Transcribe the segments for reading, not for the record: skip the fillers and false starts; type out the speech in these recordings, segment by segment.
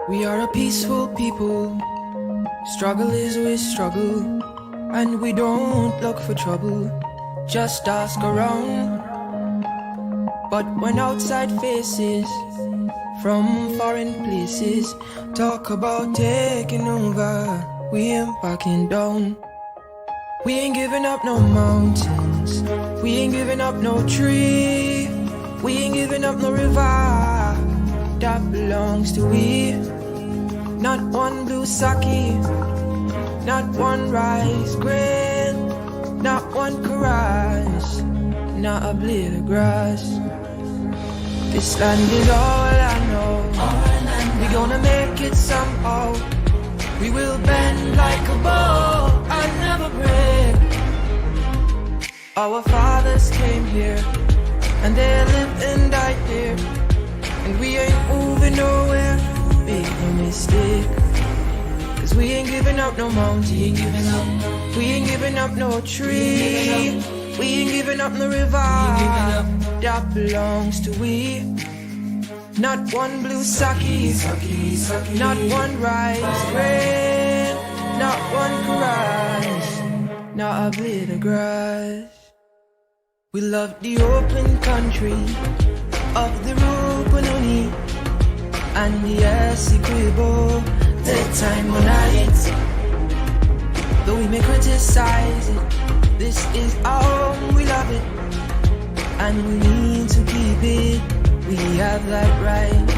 We are a peaceful people. Struggle is we struggle, and we don't look for trouble. Just ask around. But when outside faces from foreign places talk about taking over, we ain't backing down. We ain't giving up no mountains, we ain't giving up no tree, we ain't giving up no river that belongs to we. Not one blue sake, not one rice grain, not one caress, not a blade of grass. This land is all I know. We gonna make it somehow. We will bend like a bow and never break. Our fathers came here, and they lived and died here, and we ain't moving nowhere. Make no mistake, 'cause we ain't giving up no mountain, we ain't giving up no tree, we ain't giving up no river that belongs to we. Not one blue sake, not one rice grain, not one caress, not a blade of grass. We love the open country of the Rupununi and the Essequibo, the time when I hit. Though we may criticize it, this is our home, we love it, and we need to keep it. We have that right.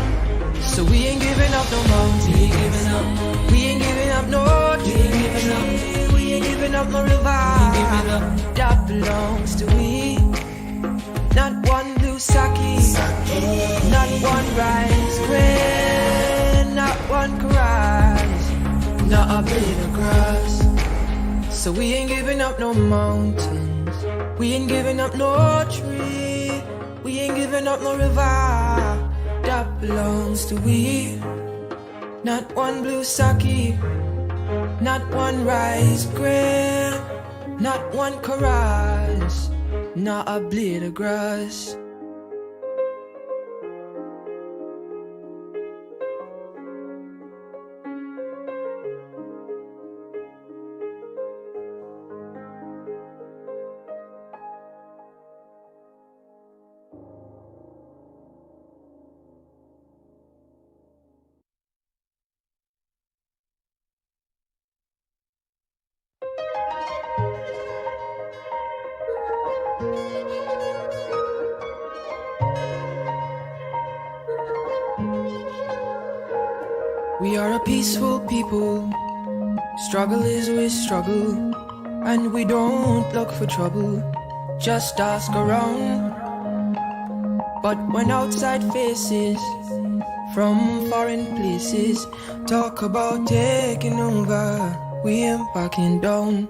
So we ain't giving up no mountain, we ain't giving up no tree, we ain't giving up no river that belongs to we. Not one blue sake, not one rice grain, not one caress, not a blade of grass. So we ain't giving up no mountains, we ain't giving up no tree, we ain't giving up no river that belongs to we. Not one blue sake, not one rice grain, not one caress, not a blade of grass. We are a peaceful people. Struggle is we struggle, and we don't look for trouble. Just ask around. But when outside faces from foreign places talk about taking over, we ain't backing down.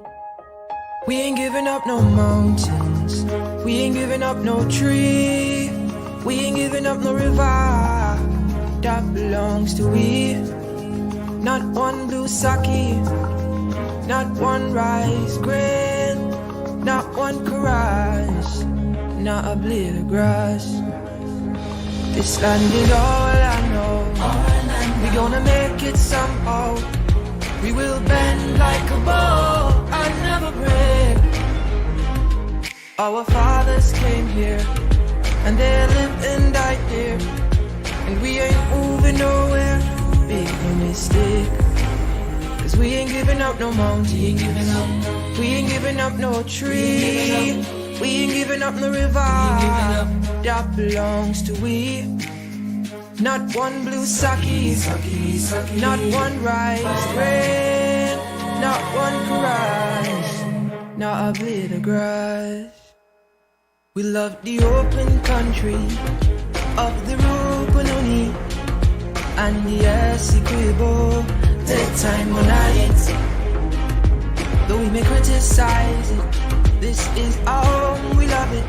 We ain't giving up no mountains, we ain't giving up no tree, we ain't giving up no river that belongs to we. Not one blue sake, not one rice grain, not one caress, not a blade of grass. This land is all I know. We gonna make it somehow. We will bend like a bow and never break. Our fathers came here, and they lived and died here, and we ain't moving nowhere. Make no mistake, 'cause we ain't giving up no mountain, we ain't giving up no tree, we ain't giving up no river that belongs to we. Not one blue sake, not one rice grain, not one caress, not a blade of grass. We love the open country of the Rupununi and the Essequibo, the time when I hit. Though we may criticize it, this is our home, we love it,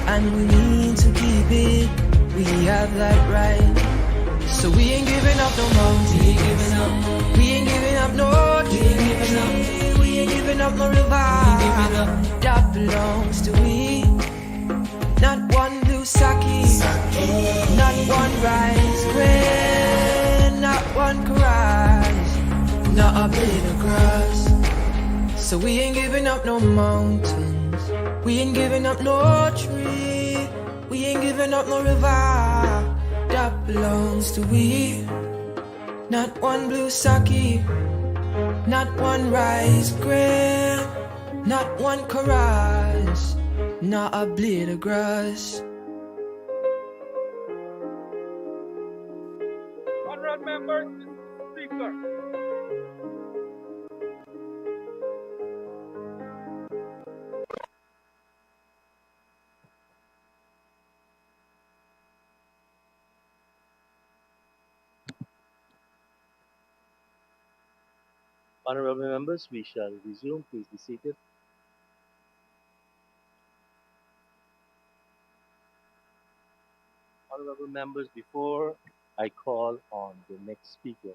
and we need to keep it. We have that right. So we ain't giving up no mountain, we ain't giving up no tree, we ain't giving up no river that belongs to a blade of grass. So we ain't giving up no mountains, we ain't giving up no tree, we ain't giving up no river that belongs to we. Not one blue sake, not one rice grain, not one chorus, not a blade of grass. Honorable members, Mr. Speaker. Honorable members, we shall resume. Please be seated. Honorable members, before I call on the next speaker,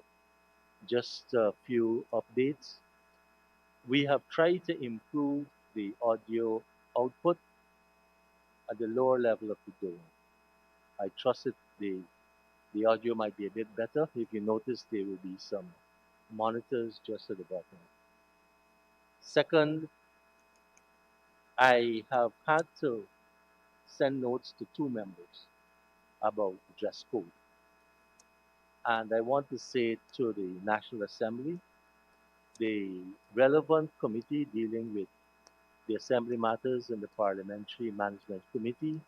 just a few updates. We have tried to improve the audio output at the lower level of the dome. I trust that the audio might be a bit better. If you notice, there will be some monitors just at the bottom. Second, I have had to send notes to two members about dress code. And I want to say to the National Assembly, the relevant committee dealing with the Assembly matters and the Parliamentary Management Committee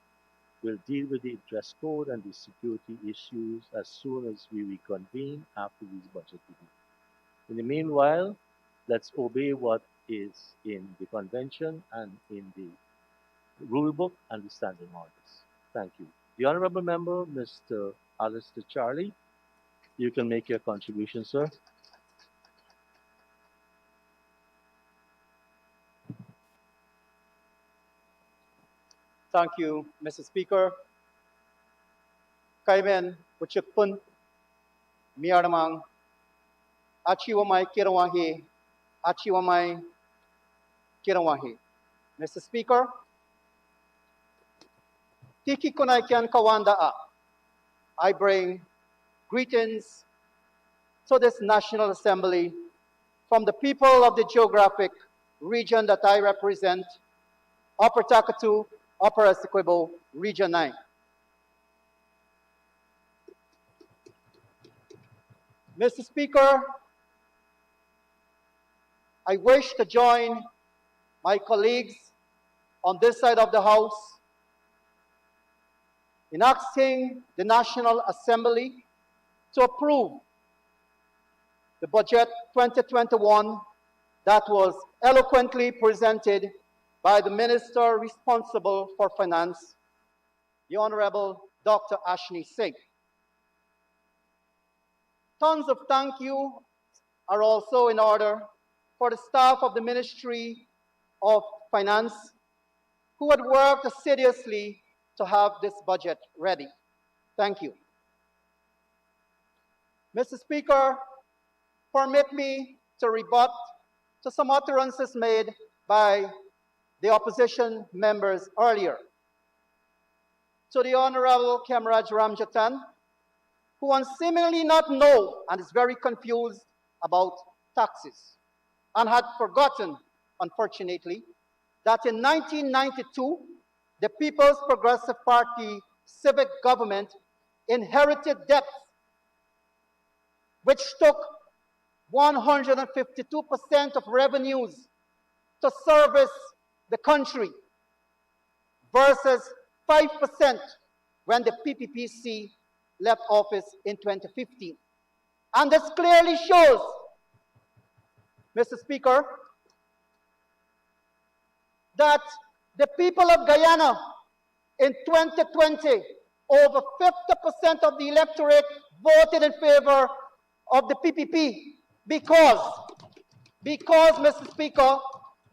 will deal with the dress code and the security issues as soon as we reconvene after these budget reviews. In the meanwhile, let's obey what is in the convention and in the rule book and the standing orders. Thank you. The Honorable Member, Mr. Alistair Charlie, you can make your contribution, sir. Thank you, Mr. Speaker. Kaiben, Puchukpun, Miaramang, Achiwamai Kirawahi, Achiwamai Kirawahi. Mr. Speaker, Tiki Konaikian Kawanda A. I bring greetings to this National Assembly from the people of the geographic region that I represent, Upper Takatu, Upper Essequibo, Region 9. Mr. Speaker, I wish to join my colleagues on this side of the House in asking the National Assembly to approve the Budget 2021 that was eloquently presented by the Minister responsible for Finance, the Honorable Dr. Ashni Singh. Tons of thank you are also in order for the staff of the Ministry of Finance who had worked assiduously to have this budget ready. Thank you. Mr. Speaker, permit me to rebut to some utterances made by the opposition members earlier. To the Honorable Kemraj Ramjatan, who seemingly not know and is very confused about taxes, and had forgotten, unfortunately, that in 1992, the People's Progressive Party civic government inherited debts which took 152% of revenues to service the country versus 5% when the PPPC left office in 2015. And this clearly shows, Mr. Speaker, that the people of Guyana in 2020, over 50% of the electorate voted in favor of the PPP because, Mr. Speaker,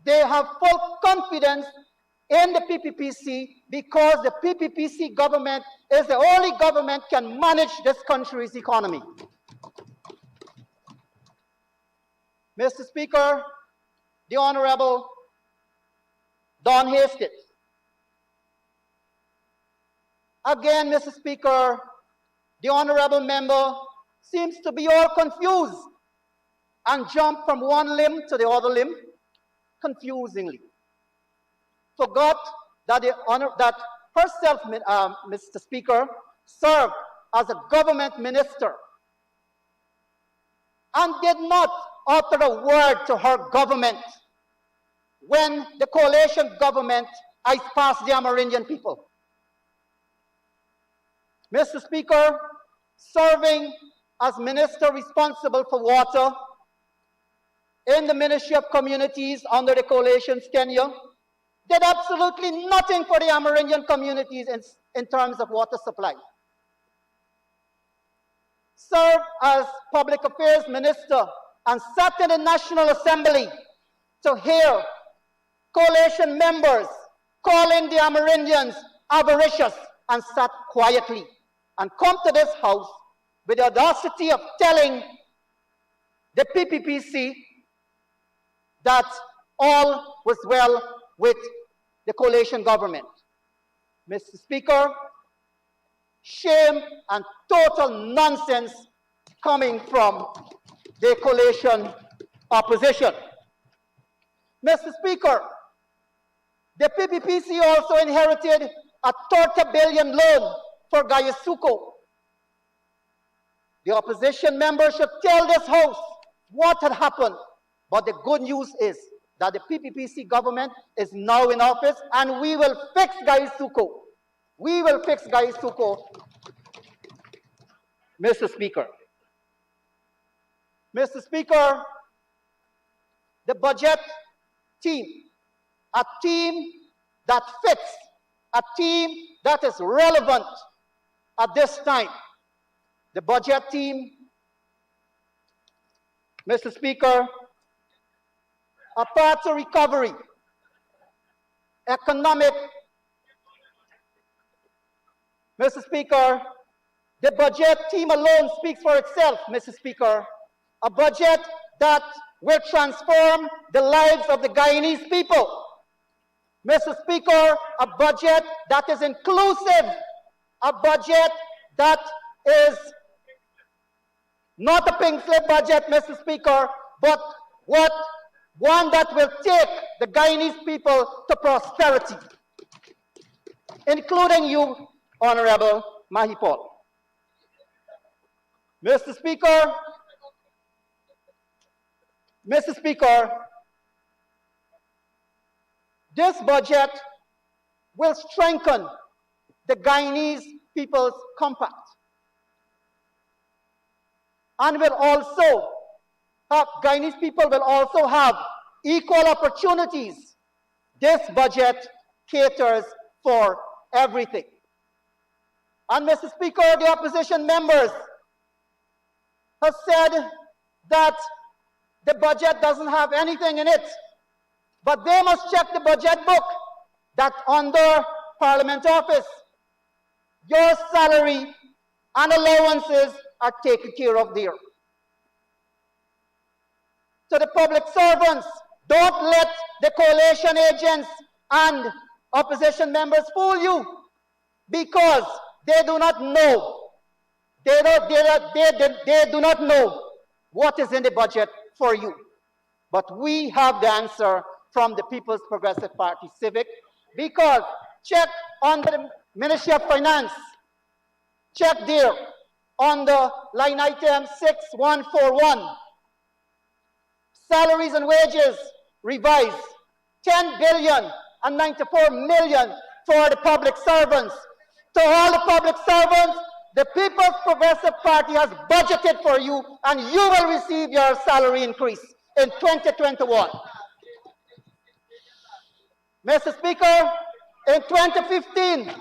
they have full confidence in the PPPC because the PPPC government is the only government can manage this country's economy. Mr. Speaker, the Honorable Don Hastings. Again, Mr. Speaker, the Honorable member seems to be all confused and jump from one limb to the other limb confusingly. Forgot that, that herself, Mr. Speaker, served as a government minister and did not utter a word to her government when the coalition government eyes past the Amerindian people. Mr. Speaker, serving as minister responsible for water in the Ministry of Communities under the coalition's tenure, did absolutely nothing for the Amerindian communities in terms of water supply. Served as Public Affairs Minister and sat in the National Assembly to hear coalition members calling the Amerindians avaricious and sat quietly, and come to this house with the audacity of telling the PPPC that all was well with the coalition government. Mr. Speaker, shame and total nonsense coming from the coalition opposition. Mr. Speaker, the PPPC also inherited a 30 billion loan for Guyana. The opposition members should tell this House what had happened, but the good news is that the PPPC government is now in office and we will fix Guyana. We will fix Guyana, Mr. Speaker. Mr. Speaker, the budget team, a team that fits, a team that is relevant at this time. The budget team, Mr. Speaker, a path to recovery, economic. Mr. Speaker, the budget team alone speaks for itself, Mr. Speaker. A budget that will transform the lives of the Guyanese people. Mr. Speaker, a budget that is inclusive, a budget that is not a pink slip budget, Mr. Speaker, but one that will take the Guyanese people to prosperity, including you, Honorable Mahipol. Mr. Speaker, this budget will strengthen the Guyanese people's compact and will also have, Guyanese people will also have equal opportunities. This budget caters for everything. And Mr. Speaker, the opposition members have said that the budget doesn't have anything in it, but they must check the budget book that under Parliament office, your salary and allowances are taken care of there. To the public servants, don't let the coalition agents and opposition members fool you, because they do not know. They do not know what is in the budget for you. But we have the answer from the People's Progressive Party Civic, because check on the Ministry of Finance, check there on the line item 6141, salaries and wages revised, 10 billion and 94 million for the public servants. To all the public servants, the People's Progressive Party has budgeted for you, and you will receive your salary increase in 2021. Mr. Speaker, in 2015,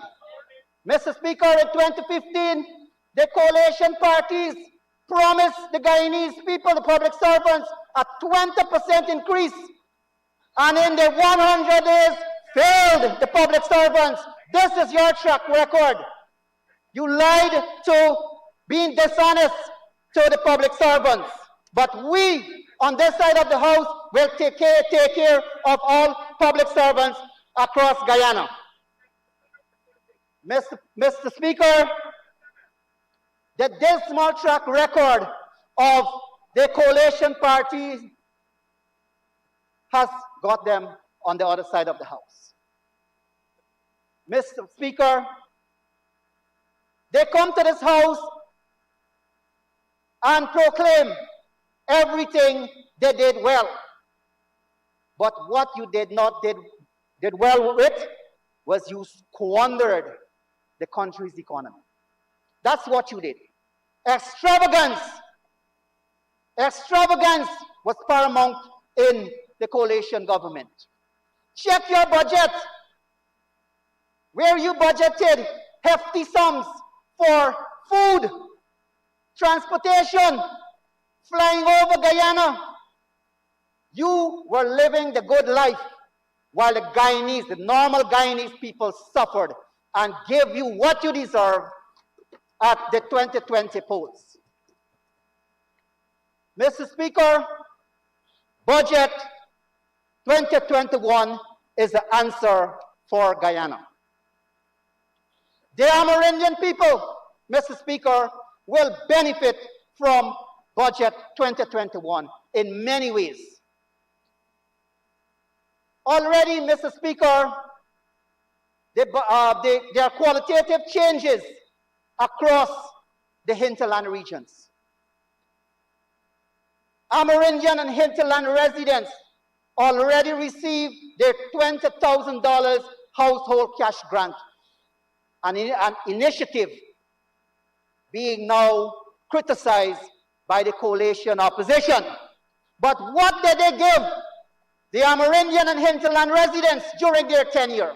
the coalition parties promised the Guyanese people, the public servants, a 20% increase. And in the 100 days, failed the public servants. This is your track record. You lied to being dishonest to the public servants. But we, on this side of the House, will take care of all public servants across Guyana. Mr. Speaker, the dismal track record of the coalition party has got them on the other side of the house. Mr. Speaker, they come to this house and proclaim everything they did well. But what you did well with was you squandered the country's economy. That's what you did. Extravagance. Extravagance was paramount in the coalition government. Check your budget, where you budgeted hefty sums for food, transportation, flying over Guyana. You were living the good life while the Guyanese, the normal Guyanese people suffered and gave you what you deserve at the 2020 polls. Mr. Speaker, budget 2021 is the answer for Guyana. The Amerindian people, Mr. Speaker, will benefit from budget 2021 in many ways. Already, Mr. Speaker, there are qualitative changes across the Hinterland regions. Amerindian and Hinterland residents already received their $20,000 household cash grant, an initiative being now criticized by the coalition opposition. But what did they give the Amerindian and Hinterland residents during their tenure?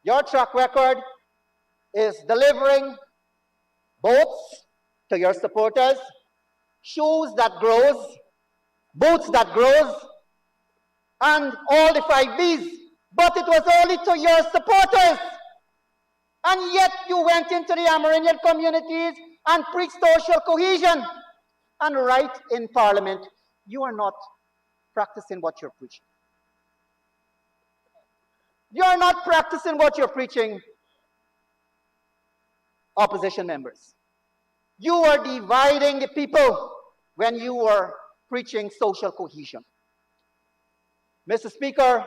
Your track record is delivering boats to your supporters, shoes that grows, boots that grows, and all the 5 Bs. But it was only to your supporters. And yet you went into the Amerindian communities and preached social cohesion. And right in Parliament, you are not practicing what you're preaching. You're not practicing what you're preaching, opposition members. You are dividing the people when you were preaching social cohesion. Mr. Speaker,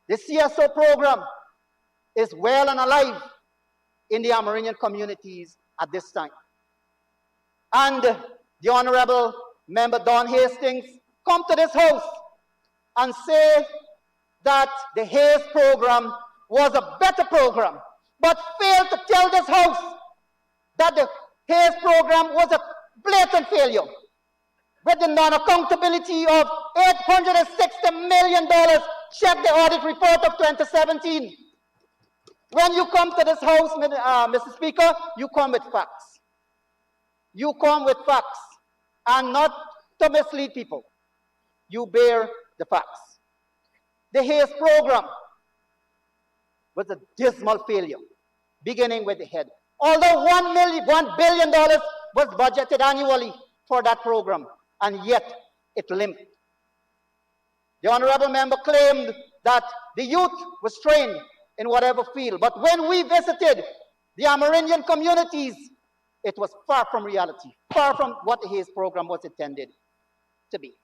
the CSO program is well and alive in the Amerindian communities at this time. And the Honorable Member Don Hastings come to this house and say that the Hayes program was a better program, but failed to tell this house that the Hayes program was a blatant failure with the non-accountability of $860 million. Check the audit report of 2017. When you come to this house, Mr. Speaker, you come with facts. You come with facts and not to mislead people. You bear the facts. The Hayes program was a dismal failure, beginning with the head. Although $1 billion was budgeted annually for that program, and yet it limped. The Honorable Member claimed that the youth was trained in whatever field, but when we visited the Amerindian communities, it was far from reality, far from what the Hayes program was intended to be.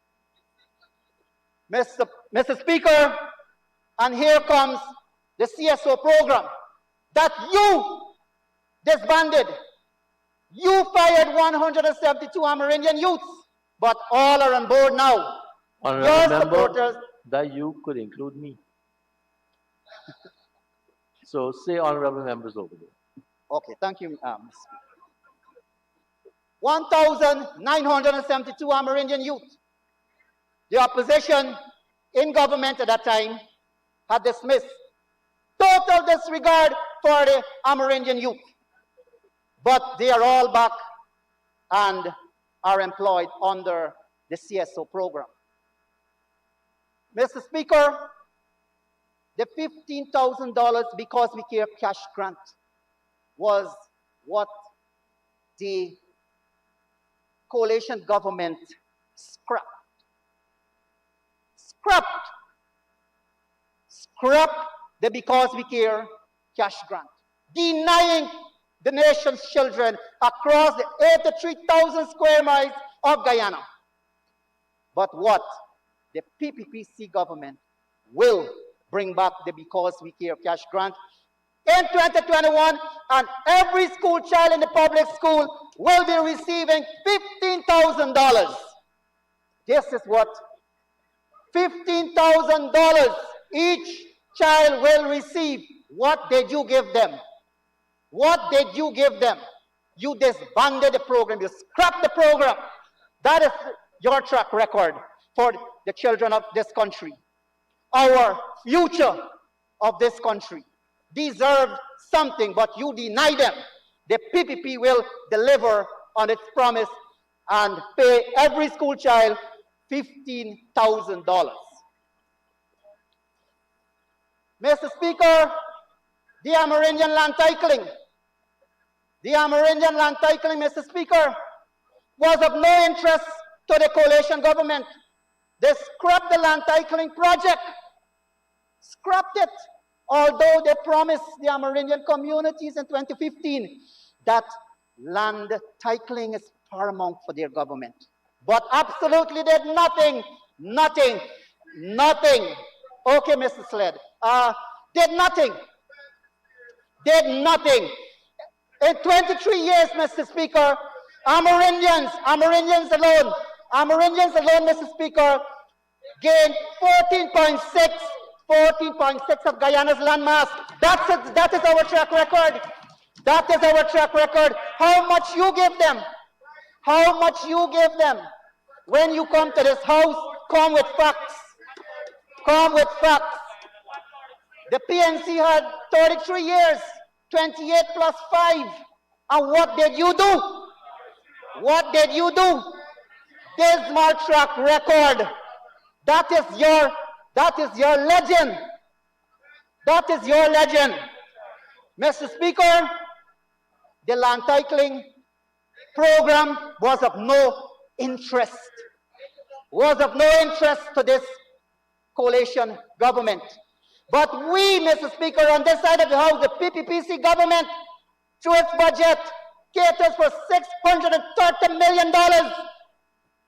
Mr. Speaker, and here comes the CSO program that you disbanded. You fired 172 Amerindian youths, but all are on board now. Your supporters. That you could include me. So say honorable members over there. Okay, thank you, Mr. Speaker. 1,972 Amerindian youth. The opposition in government at that time had dismissed. Total disregard for the Amerindian youth. But they are all back and are employed under the CSO program. Mr. Speaker, the $15,000 Because We Care cash grant was what the coalition government scrapped. Scrapped the Because We Care cash grant, denying the nation's children across the 83,000 square miles of Guyana. But what the PPPC government will bring back the Because We Care cash grant in 2021, and every school child in the public school will be receiving $15,000. This is what $15,000 each child will receive. What did you give them? What did you give them? You disbanded the program. You scrapped the program. That is your track record for the children of this country. Our future of this country deserves something, but you deny them. The PPP will deliver on its promise and pay every school child $15,000. Mr. Speaker, the Amerindian land titling. The Amerindian land titling, Mr. Speaker, was of no interest to the coalition government. They scrapped the land titling project. Scrapped it. Although they promised the Amerindian communities in 2015 that land titling is paramount for their government. But absolutely did nothing. Okay, Mr. Sled. Did nothing. In 23 years, Mr. Speaker, Amerindians alone, Mr. Speaker, gained 14.6 of Guyana's landmass. That is our track record. That is our track record. How much you give them? How much you give them? When you come to this house, come with facts. Come with facts. The PNC had 33 years, 28 plus 5. And what did you do? What did you do? Dismal track record. That is your legend. That is your legend. Mr. Speaker, the land titling program was of no interest. Was of no interest to this coalition government. But we, Mr. Speaker, on this side of the House, the PPPC government, through its budget, caters for $630 million.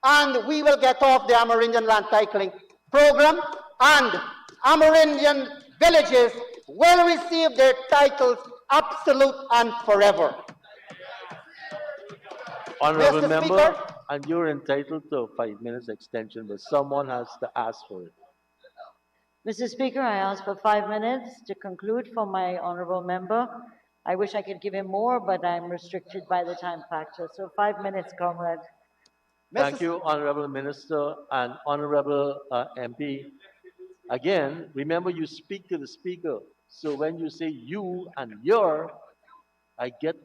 And we will get off the Amerindian land titling program, and Amerindian villages will receive their titles absolute and forever. Honorable Mr. member, Speaker, and you're entitled to a 5 minutes extension, but someone has to ask for it. Mr. Speaker, I ask for 5 minutes to conclude for my honorable member. I wish I could give him more, but I'm restricted by the time factor. So 5 minutes, comrade. Thank you, Honorable Minister and Honorable MP. Again, remember you speak to the Speaker. So when you say you and your, I get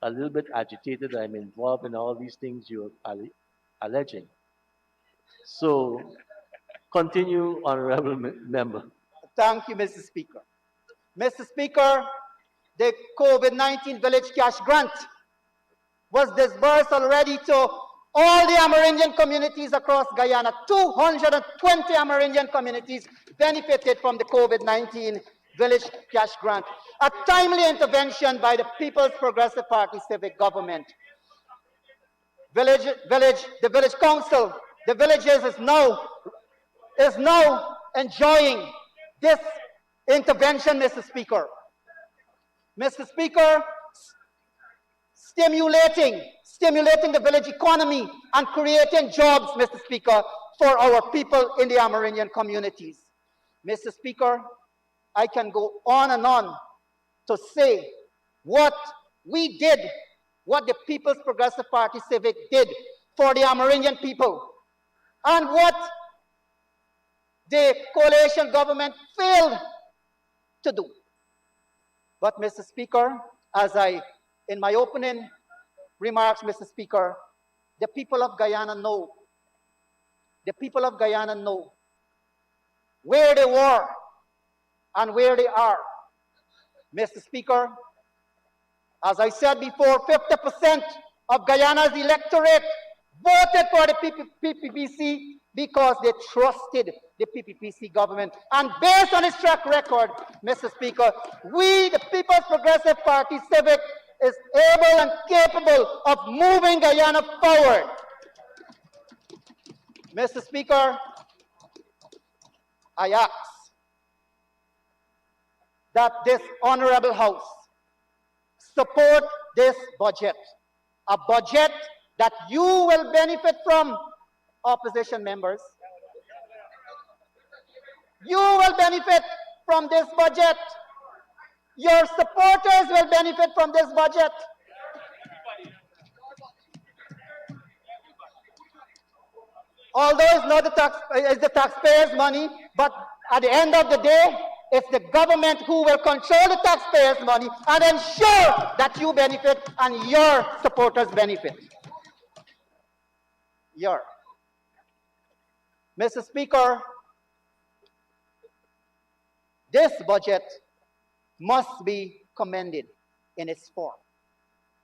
a little bit agitated. I'm involved in all these things you're alleging. So continue, Honorable Member. Thank you, Mr. Speaker. Mr. Speaker, the COVID-19 village cash grant was disbursed already to all the Amerindian communities across Guyana. 220 Amerindian communities benefited from the COVID-19 village cash grant. A timely intervention by the People's Progressive Party civic government. The village council, the villages is now enjoying this intervention, Mr. Speaker. Mr. Speaker, stimulating the village economy and creating jobs, Mr. Speaker, for our people in the Amerindian communities. Mr. Speaker, I can go on and on to say what we did, what the People's Progressive Party Civic did for the Amerindian people, and what the coalition government failed to do. But, Mr. Speaker, in my opening remarks, Mr. Speaker, the people of Guyana know. The people of Guyana know where they were and where they are. Mr. Speaker, as I said before, 50% of Guyana's electorate voted for the PPPC because they trusted the PPPC government. And based on its track record, Mr. Speaker, we, the People's Progressive Party Civic, is able and capable of moving Guyana forward. Mr. Speaker, I ask that this honorable House support this budget, a budget that you will benefit from, opposition members. You will benefit from this budget. Your supporters will benefit from this budget. Although it's not it's the taxpayers' money, but at the end of the day, it's the government who will control the taxpayers' money and ensure that you benefit and your supporters benefit. Mr. Speaker, this budget must be commended in its form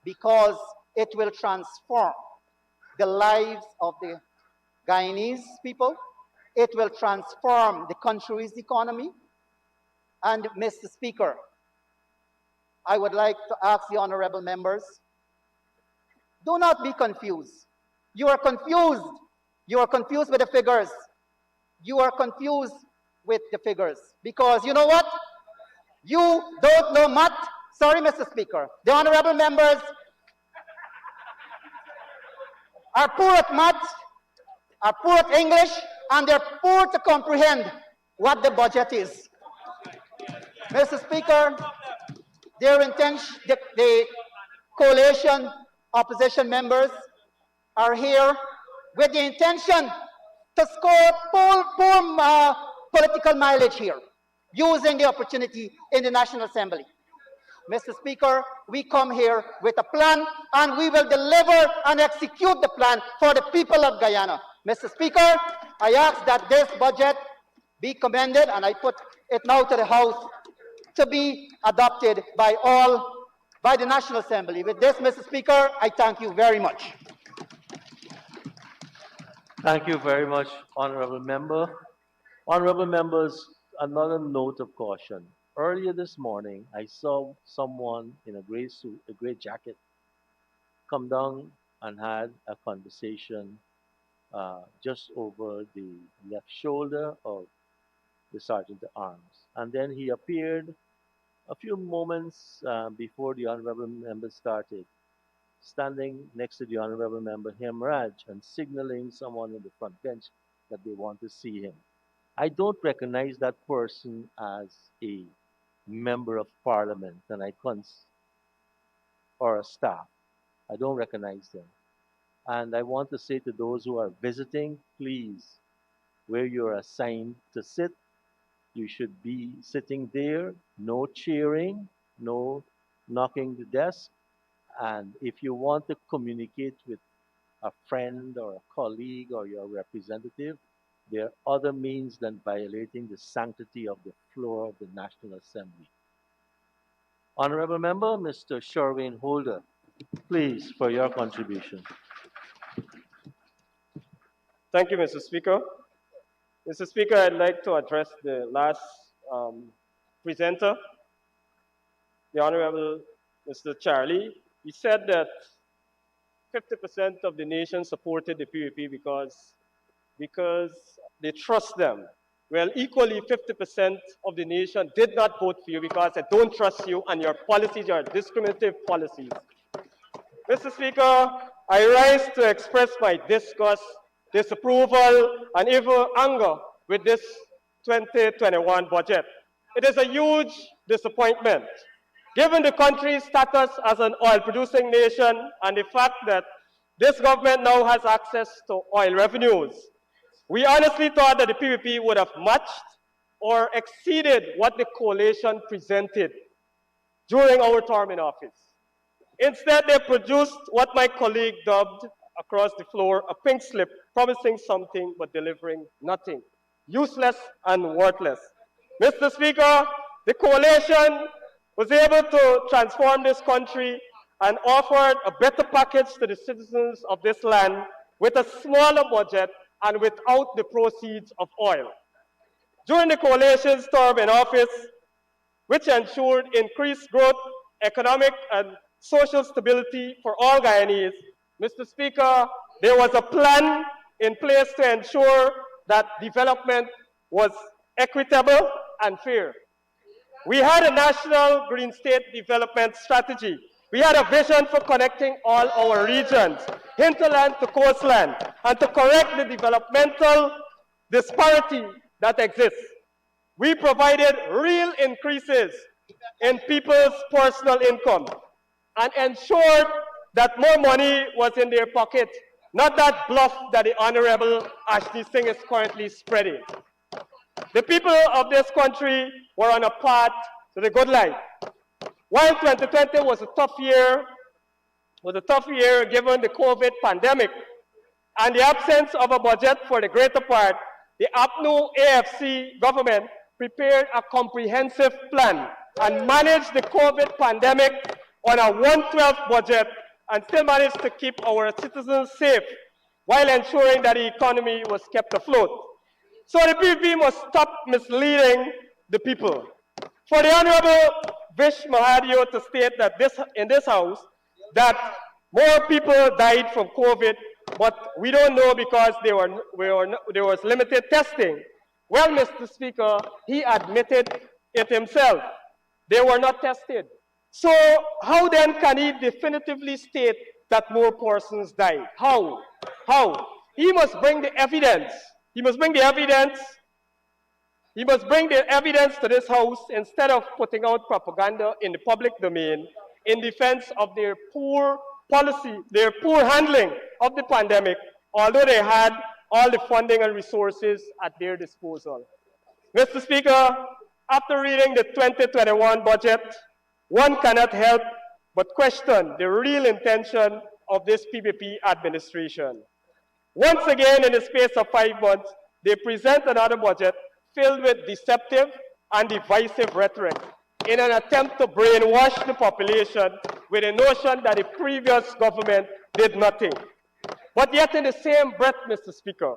because it will transform the lives of the Guyanese people. It will transform the country's economy. And Mr. Speaker, I would like to ask the honorable members, do not be confused. You are confused. You are confused with the figures. You are confused with the figures. Because you know what? You don't know math. Sorry, Mr. Speaker. The honorable members are poor at math, are poor at English, and they're poor to comprehend what the budget is. Mr. Speaker, their intention, the coalition opposition members are here with the intention to score poor political mileage here, using the opportunity in the National Assembly. Mr. Speaker, we come here with a plan and we will deliver and execute the plan for the people of Guyana. Mr. Speaker, I ask that this budget be commended, and I put it now to the House to be adopted by the National Assembly. With this, Mr. Speaker, I thank you very much. Thank you very much, Honorable Member. Honorable Members, another note of caution. Earlier this morning, I saw someone in a gray suit, a gray jacket, come down and had a conversation just over the left shoulder of the Sergeant at Arms. And then he appeared a few moments before the Honorable Member started, standing next to the Honorable Member Hemraj and signaling someone in the front bench that they want to see him. I don't recognize that person as a member of Parliament or a staff. I don't recognize them. And I want to say to those who are visiting, please, where you're assigned to sit, you should be sitting there, no cheering, no knocking the desk. And if you want to communicate with a friend or a colleague or your representative, there are other means than violating the sanctity of the floor of the National Assembly. Honorable Member, Mr. Sherwin Holder, please, for your contribution. Thank you, Mr. Speaker. Mr. Speaker, I'd like to address the last presenter, the Honorable Mr. Charlie. He said that 50% of the nation supported the PPP because they trust them. Well, equally, 50% of the nation did not vote for you because they don't trust you and your policies are discriminative policies. Mr. Speaker, I rise to express my disgust, disapproval, and even anger with this 2021 budget. It is a huge disappointment, given the country's status as an oil-producing nation and the fact that this government now has access to oil revenues. We honestly thought that the PPP would have matched or exceeded what the coalition presented during our term in office. Instead, they produced what my colleague dubbed across the floor a pink slip, promising something but delivering nothing, useless and worthless. Mr. Speaker, the coalition was able to transform this country and offered a better package to the citizens of this land with a smaller budget and without the proceeds of oil. During the coalition's term in office, which ensured increased growth, economic and social stability for all Guyanese. Mr. Speaker, there was a plan in place to ensure that development was equitable and fair. We had a national Green State Development Strategy. We had a vision for connecting all our regions, hinterland to coastland, and to correct the developmental disparity that exists. We provided real increases in people's personal income and ensured that more money was in their pocket, not that bluff that the Honorable Ashley Singh is currently spreading. The people of this country were on a path to the good life. While 2020 was a tough year given the COVID pandemic and the absence of a budget for the greater part, the APNU AFC government prepared a comprehensive plan and managed the COVID pandemic on a 1/12 budget and still managed to keep our citizens safe while ensuring that the economy was kept afloat. So the PPP must stop misleading the people. For the Honorable Vish Mahadio to state that in this House that more people died from COVID, but we don't know because there was limited testing. Well, Mr. Speaker, he admitted it himself. They were not tested. So how then can he definitively state that more persons died? How? How? He must bring the evidence. He must bring the evidence. He must bring the evidence to this House instead of putting out propaganda in the public domain in defense of their poor policy, their poor handling of the pandemic, although they had all the funding and resources at their disposal. Mr. Speaker, after reading the 2021 budget, one cannot help but question the real intention of this PPP administration. Once again, in the space of 5 months, they present another budget filled with deceptive and divisive rhetoric in an attempt to brainwash the population with the notion that the previous government did nothing. But yet in the same breath, Mr. Speaker,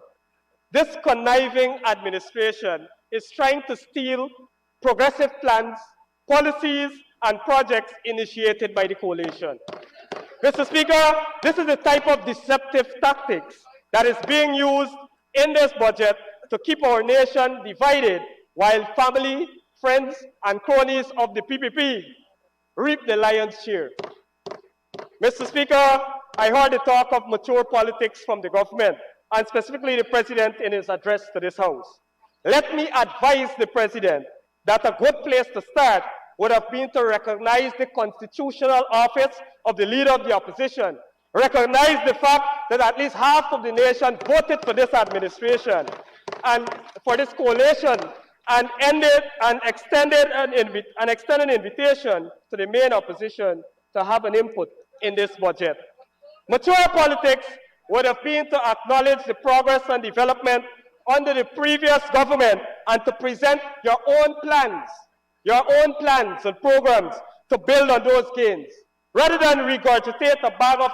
this conniving administration is trying to steal progressive plans, policies, and projects initiated by the coalition. Mr. Speaker, this is the type of deceptive tactics that is being used in this budget to keep our nation divided while family, friends, and cronies of the PPP reap the lion's share. Mr. Speaker, I heard the talk of mature politics from the government, and specifically the President in his address to this House. Let me advise the President that a good place to start would have been to recognize the constitutional office of the Leader of the Opposition, recognize the fact that at least half of the nation voted for this administration and for this coalition, and extended an invitation to the main opposition to have an input in this budget. Mature politics would have been to acknowledge the progress and development under the previous government and to present your own plans and programs to build on those gains, rather than regurgitate a bag of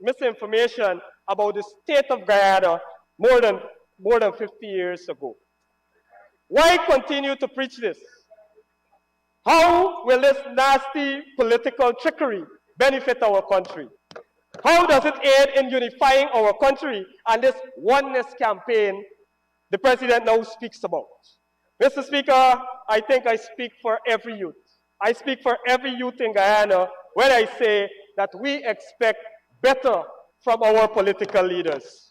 misinformation about the state of Guyana more than 50 years ago. Why continue to preach this? How will this nasty political trickery benefit our country? How does it aid in unifying our country and this oneness campaign the President now speaks about? Mr. Speaker, I think I speak for every youth. I speak for every youth in Guyana when I say that we expect better from our political leaders.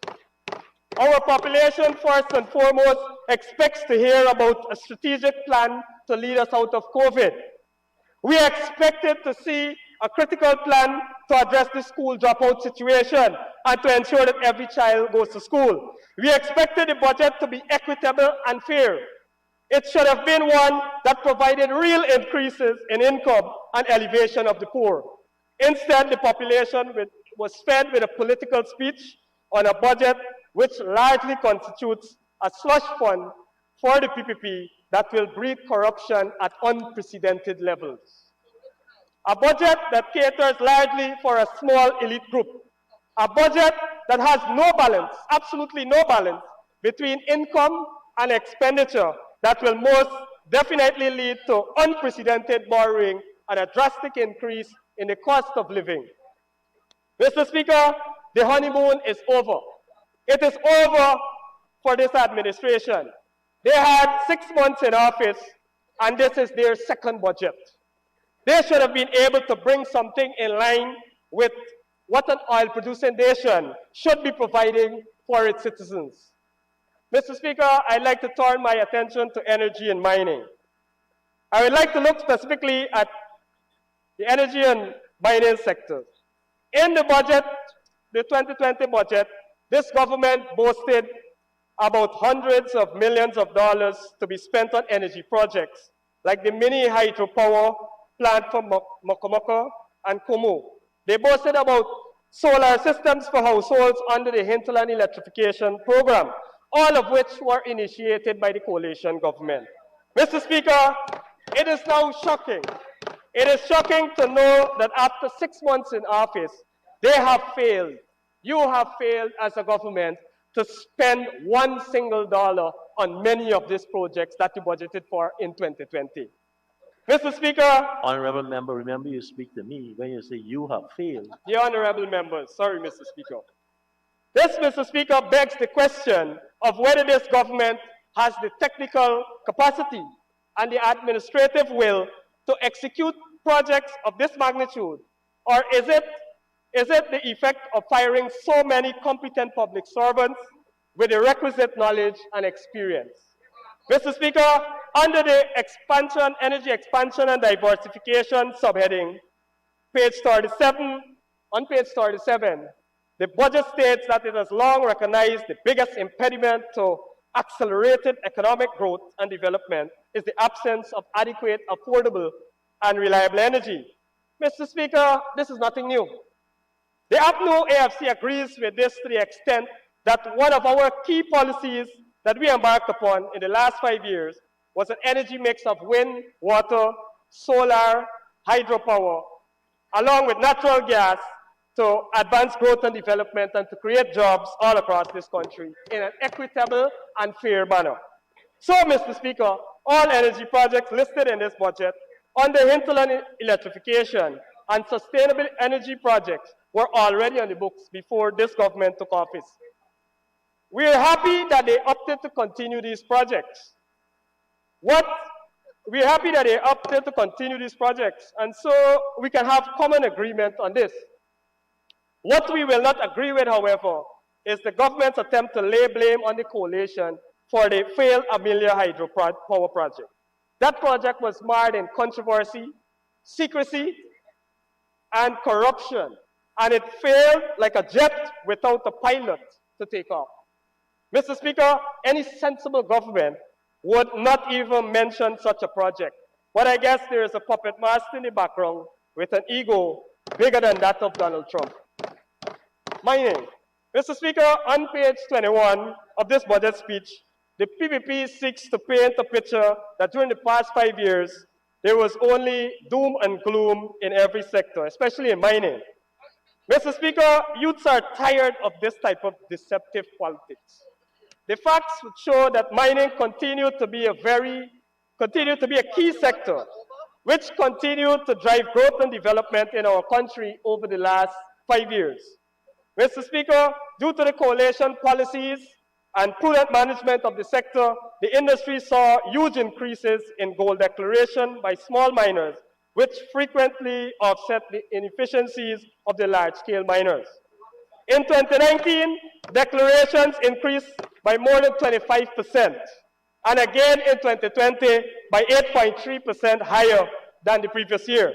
Our population, first and foremost, expects to hear about a strategic plan to lead us out of COVID. We expected to see a critical plan to address the school dropout situation and to ensure that every child goes to school. We expected the budget to be equitable and fair. It should have been one that provided real increases in income and elevation of the poor. Instead, the population was fed with a political speech on a budget which largely constitutes a slush fund for the PPP that will breed corruption at unprecedented levels. A budget that caters largely for a small elite group. A budget that has no balance, absolutely no balance, between income and expenditure that will most definitely lead to unprecedented borrowing and a drastic increase in the cost of living. Mr. Speaker, the honeymoon is over. It is over for this administration. They had 6 months in office, and this is their second budget. They should have been able to bring something in line with what an oil-producing nation should be providing for its citizens. Mr. Speaker, I'd like to turn my attention to energy and mining. I would like to look specifically at the energy and mining sector. In the budget, the 2020 budget, this government boasted about hundreds of millions of dollars to be spent on energy projects, like the mini hydropower plant for Mokomoko and Kumu. They boasted about solar systems for households under the Hinterland electrification program, all of which were initiated by the coalition government. Mr. Speaker, it is now shocking. It is shocking to know that after 6 months in office, they have failed. You have failed as a government to spend $1 single on many of these projects that you budgeted for in 2020. Mr. Speaker. Honorable member, remember you speak to me when you say you have failed. The honorable members, sorry, Mr. Speaker. This, Mr. Speaker, begs the question of whether this government has the technical capacity and the administrative will to execute projects of this magnitude, or is it the effect of firing so many competent public servants with the requisite knowledge and experience? Mr. Speaker, under the expansion, energy expansion and diversification subheading, page 37, on page 37, the budget states that it has long recognized the biggest impediment to accelerated economic growth and development is the absence of adequate, affordable, and reliable energy. Mr. Speaker, this is nothing new. The APNO AFC agrees with this to the extent that one of our key policies that we embarked upon in the last 5 years was an energy mix of wind, water, solar, hydropower, along with natural gas to advance growth and development and to create jobs all across this country in an equitable and fair manner. So, Mr. Speaker, all energy projects listed in this budget under Hinterland electrification and sustainable energy projects were already on the books before this government took office. We are happy that they opted to continue these projects. We're happy that they opted to continue these projects, and so we can have common agreement on this. What we will not agree with, however, is the government's attempt to lay blame on the coalition for the failed Amelia hydropower project. That project was marred in controversy, secrecy, and corruption, and it failed like a jet without a pilot to take off. Mr. Speaker, any sensible government would not even mention such a project. But I guess there is a puppet master in the background with an ego bigger than that of Donald Trump. Mining. Mr. Speaker, on page 21 of this budget speech, the PPP seeks to paint a picture that during the past 5 years, there was only doom and gloom in every sector, especially in mining. Mr. Speaker, youths are tired of this type of deceptive politics. The facts would show that mining continued to be a key sector, which continued to drive growth and development in our country over the last 5 years. Mr. Speaker, due to the coalition policies and prudent management of the sector, the industry saw huge increases in gold declaration by small miners, which frequently offset the inefficiencies of the large-scale miners. In 2019, declarations increased by more than 25%, and again in 2020 by 8.3% higher than the previous year.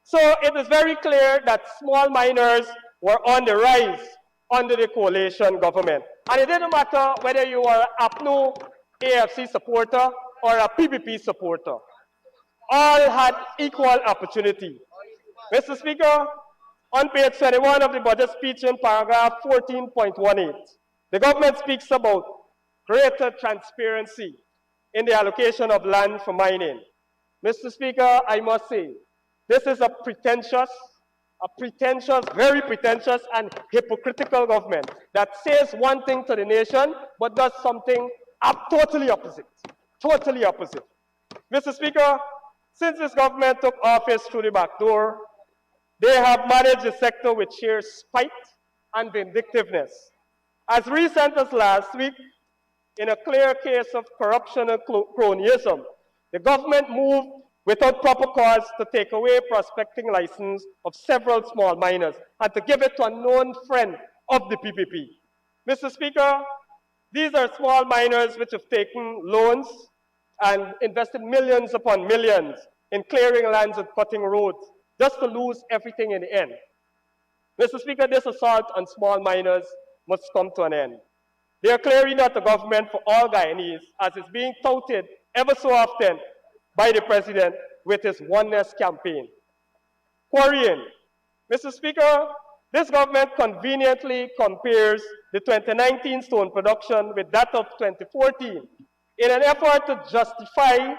So it is very clear that small miners were on the rise under the coalition government. And it didn't matter whether you were an APNO AFC supporter or a PPP supporter. All had equal opportunity. Mr. Speaker, on page 21 of the budget speech in paragraph 14.18, the government speaks about greater transparency in the allocation of land for mining. Mr. Speaker, I must say, this is a very pretentious and hypocritical government that says one thing to the nation, but does something totally opposite. Totally opposite. Mr. Speaker, since this government took office through the back door, They have managed the sector with sheer spite and vindictiveness. As recent as last week, in a clear case of corruption and cronyism, the government moved without proper cause to take away prospecting license of several small miners and to give it to a known friend of the PPP. Mr. Speaker, these are small miners which have taken loans and invested millions upon millions in clearing lands and cutting roads, just to lose everything in the end. Mr. Speaker, this assault on small miners must come to an end. They are clearly not the government for all Guyanese, as is being touted ever so often by the President with his oneness campaign. Quarrying. Mr. Speaker, this government conveniently compares the 2019 stone production with that of 2014 in an effort to justify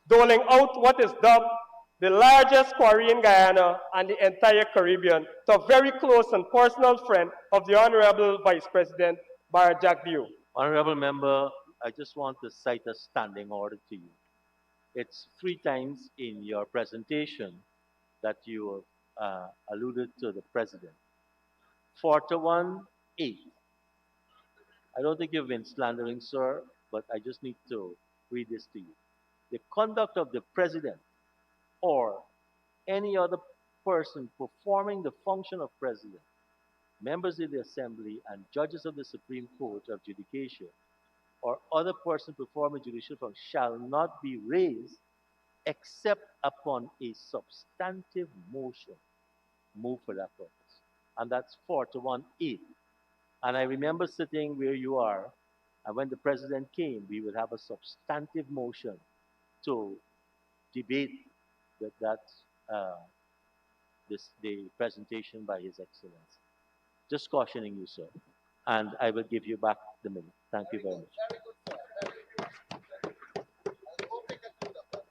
doling out what is dubbed the largest quarry in Guyana and the entire Caribbean to a very close and personal friend of the Honorable Vice President, Barajak Dio. Honorable Member, I just want to cite a standing order to you. It's 3 times in your presentation that you alluded to the President. 41-8. I don't think you've been slandering, sir, but I just need to read this to you. The conduct of the President or any other person performing the function of President, members of the Assembly, and judges of the Supreme Court of Judicature, or other person performing judicial function shall not be raised except upon a substantive motion moved for that purpose. And that's 4-1-8. And I remember sitting where you are, and when the President came, we would have a substantive motion to debate the presentation by His Excellency. Just cautioning you, sir. And I will give you back the minute. Thank you very much.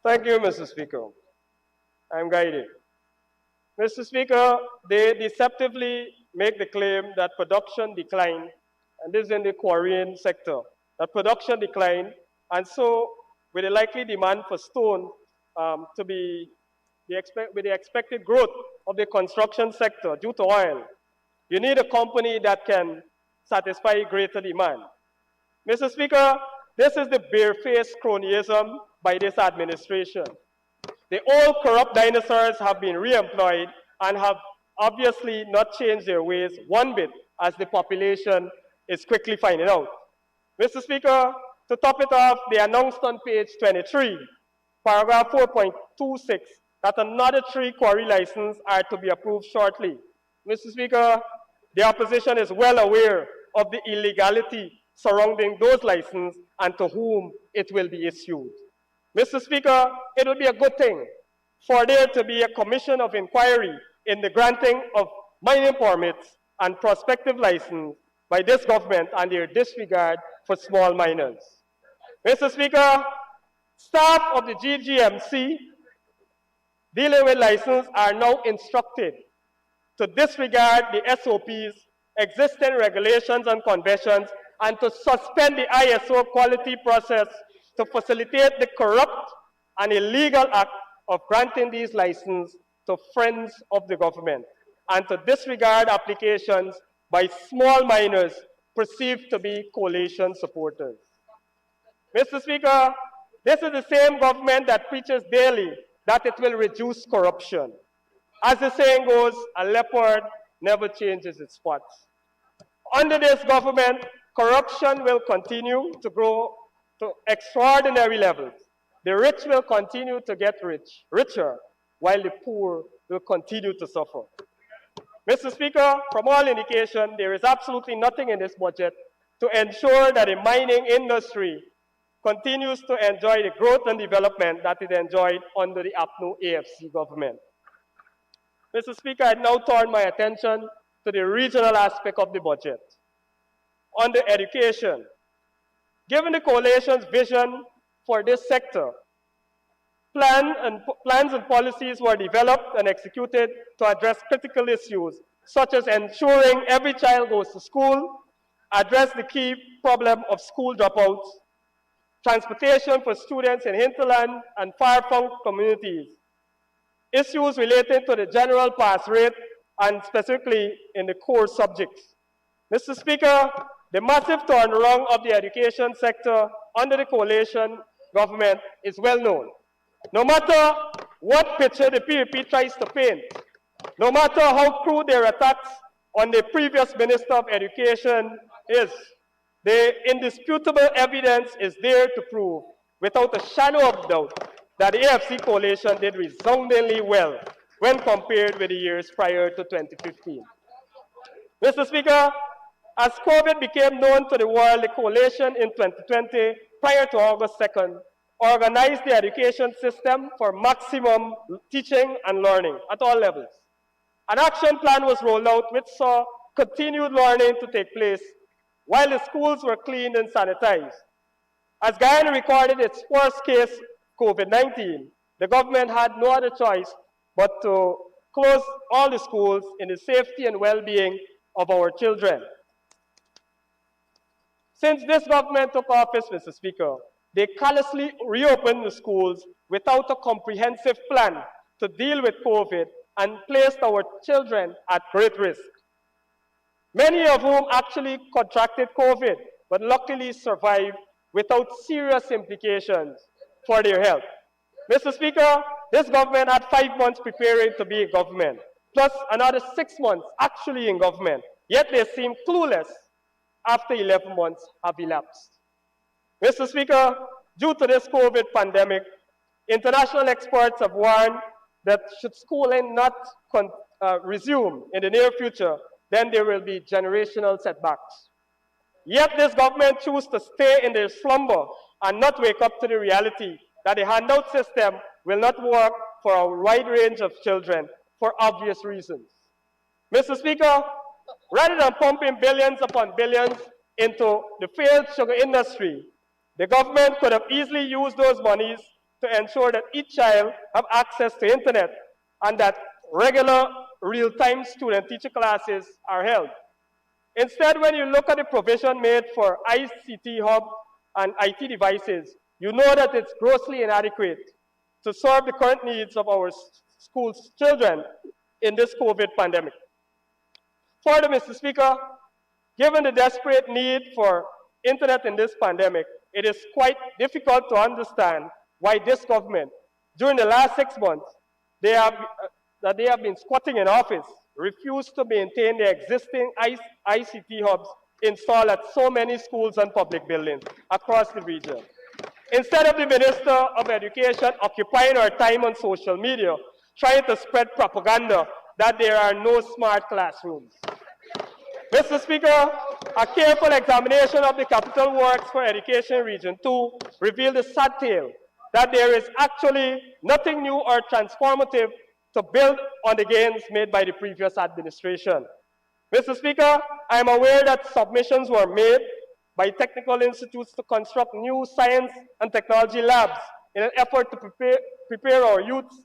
Thank you, Mr. Speaker. I'm guided. Mr. Speaker, they deceptively make the claim that production declined, and this is in the quarrying sector, that production declined, and so with a likely demand for stone to be with the expected growth of the construction sector due to oil, you need a company that can satisfy greater demand. Mr. Speaker, this is the barefaced cronyism by this administration. The old corrupt dinosaurs have been re-employed and have obviously not changed their ways one bit, as the population is quickly finding out. Mr. Speaker, to top it off, they announced on page 23, paragraph 4.26, that another 3 quarry licenses are to be approved shortly. Mr. Speaker, the opposition is well aware of the illegality surrounding those licenses and to whom it will be issued. Mr. Speaker, it would be a good thing for there to be a commission of inquiry in the granting of mining permits and prospective license by this government and their disregard for small miners. Mr. Speaker, staff of the GGMC dealing with license are now instructed to disregard the SOPs, existing regulations and conventions, and to suspend the ISO quality process to facilitate the corrupt and illegal act of granting these licenses to friends of the government, and to disregard applications by small miners perceived to be coalition supporters. Mr. Speaker, this is the same government that preaches daily that it will reduce corruption. As the saying goes, a leopard never changes its spots. Under this government, corruption will continue to grow to extraordinary levels. The rich will continue to get richer, while the poor will continue to suffer. Mr. Speaker, from all indication, there is absolutely nothing in this budget to ensure that the mining industry continues to enjoy the growth and development that it enjoyed under the APNU AFC government. Mr. Speaker, I now turn my attention to the regional aspect of the budget. Under education, given the coalition's vision for this sector, plans and policies were developed and executed to address critical issues, such as ensuring every child goes to school, address the key problem of school dropouts, transportation for students in hinterland and far-flung communities, issues relating to the general pass rate and specifically in the core subjects. Mr. Speaker, the massive turnaround of the education sector under the coalition government is well known. No matter what picture the PVP tries to paint, no matter how crude their attacks on the previous Minister of Education is, the indisputable evidence is there to prove, without a shadow of doubt, that the AFC coalition did resoundingly well when compared with the years prior to 2015. Mr. Speaker, as COVID became known to the world, the coalition in 2020, prior to August 2nd, organized the education system for maximum teaching and learning at all levels. An action plan was rolled out which saw continued learning to take place while the schools were cleaned and sanitized. As Guyana recorded its first case COVID-19, the government had no other choice but to close all the schools in the safety and well-being of our children. Since this government took office, Mr. Speaker, they callously reopened the schools without a comprehensive plan to deal with COVID and placed our children at great risk. Many of whom actually contracted COVID, but luckily survived without serious implications for their health. Mr. Speaker, this government had 5 months preparing to be a government, plus another 6 months actually in government, yet they seem clueless after 11 months have elapsed. Mr. Speaker, due to this COVID pandemic, international experts have warned that should schooling not resume in the near future, then there will be generational setbacks. Yet this government chooses to stay in their slumber and not wake up to the reality that the handout system will not work for a wide range of children for obvious reasons. Mr. Speaker, rather than pumping billions upon billions into the failed sugar industry, the government could have easily used those monies to ensure that each child have access to internet and that regular real-time student-teacher classes are held. Instead, when you look at the provision made for ICT hub and IT devices, you know that it's grossly inadequate to serve the current needs of our school's children in this COVID pandemic. Further, Mr. Speaker, given the desperate need for internet in this pandemic, it is quite difficult to understand why this government, during the last 6 months, they have been squatting in office, refused to maintain the existing ICT hubs installed at so many schools and public buildings across the region. Instead of the Minister of Education occupying our time on social media, trying to spread propaganda that there are no smart classrooms. Mr. Speaker, a careful examination of the capital works for Education Region 2 revealed the sad tale that there is actually nothing new or transformative to build on the gains made by the previous administration. Mr. Speaker, I am aware that submissions were made by technical institutes to construct new science and technology labs in an effort to prepare our youths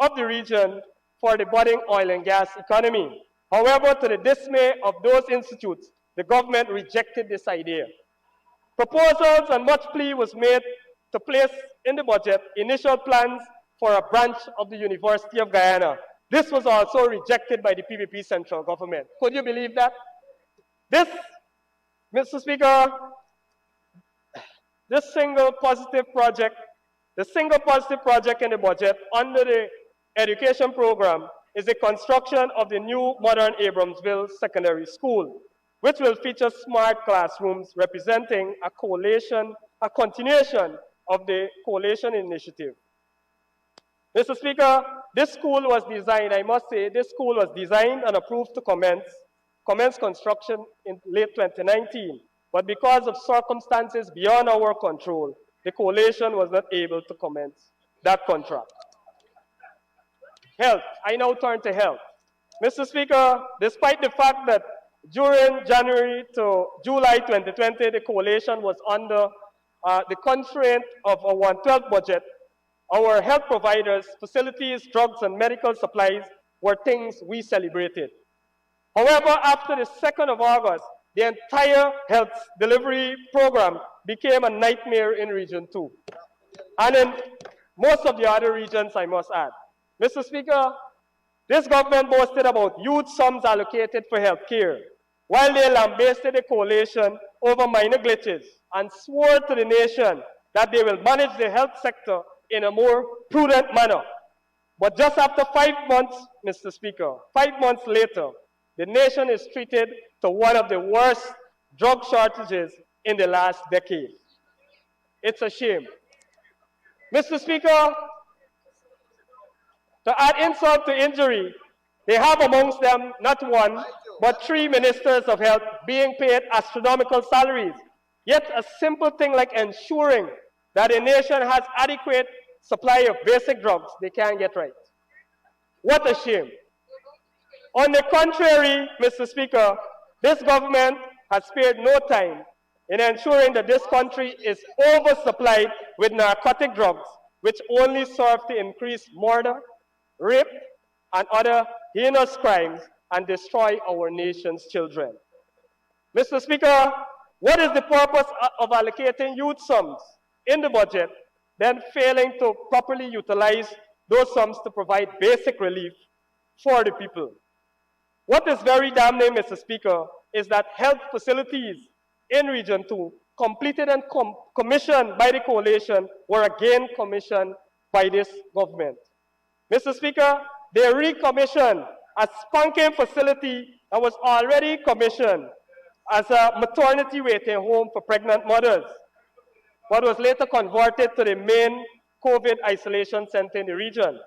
of the region for the budding oil and gas economy. However, to the dismay of those institutes, the government rejected this idea. Proposals and much plea was made to place in the budget initial plans for a branch of the University of Guyana. This was also rejected by the PVP central government. Could you believe that? This, Mr. Speaker, this single positive project, the single positive project in the budget under the education program is the construction of the new modern Abramsville Secondary School, which will feature smart classrooms representing a continuation of the coalition initiative. Mr. Speaker, this school was designed, I must say, this school was designed and approved to commence construction in late 2019, but because of circumstances beyond our control, the coalition was not able to commence that contract. Health, I now turn to health. Mr. Speaker, despite the fact that during January to July 2020, the coalition was under the constraint of a 1/12 budget, our health providers, facilities, drugs, and medical supplies were things we celebrated. However, after the 2nd of August, the entire health delivery program became a nightmare in Region 2, and in most of the other regions, I must add. Mr. Speaker, this government boasted about huge sums allocated for health care, while they lambasted the coalition over minor glitches and swore to the nation that they will manage the health sector in a more prudent manner. But just after 5 months, Mr. Speaker, 5 months later, the nation is treated to one of the worst drug shortages in the last decade. It's a shame. Mr. Speaker, to add insult to injury, they have amongst them not one, but 3 ministers of health being paid astronomical salaries. Yet a simple thing like ensuring that a nation has adequate supply of basic drugs, they can't get right. What a shame. On the contrary, Mr. Speaker, this government has spared no time in ensuring that this country is oversupplied with narcotic drugs, which only serve to increase murder, rape, and other heinous crimes and destroy our nation's children. Mr. Speaker, what is the purpose of allocating huge sums in the budget, then failing to properly utilize those sums to provide basic relief for the people? What is very damning, Mr. Speaker, is that health facilities in Region 2, completed and commissioned by the coalition, were again commissioned by this government. Mr. Speaker, they recommissioned a spanking facility that was already commissioned as a maternity waiting home for pregnant mothers, but was later converted to the main COVID isolation center in the region.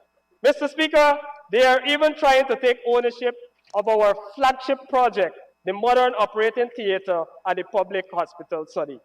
Mr. Speaker, they are even trying to take ownership of our flagship project, the modern operating theater at the public hospital study.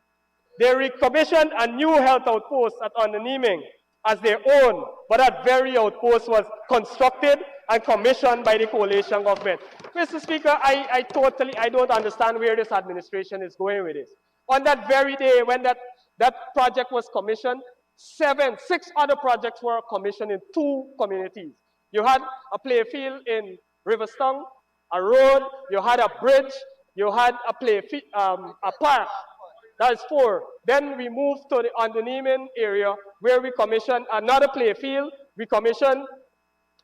They recommissioned a new health outpost at Underneming as their own, but that very outpost was constructed and commissioned by the coalition government. Mr. Speaker, I don't understand where this administration is going with this. On that very day when that project was commissioned, 6 other projects were commissioned in 2 communities. You had a playfield in Riverstone, a road, you had a bridge, you had a park. That is 4. Then we moved to the Underneming area where we commissioned another playfield, we commissioned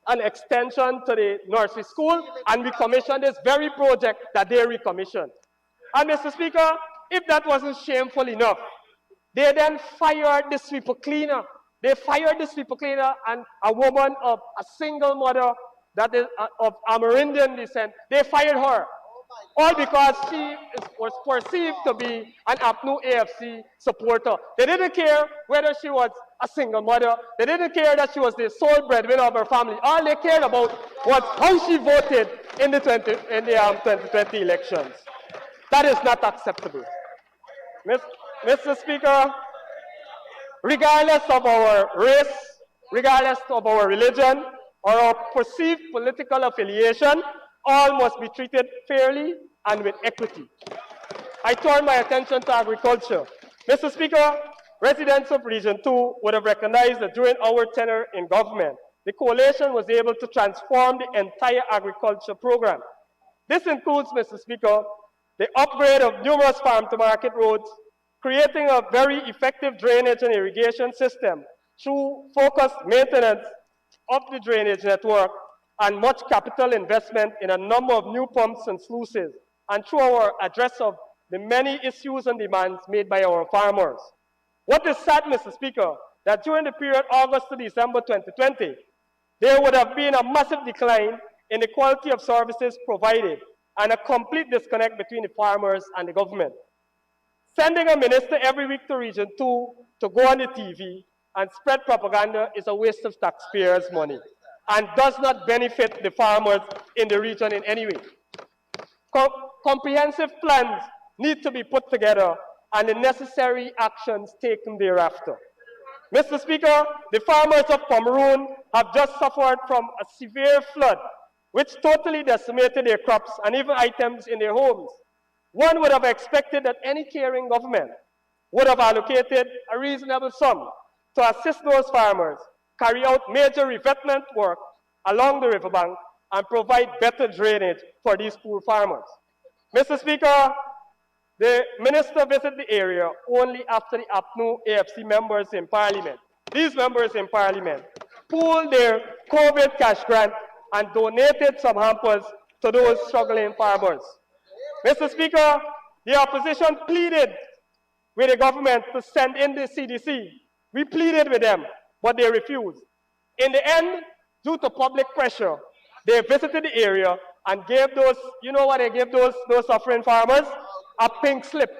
an extension to the nursery school, and we commissioned this very project that they recommissioned. And Mr. Speaker, if that wasn't shameful enough, they then fired the sweeper cleaner. They fired the sweeper cleaner, and a woman of a single mother that is of Amerindian descent, they fired her. All because she was perceived to be an APNU AFC supporter. They didn't care whether she was a single mother. They didn't care that she was the sole breadwinner of her family. All they cared about was how she voted in the 2020 elections. That is not acceptable. Mr. Speaker, regardless of our race, regardless of our religion, or our perceived political affiliation, all must be treated fairly and with equity. I turn my attention to agriculture. Mr. Speaker, residents of Region 2 would have recognized that during our tenure in government, the coalition was able to transform the entire agriculture program. This includes, Mr. Speaker, the upgrade of numerous farm-to-market roads, creating a very effective drainage and irrigation system through focused maintenance of the drainage network and much capital investment in a number of new pumps and sluices, and through our address of the many issues and demands made by our farmers. What is sad, Mr. Speaker, that during the period August to December 2020, there would have been a massive decline in the quality of services provided and a complete disconnect between the farmers and the government. Sending a minister every week to Region 2 to go on the TV and spread propaganda is a waste of taxpayers' money and does not benefit the farmers in the region in any way. Comprehensive plans need to be put together and the necessary actions taken thereafter. Mr. Speaker, the farmers of Cameroon have just suffered from a severe flood which totally decimated their crops and even items in their homes. One would have expected that any caring government would have allocated a reasonable sum to assist those farmers carry out major revetment work along the riverbank and provide better drainage for these poor farmers. Mr. Speaker, the minister visited the area only after the APNU AFC members in Parliament. These members in Parliament pooled their COVID cash grant and donated some hampers to those struggling farmers. Mr. Speaker, the opposition pleaded with the government to send in the CDC. We pleaded with them, but they refused. In the end, due to public pressure, they visited the area and gave those, you know what they gave those suffering farmers? A pink slip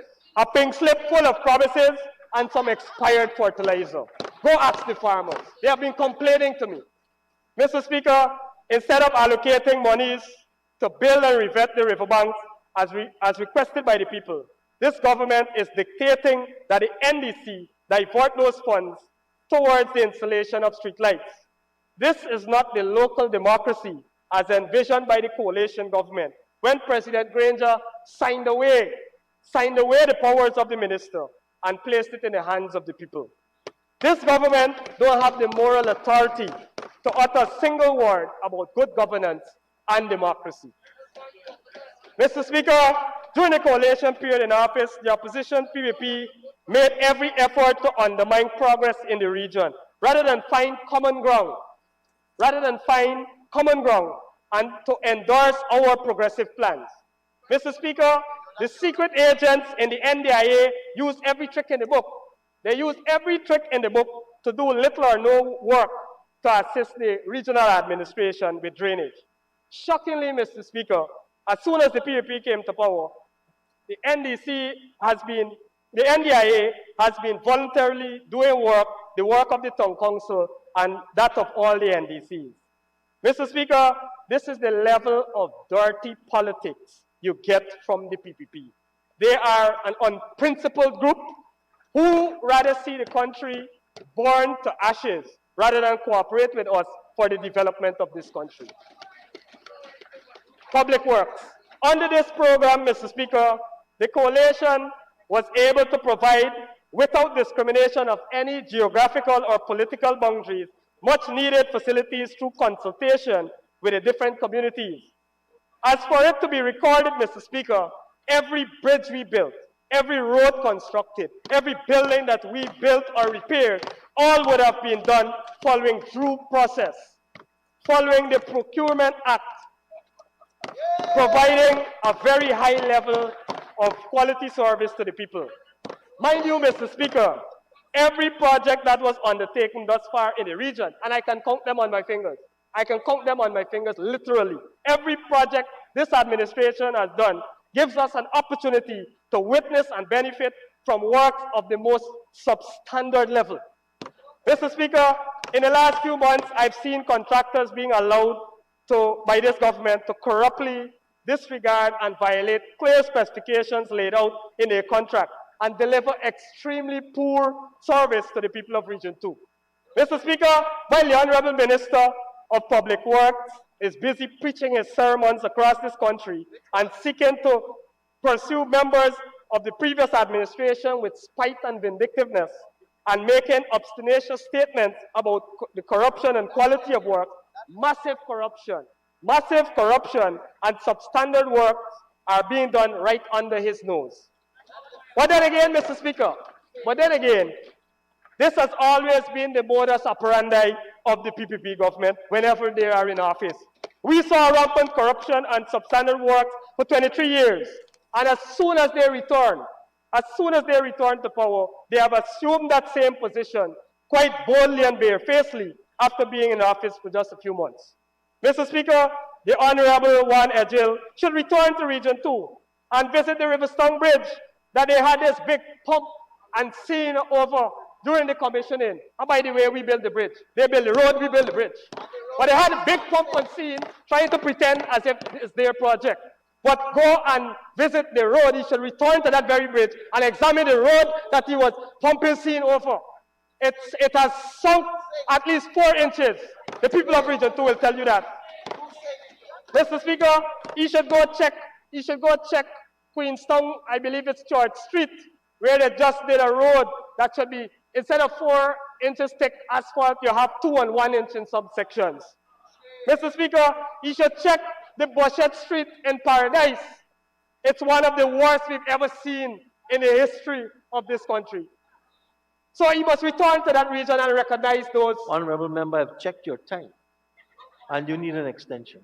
full of promises and some expired fertilizer. Go ask the farmers. They have been complaining to me. Mr. Speaker, instead of allocating monies to build and revet the riverbanks as requested by the people, this government is dictating that the NDC divert those funds towards the installation of streetlights. This is not the local democracy as envisioned by the coalition government when President Granger signed away the powers of the minister and placed it in the hands of the people. This government don't have the moral authority to utter a single word about good governance and democracy. Mr. Speaker, during the coalition period in office, the opposition PPP made every effort to undermine progress in the region rather than find common ground and to endorse our progressive plans. Mr. Speaker, the secret agents in the NDIA use every trick in the book. They use every trick in the book to do little or no work to assist the regional administration with drainage. Shockingly, Mr. Speaker, as soon as the PPP came to power, the NDIA has been voluntarily doing the work of the town council and that of all the NDCs. Mr. Speaker, this is the level of dirty politics you get from the PPP. They are an unprincipled group who rather see the country burned to ashes rather than cooperate with us for the development of this country. Public Works. Under this program, Mr. Speaker, the coalition was able to provide, without discrimination of any geographical or political boundaries, much needed facilities through consultation with the different communities. As for it to be recorded, Mr. Speaker, every bridge we built, every road constructed, every building that we built or repaired, all would have been done following due process, following the Procurement Act, providing a very high level of quality service to the people. Mind you, Mr. Speaker, every project that was undertaken thus far in the region, and I can count them on my fingers, literally. Every project this administration has done gives us an opportunity to witness and benefit from works of the most substandard level. Mr. Speaker, in the last few months, I've seen contractors being allowed by this government to corruptly disregard and violate clear specifications laid out in their contract and deliver extremely poor service to the people of Region 2. Mr. Speaker, while the Honorable Minister of Public Works is busy preaching his sermons across this country and seeking to pursue members of the previous administration with spite and vindictiveness and making obstinacious statements about the corruption and quality of work, massive corruption and substandard works are being done right under his nose. But then again, Mr. Speaker, this has always been the modus operandi of the PPP government whenever they are in office. We saw rampant corruption and substandard works for 23 years. And as soon as they return to power, they have assumed that same position quite boldly and barefacedly after being in office for just a few months. Mr. Speaker, the Honorable Juan Ejil should return to Region 2 and visit the Riverstone Bridge that they had this big pump and seen over during the commissioning. And by the way, we built the bridge. They built the road, we built the bridge. But they had a big pump on scene trying to pretend as if it's their project. But go and visit the road. He should return to that very bridge and examine the road that he was pumping scene over. It has sunk at least 4 inches. The people of Region 2 will tell you that. Mr. Speaker, he should go check Queenstown, I believe it's Church Street, where they just did a road that should be, instead of 4 inches thick asphalt, you have 2 and 1 inch in subsections. Mr. Speaker, he should check the Boschet Street in Paradise. It's one of the worst we've ever seen in the history of this country. So he must return to that region and recognize those. Honorable Member, I've checked your time. And you need an extension.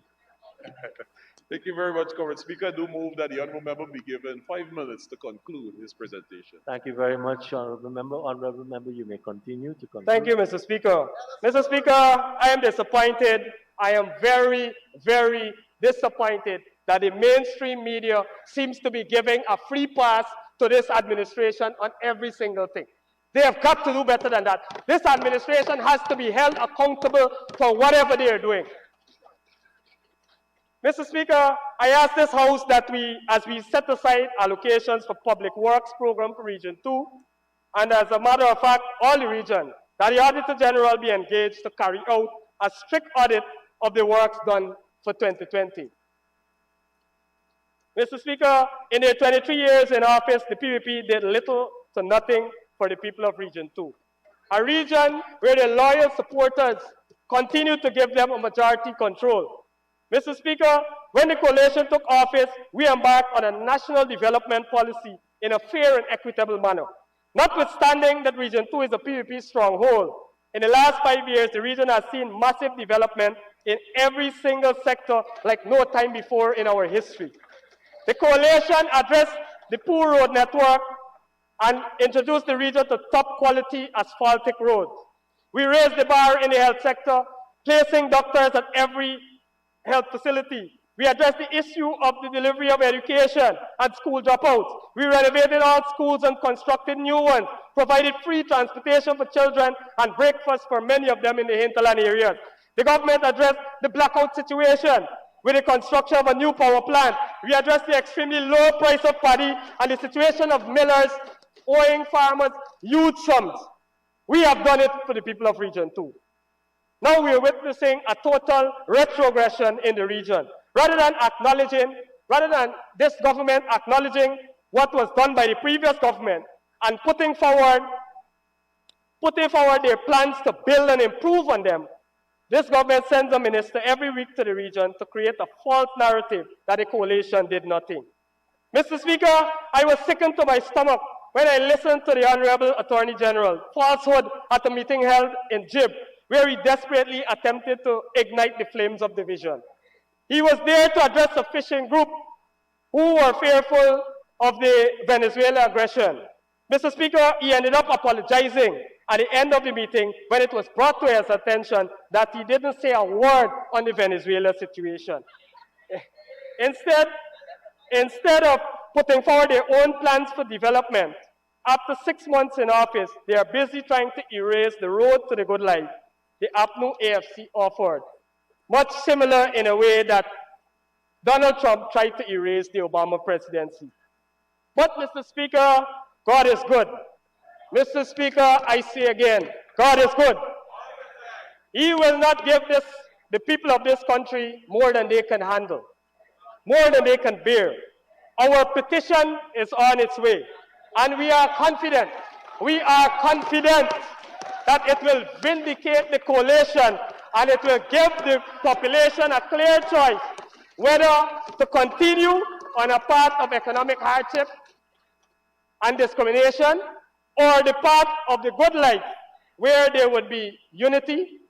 Thank you very much, Comrade Speaker. I do move that the honourable member be given 5 minutes to conclude his presentation. Thank you very much, Honorable Member. Honorable Member, you may continue to conclude. Thank you, Mr. Speaker. Mr. Speaker, I am disappointed. I am very, very disappointed that the mainstream media seems to be giving a free pass to this administration on every single thing. They have got to do better than that. This administration has to be held accountable for whatever they are doing. Mr. Speaker, I ask this House that as we set aside allocations for public works program for Region 2, and as a matter of fact, all the region, that the Auditor General be engaged to carry out a strict audit of the works done for 2020. Mr. Speaker, in their 23 years in office, the PPP did little to nothing for the people of Region 2. A region where their loyal supporters continue to give them a majority control. Mr. Speaker, when the coalition took office, we embarked on a national development policy in a fair and equitable manner. Notwithstanding that Region 2 is a PPP stronghold, in the last 5 years, the region has seen massive development in every single sector like no time before in our history. The coalition addressed the poor road network and introduced the region to top quality asphaltic roads. We raised the bar in the health sector, placing doctors at every health facility. We addressed the issue of the delivery of education and school dropouts. We renovated all schools and constructed new ones, provided free transportation for children and breakfast for many of them in the hinterland areas. The government addressed the blackout situation with the construction of a new power plant. We addressed the extremely low price of paddy and the situation of millers owing farmers huge sums. We have done it for the people of Region 2. Now we are witnessing a total retrogression in the region. Rather than this government acknowledging what was done by the previous government and putting forward their plans to build and improve on them, this government sends a minister every week to the region to create a false narrative that the coalition did nothing. Mr. Speaker, I was sickened to my stomach when I listened to the Honorable Attorney General falsehood at a meeting held in Jib, where he desperately attempted to ignite the flames of division. He was there to address a fishing group who were fearful of the Venezuela aggression. Mr. Speaker, he ended up apologizing at the end of the meeting when it was brought to his attention that he didn't say a word on the Venezuela situation. Instead of putting forward their own plans for development, after 6 months in office, they are busy trying to erase the road to the good life the APNU AFC offered, much similar in a way that Donald Trump tried to erase the Obama presidency. But, Mr. Speaker, God is good. Mr. Speaker, I say again, God is good. He will not give the people of this country more than they can handle, more than they can bear. Our petition is on its way, and we are confident that it will vindicate the coalition and it will give the population a clear choice whether to continue on a path of economic hardship and discrimination or the path of the good life where there would be unity,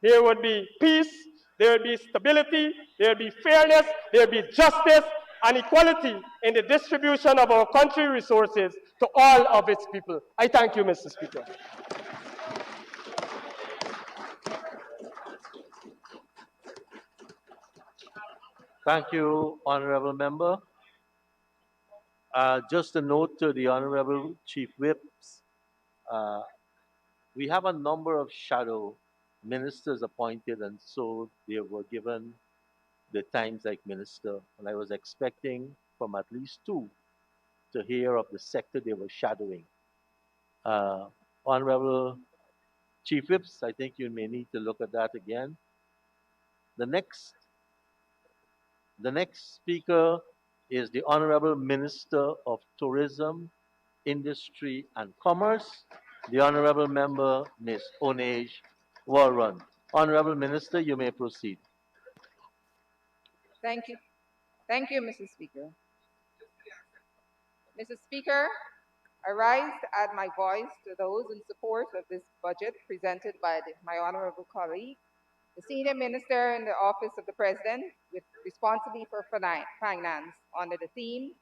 there would be peace, there would be stability, there would be fairness, there would be justice and equality in the distribution of our country resources to all of its people. I thank you, Mr. Speaker. Thank you, Honorable Member. Just a note to the Honorable Chief Whips. We have a number of shadow ministers appointed, and so they were given the times like minister. And I was expecting from at least 2 to hear of the sector they were shadowing. Honorable Chief Whips, I think you may need to look at that again. The next speaker is the Honorable Minister of Tourism, Industry and Commerce, the Honorable Member, Ms. Onej Walrun. Honorable Minister, you may proceed. Thank you. Thank you, Mr. Speaker. Mr. Speaker, I rise to add my voice to those in support of this budget presented by my honorable colleague, the Senior Minister in the Office of the President with responsibility for finance under the theme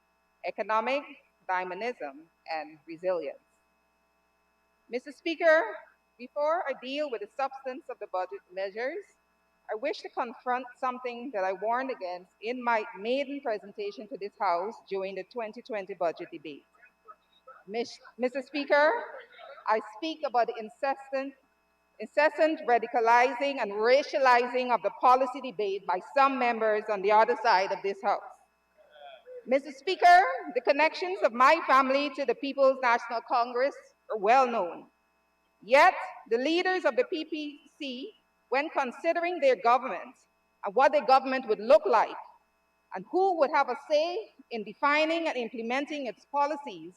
Economic Dynamism and Resilience. Mr. Speaker, before I deal with the substance of the budget measures, I wish to confront something that I warned against in my maiden presentation to this House during the 2020 budget debate. Mr. Speaker, I speak about the incessant radicalizing and racializing of the policy debate by some members on the other side of this House. Mr. Speaker, the connections of my family to the People's National Congress are well known. Yet, the leaders of the PPC, when considering their government and what their government would look like, and who would have a say in defining and implementing its policies,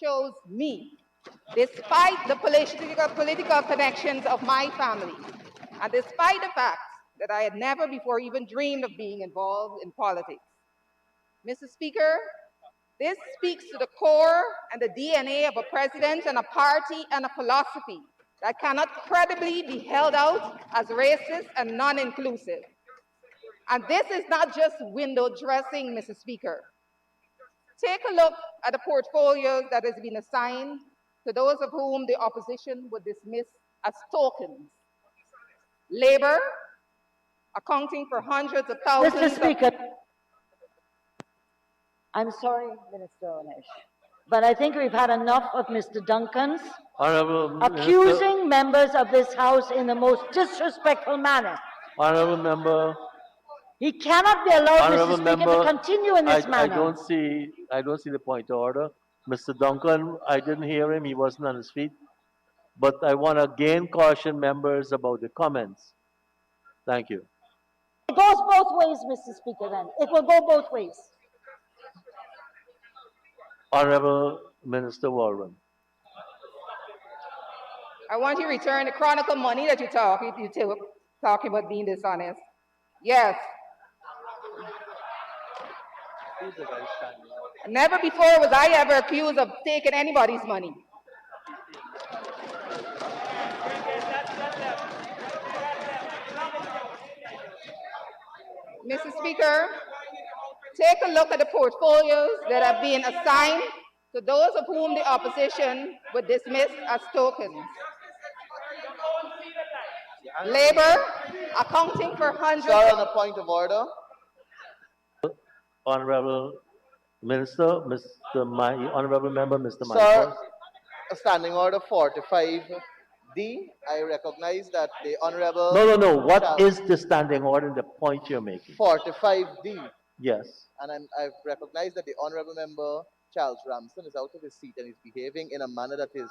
chose me, despite the political connections of my family, and despite the fact that I had never before even dreamed of being involved in politics. Mr. Speaker, this speaks to the core and the DNA of a president and a party and a philosophy that cannot credibly be held out as racist and non-inclusive. And this is not just window dressing, Mr. Speaker. Take a look at the portfolios that has been assigned to those of whom the opposition would dismiss as tokens. Labor, accounting for hundreds of thousands Mr. Speaker, I'm sorry, Minister Onesh, but I think we've had enough of Mr. Duncan's Honorable accusing members of this House in the most disrespectful manner. Honorable member. He cannot be allowed, Honorable Mr. Speaker, member, to continue in this manner. I don't see the point of order. Mr. Duncan, I didn't hear him. He wasn't on his feet. But I want to again caution members about the comments. Thank you. It goes both ways, Mr. Speaker, then. It will go both ways. Honorable Minister Warren. I want you to return the Chronicle money that you took talking about being dishonest. Yes. Never before was I ever accused of taking anybody's money. Mr. Speaker, take a look at the portfolios that have been assigned to those of whom the opposition would dismiss as tokens. Labor, accounting for hundreds. Sir, on a point of order. Honorable Minister, Honorable Member, Mr. Sir, standing order 45D. I recognize that the Honorable... No. What is the standing order and the point you're making? 45D. Yes. And I recognize that the Honorable Member Charles Ramsden is out of his seat and is behaving in a manner that is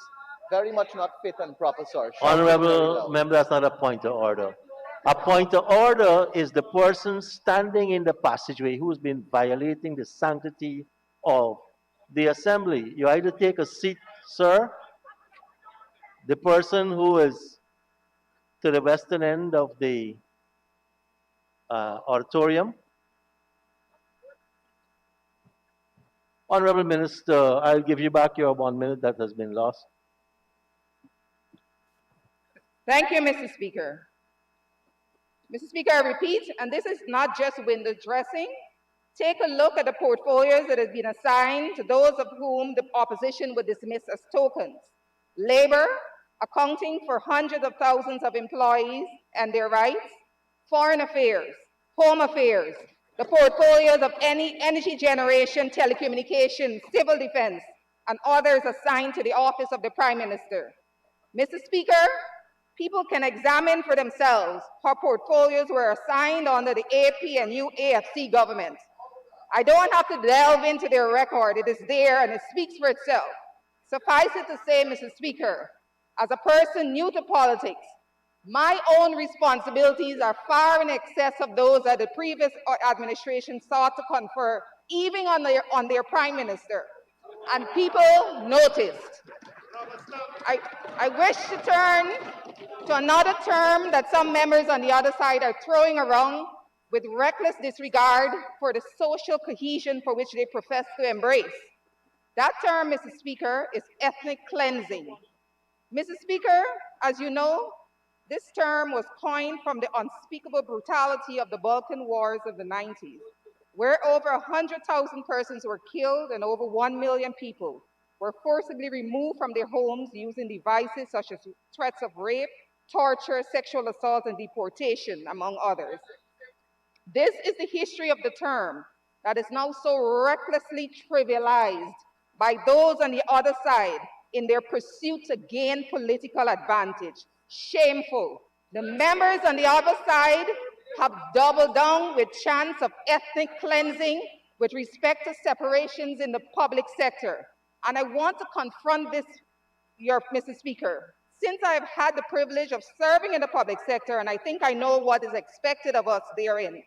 very much not fit and proper, sir. Honorable Member, that's not a point of order. A point of order is the person standing in the passageway who's been violating the sanctity of the assembly. You either take a seat, sir. The person who is to the western end of the auditorium. Honorable Minister, I'll give you back your 1 minute that has been lost. Thank you, Mr. Speaker. Mr. Speaker, I repeat, and this is not just window dressing. Take a look at the portfolios that have been assigned to those of whom the opposition would dismiss as tokens. Labor, accounting for hundreds of thousands of employees and their rights. Foreign affairs, home affairs, the portfolios of any energy generation, telecommunications, civil defense, and others assigned to the office of the Prime Minister. Mr. Speaker, people can examine for themselves how portfolios were assigned under the AP and UAFC government. I don't have to delve into their record. It is there and it speaks for itself. Suffice it to say, Mr. Speaker, as a person new to politics, my own responsibilities are far in excess of those that the previous administration sought to confer, even on their Prime Minister. And people noticed. I wish to turn to another term that some members on the other side are throwing around with reckless disregard for the social cohesion for which they profess to embrace. That term, Mr. Speaker, is ethnic cleansing. Mr. Speaker, as you know, This term was coined from the unspeakable brutality of the Balkan Wars of the 90s, where over 100,000 persons were killed and over 1 million people were forcibly removed from their homes using devices such as threats of rape, torture, sexual assault, and deportation, among others. This is the history of the term that is now so recklessly trivialized by those on the other side in their pursuit to gain political advantage. Shameful. The members on the other side have doubled down with chants of ethnic cleansing with respect to separations in the public sector. And I want to confront this, Mr. Speaker. Since I've had the privilege of serving in the public sector, and I think I know what is expected of us therein.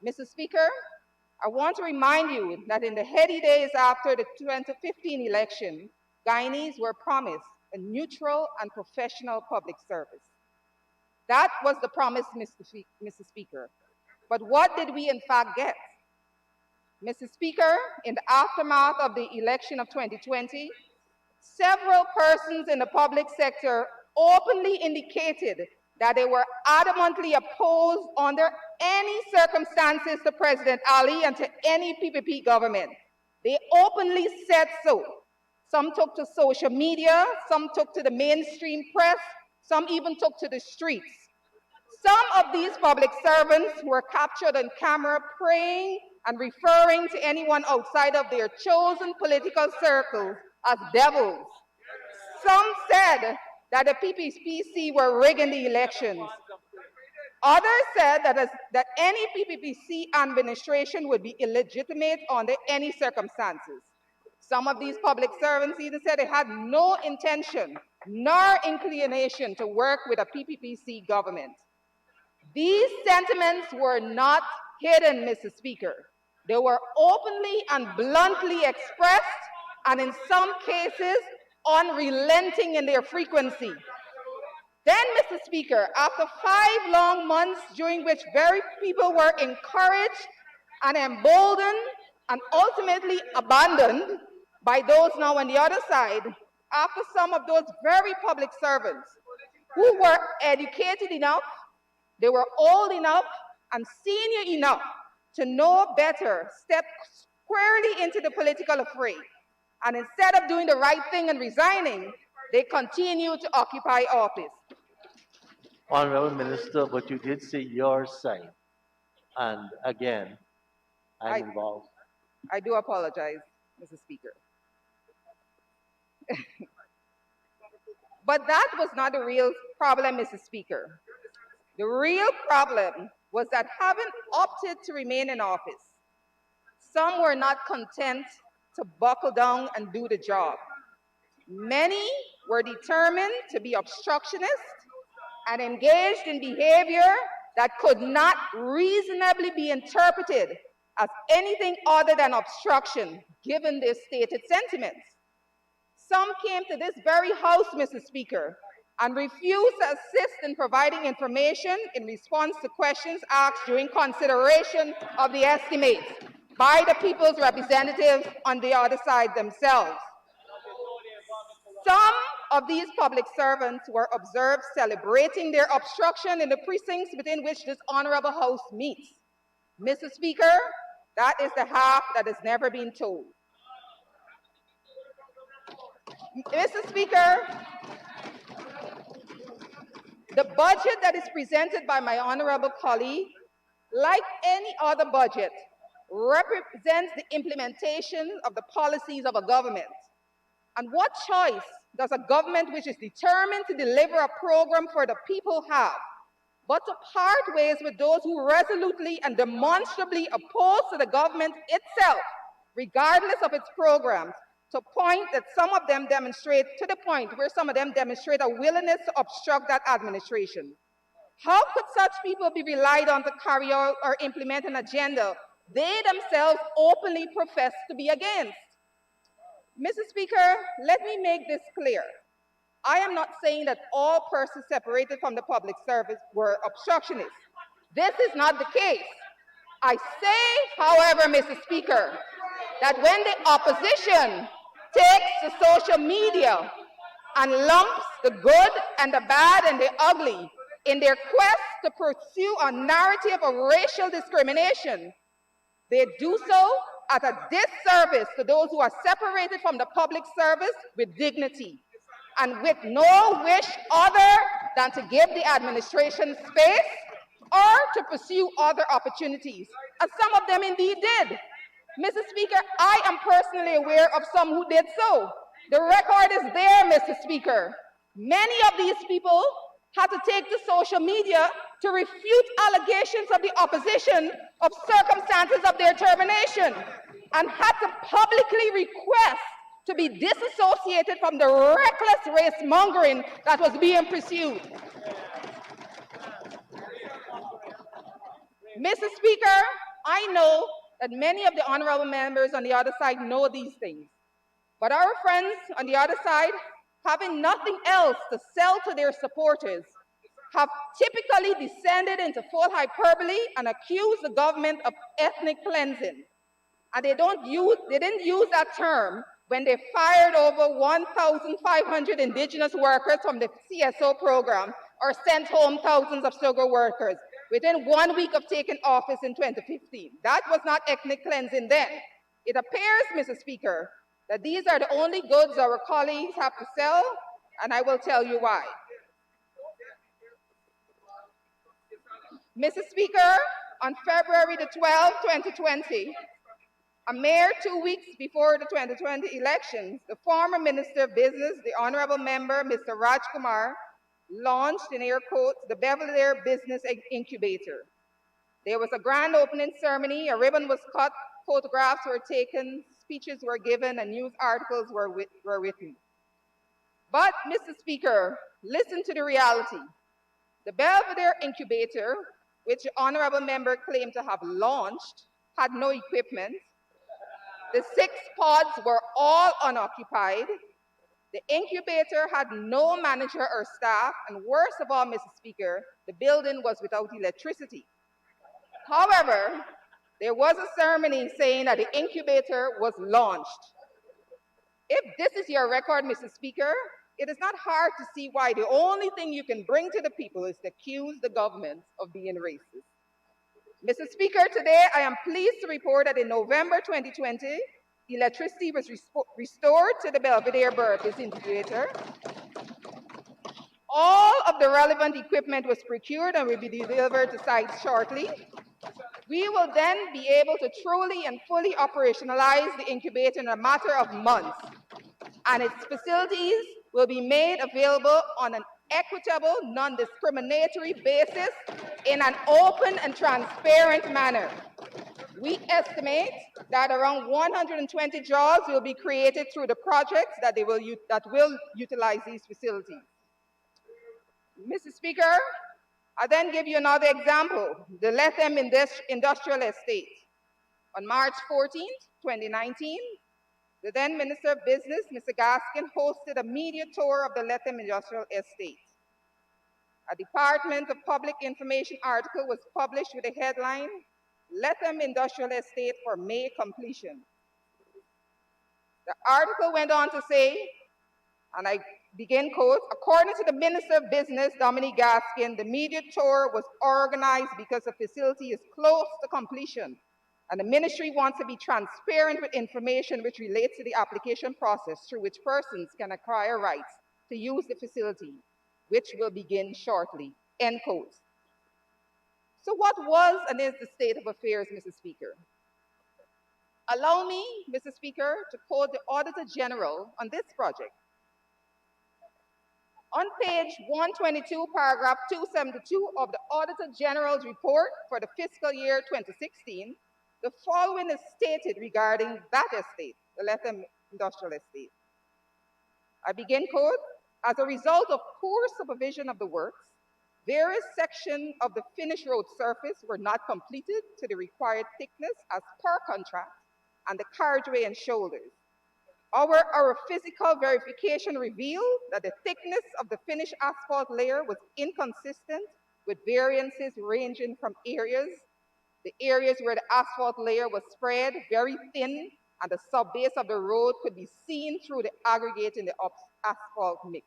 Mr. Speaker, I want to remind you that in the heady days after the 2015 election, Guyanese were promised a neutral and professional public service. That was the promise, Mr. Speaker. But what did we in fact get? Mr. Speaker, in the aftermath of the election of 2020, several persons in the public sector openly indicated that they were adamantly opposed under any circumstances to President Ali and to any PPP government. They openly said so. Some took to social media, some took to the mainstream press, some even took to the streets. Some of these public servants were captured on camera praying and referring to anyone outside of their chosen political circles as devils. Some said that the PPPC were rigging the elections. Others said that any PPPC administration would be illegitimate under any circumstances. Some of these public servants even said they had no intention nor inclination to work with a PPPC government. These sentiments were not hidden, Mr. Speaker. They were openly and bluntly expressed, and in some cases, unrelenting in their frequency. Then, Mr. Speaker, after 5 long months during which very people were encouraged and emboldened and ultimately abandoned by those now on the other side, after some of those very public servants who were educated enough, they were old enough and senior enough to know better, stepped squarely into the political fray. And instead of doing the right thing and resigning, they continue to occupy office. Honorable Minister, but you did say your side. And again, I'm involved. I do apologize, Mr. Speaker. But that was not the real problem, Mr. Speaker. The real problem was that having opted to remain in office, some were not content to buckle down and do the job. Many were determined to be obstructionists and engaged in behavior that could not reasonably be interpreted as anything other than obstruction, given their stated sentiments. Some came to this very house, Mr. Speaker, and refused to assist in providing information in response to questions asked during consideration of the estimates by the people's representatives on the other side themselves. Some of these public servants were observed celebrating their obstruction in the precincts within which this honorable house meets. Mr. Speaker, that is the half that has never been told. Mr. Speaker, the budget that is presented by my honorable colleague, like any other budget, represents the implementation of the policies of a government. And what choice does a government which is determined to deliver a program for the people have, but to part ways with those who resolutely and demonstrably oppose to the government itself, regardless of its programs, to the point where some of them demonstrate a willingness to obstruct that administration? How could such people be relied on to carry out or implement an agenda they themselves openly profess to be against? Mr. Speaker, let me make this clear. I am not saying that all persons separated from the public service were obstructionists. This is not the case. I say, however, Mr. Speaker, that when the opposition takes to social media and lumps the good and the bad and the ugly in their quest to pursue a narrative of racial discrimination, they do so at a disservice to those who are separated from the public service with dignity and with no wish other than to give the administration space or to pursue other opportunities, as some of them indeed did. Mr. Speaker, I am personally aware of some who did so. The record is there, Mr. Speaker. Many of these people had to take to social media to refute allegations of the opposition of circumstances of their termination and had to publicly request to be disassociated from the reckless race mongering that was being pursued. Mr. Speaker, I know that many of the honorable members on the other side know these things, but our friends on the other side, having nothing else to sell to their supporters, have typically descended into full hyperbole and accused the government of ethnic cleansing. And they didn't use that term when they fired over 1,500 indigenous workers from the CSO program or sent home thousands of sugar workers within 1 week of taking office in 2015. That was not ethnic cleansing then. It appears, Mr. Speaker, that these are the only goods our colleagues have to sell, and I will tell you why. Mr. Speaker, on February the 12th, 2020, a mere 2 weeks before the 2020 elections, the former Minister of Business, the Honorable Member, Mr. Raj Kumar, launched, in air quotes, the Belvedere Business Incubator. There was a grand opening ceremony, a ribbon was cut, photographs were taken, speeches were given, and news articles were written. But, Mr. Speaker, listen to the reality. The Belvedere Incubator, which the Honorable Member claimed to have launched, had no equipment. The 6 pods were all unoccupied. The incubator had no manager or staff, and worst of all, Mr. Speaker, the building was without electricity. However, there was a ceremony saying that the incubator was launched. If this is your record, Mr. Speaker, it is not hard to see why the only thing you can bring to the people is to accuse the government of being racist. Mr. Speaker, today I am pleased to report that in November 2020, electricity was restored to the Belvedere Business Incubator. All of the relevant equipment was procured and will be delivered to sites shortly. We will then be able to truly and fully operationalize the incubator in a matter of months, and its facilities will be made available on an equitable, non-discriminatory basis in an open and transparent manner. We estimate that around 120 jobs will be created through the projects that will utilize these facilities. Mr. Speaker, I'll then give you another example, the Lethem Industrial Estate. On March 14, 2019, the then Minister of Business, Mr. Gaskin, hosted a media tour of the Lethem Industrial Estate. A Department of Public Information article was published with the headline, Lethem Industrial Estate for May Completion. The article went on to say, and I begin quote, according to the Minister of Business, Dominique Gaskin, the media tour was organized because the facility is close to completion, and the ministry wants to be transparent with information which relates to the application process through which persons can acquire rights to use the facility, which will begin shortly, end quote. So what was and is the state of affairs, Mr. Speaker? Allow me, Mr. Speaker, to quote the Auditor General on this project. On page 122, paragraph 272 of the Auditor General's report for the fiscal year 2016, the following is stated regarding that estate, the Lethem Industrial Estate. I begin quote, as a result of poor supervision of the works, various sections of the finished road surface were not completed to the required thickness as per contract, and the carriageway and shoulders. Our physical verification revealed that the thickness of the finished asphalt layer was inconsistent with variances ranging from areas where the asphalt layer was spread very thin and the subbase of the road could be seen through the aggregate in the asphalt mix,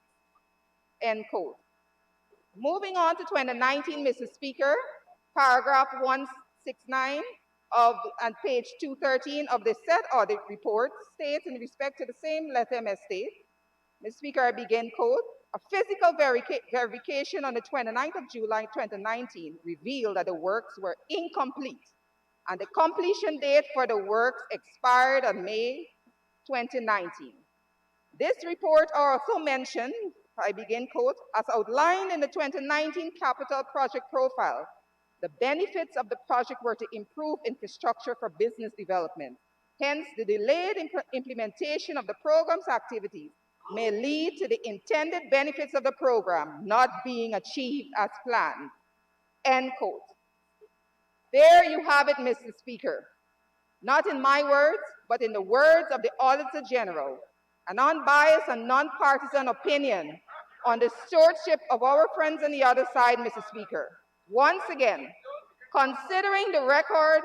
end quote. Moving on to 2019, Mr. Speaker, paragraph 169 of and page 213 of the said audit report states in respect to the same Lethem estate, Mr. Speaker, I begin quote, a physical verification on the 29th of July 2019 revealed that the works were incomplete and the completion date for the works expired on May 2019. This report also mentioned, I begin quote, as outlined in the 2019 capital project profile, the benefits of the project were to improve infrastructure for business development. Hence, the delayed implementation of the program's activities may lead to the intended benefits of the program not being achieved as planned. End quote. There you have it, Mr. Speaker. Not in my words, but in the words of the Auditor General, an unbiased and non-partisan opinion on the stewardship of our friends on the other side, Mr. Speaker. Once again, considering the record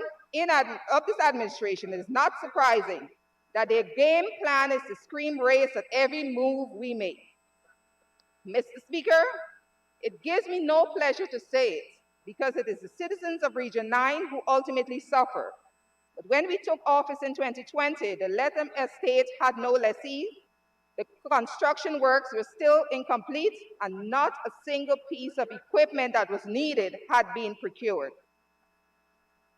of this administration, it is not surprising that their game plan is to scream race at every move we make. Mr. Speaker, it gives me no pleasure to say it, because it is the citizens of Region 9 who ultimately suffer. But when we took office in 2020, the Lethem estate had no lessee, the construction works were still incomplete, and not a single piece of equipment that was needed had been procured.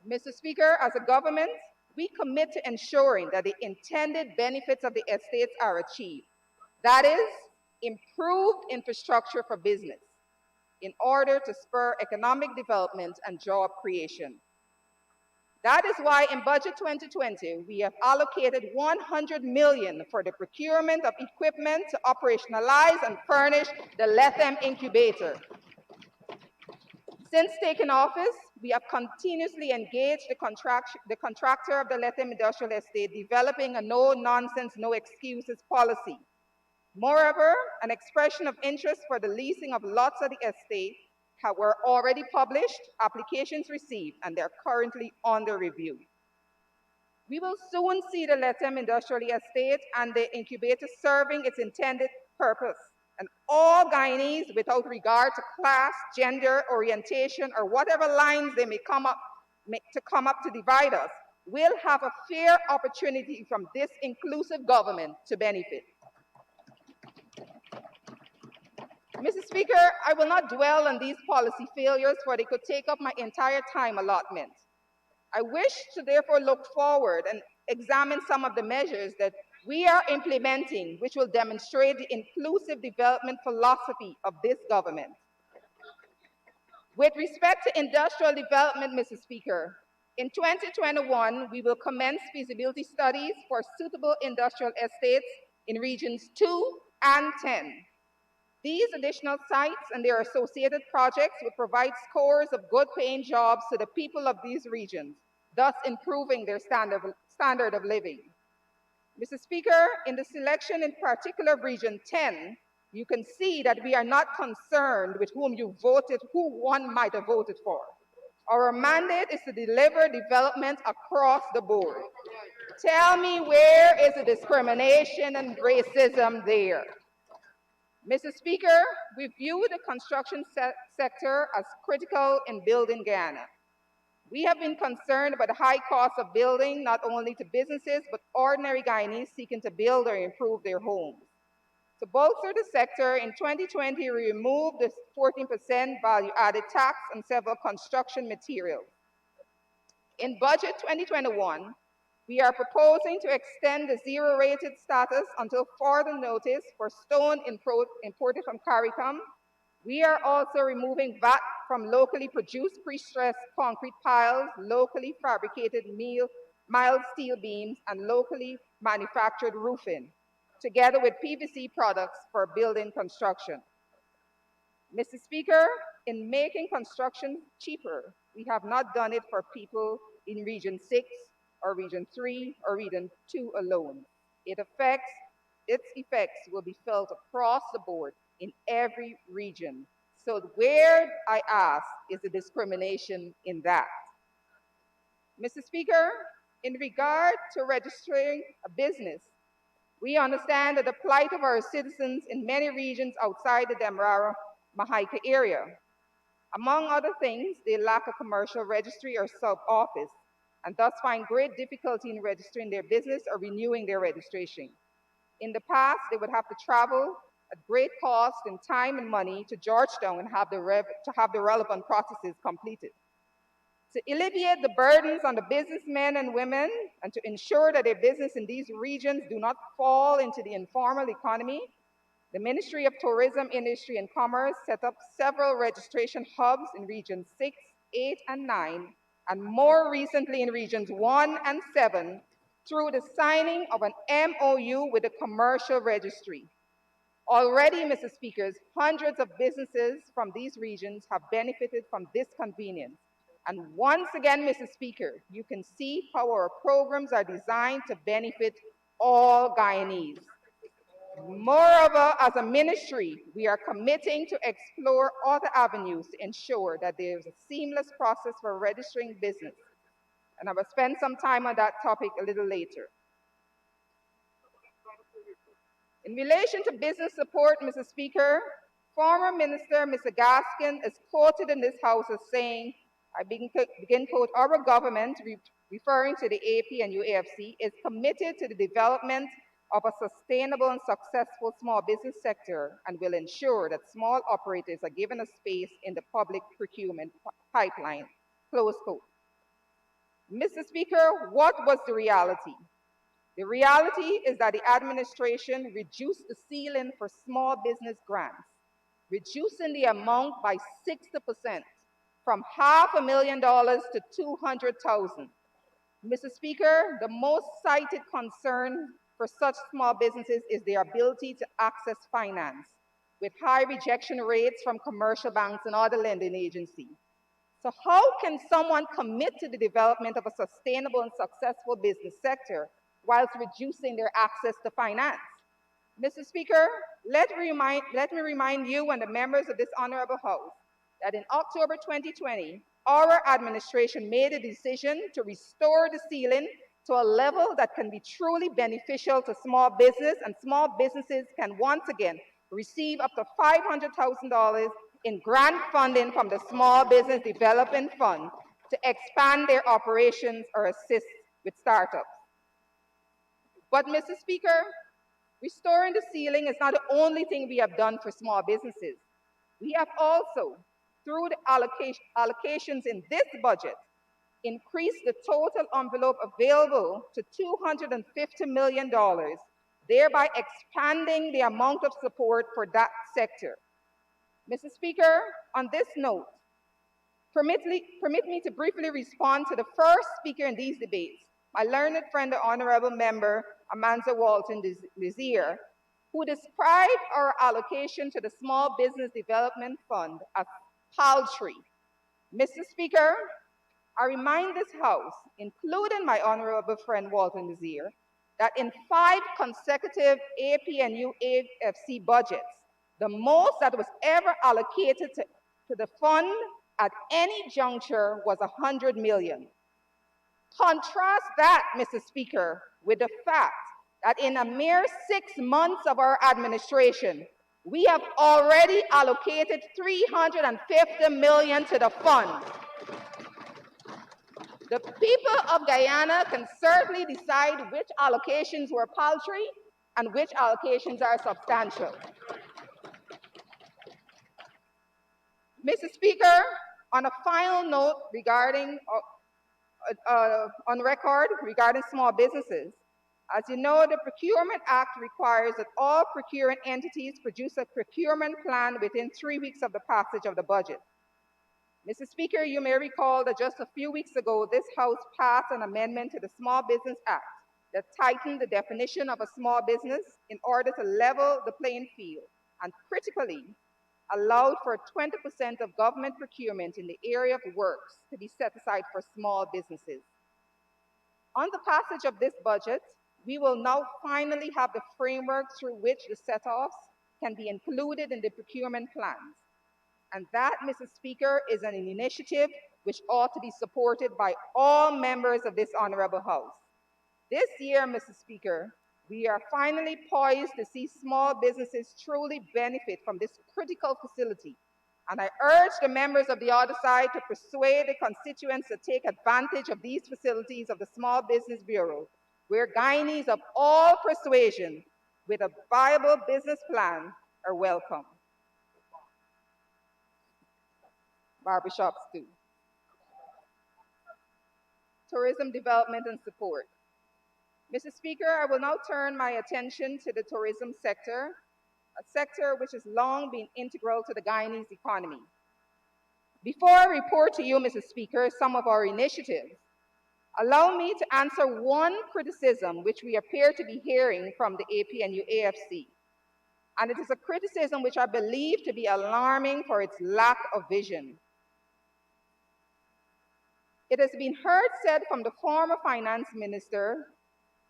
Mr. Speaker, as a government, we commit to ensuring that the intended benefits of the estates are achieved. That is, improved infrastructure for business in order to spur economic development and job creation. That is why in Budget 2020, we have allocated $100 million for the procurement of equipment to operationalize and furnish the Lethem incubator. Since taking office, we have continuously engaged the contractor of the Lethem Industrial Estate, developing a no-nonsense, no-excuses policy. Moreover, an expression of interest for the leasing of lots of the estate were already published, applications received, and they're currently under review. We will soon see the Lethem Industrial Estate and the incubator serving its intended purpose, and all Guyanese, without regard to class, gender, orientation, or whatever lines they may come up to divide us, will have a fair opportunity from this inclusive government to benefit. Mr. Speaker, I will not dwell on these policy failures, for they could take up my entire time allotment. I wish to therefore look forward and examine some of the measures that we are implementing, which will demonstrate the inclusive development philosophy of this government. With respect to industrial development, Mr. Speaker, in 2021, we will commence feasibility studies for suitable industrial estates in regions 2 and 10. These additional sites and their associated projects will provide scores of good-paying jobs to the people of these regions, thus improving their standard of living. Mr. Speaker, in the selection in particular of Region 10, you can see that we are not concerned with who one might have voted for. Our mandate is to deliver development across the board. Tell me, where is the discrimination and racism there? Mr. Speaker, we view the construction sector as critical in building Guyana. We have been concerned about the high cost of building, not only to businesses, but ordinary Guyanese seeking to build or improve their homes. To bolster the sector, in 2020, we removed the 14% value-added tax on several construction materials. In Budget 2021, we are proposing to extend the zero-rated status until further notice for stone imported from CARICOM. We are also removing VAT from locally produced pre-stressed concrete piles, locally fabricated mild steel beams, and locally manufactured roofing, together with PVC products for building construction. Mr. Speaker, in making construction cheaper, we have not done it for people in Region 6 or Region 3 or Region 2 alone. Its effects will be felt across the board in every region. So where, I ask, is the discrimination in that? Mr. Speaker, in regard to registering a business, we understand that the plight of our citizens in many regions outside the Demerara Mahaika area. Among other things, they lack a commercial registry or sub-office and thus find great difficulty in registering their business or renewing their registration. In the past, they would have to travel at great cost in time and money to Georgetown and have the relevant processes completed. To alleviate the burdens on the businessmen and women and to ensure that their business in these regions do not fall into the informal economy, the Ministry of Tourism, Industry and Commerce set up several registration hubs in regions 6, 8, and 9, and more recently in regions 1 and 7 through the signing of an MOU with the commercial registry. Already, Mr. Speakers, hundreds of businesses from these regions have benefited from this convenience. And once again, Mr. Speaker, you can see how our programs are designed to benefit all Guyanese. Moreover, as a ministry, we are committing to explore other avenues to ensure that there is a seamless process for registering business. And I will spend some time on that topic a little later. In relation to business support, Mr. Speaker, former Minister Mr. Gaskin is quoted in this House as saying, I begin quote, our government, referring to the AP and UAFC, is committed to the development of a sustainable and successful small business sector and will ensure that small operators are given a space in the public procurement pipeline, close quote. Mr. Speaker, what was the reality? The reality is that the administration reduced the ceiling for small business grants, reducing the amount by 60%, from $500,000 to $200,000. Mr. Speaker, the most cited concern for such small businesses is their ability to access finance, with high rejection rates from commercial banks and other lending agencies. So how can someone commit to the development of a sustainable and successful business sector whilst reducing their access to finance? Mr. Speaker, let me remind you and the members of this honorable House that in October 2020, our administration made a decision to restore the ceiling to a level that can be truly beneficial to small business, and small businesses can once again receive up to $500,000 in grant funding from the Small Business Development Fund to expand their operations or assist with startups. But, Mr. Speaker, restoring the ceiling is not the only thing we have done for small businesses. We have also, through the allocations in this budget, increased the total envelope available to $250 million, thereby expanding the amount of support for that sector. Mr. Speaker, on this note, permit me to briefly respond to the first speaker in these debates, my learned friend, the Honorable Member Amanda Walton Desir, who described our allocation to the Small Business Development Fund as paltry. Mr. Speaker, I remind this House, including my honorable friend Walton Desir, that in 5 consecutive AP and UAFC budgets, the most that was ever allocated to the fund at any juncture was $100 million. Contrast that, Mr. Speaker, with the fact that in a mere 6 months of our administration, we have already allocated $350 million to the fund. The people of Guyana can certainly decide which allocations were paltry and which allocations are substantial. Mr. Speaker, on a final note regarding, on record regarding small businesses, as you know, the Procurement Act requires that all procuring entities produce a procurement plan within 3 weeks of the passage of the budget. Mr. Speaker, you may recall that just a few weeks ago, this House passed an amendment to the Small Business Act that tightened the definition of a small business in order to level the playing field and critically allowed for 20% of government procurement in the area of works to be set aside for small businesses. On the passage of this budget, we will now finally have the framework through which the set-offs can be included in the procurement plans. And that, Mr. Speaker, is an initiative which ought to be supported by all members of this honorable House. This year, Mr. Speaker, we are finally poised to see small businesses truly benefit from this critical facility And I urge the members of the other side to persuade the constituents to take advantage of these facilities of the Small Business Bureau, where Guyanese of all persuasion with a viable business plan are welcome. Barbershops too. Tourism development and support. Mr. Speaker, I will now turn my attention to the tourism sector, a sector which has long been integral to the Guyanese economy. Before I report to you, Mr. Speaker, some of our initiatives, allow me to answer one criticism which we appear to be hearing from the APNU AFC. And it is a criticism which I believe to be alarming for its lack of vision. It has been heard said from the former finance minister,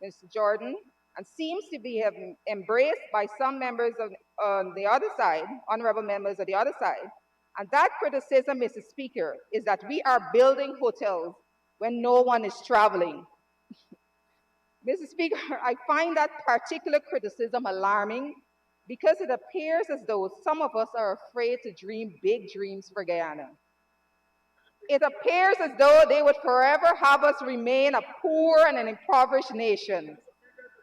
Mr. Jordan, and seems to be embraced by some members on the other side, honorable members of the other side. And that criticism, Mr. Speaker, is that we are building hotels when no one is traveling. Mr. Speaker, I find that particular criticism alarming because it appears as though some of us are afraid to dream big dreams for Guyana. It appears as though they would forever have us remain a poor and an impoverished nation,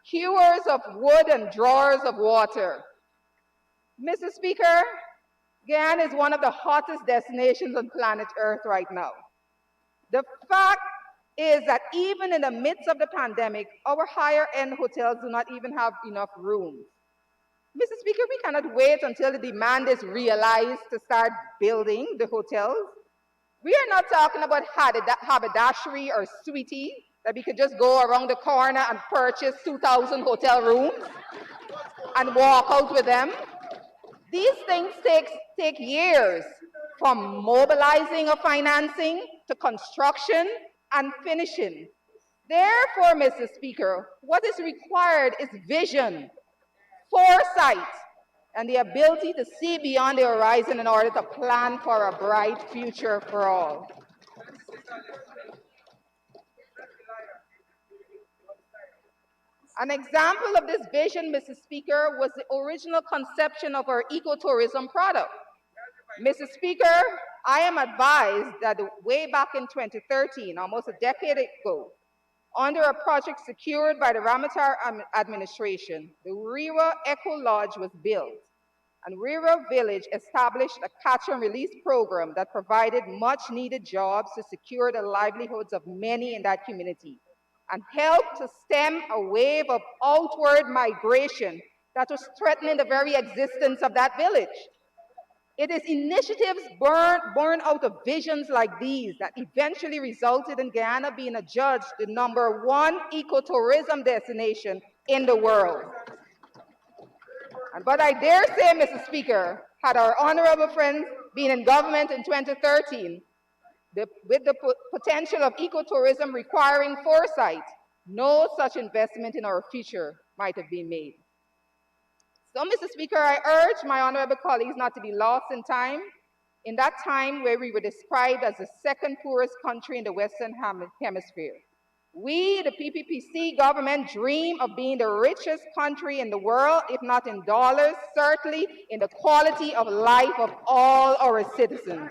hewers of wood and drawers of water. Mr. Speaker, Guyana is one of the hottest destinations on planet Earth right now. The fact is that even in the midst of the pandemic, our higher-end hotels do not even have enough rooms. Mr. Speaker, we cannot wait until the demand is realized to start building the hotels. We are not talking about haberdashery or sweetie that we could just go around the corner and purchase 2,000 hotel rooms and walk out with them. These things take years, from mobilizing of financing to construction and finishing. Therefore, Mr. Speaker, what is required is vision, foresight, and the ability to see beyond the horizon in order to plan for a bright future for all. An example of this vision, Mr. Speaker, was the original conception of our ecotourism product. Mr. Speaker, I am advised that way back in 2013, almost a decade ago, under a project secured by the Parliamentary administration, the Rira Eco Lodge was built, and Rira Village established a catch and release program that provided much needed jobs to secure the livelihoods of many in that community, and helped to stem a wave of outward migration that was threatening the very existence of that village. It is initiatives born out of visions like these that eventually resulted in Guyana being adjudged the #1 ecotourism destination in the world. But I dare say, Mr. Speaker, had our honorable friends been in government in 2013, with the potential of ecotourism requiring foresight, no such investment in our future might have been made. So, Mr. Speaker, I urge my honorable colleagues not to be lost in time, in that time where we were described as the second poorest country in the Western Hemisphere. We, the PPPC government, dream of being the richest country in the world, if not in dollars, certainly in the quality of life of all our citizens.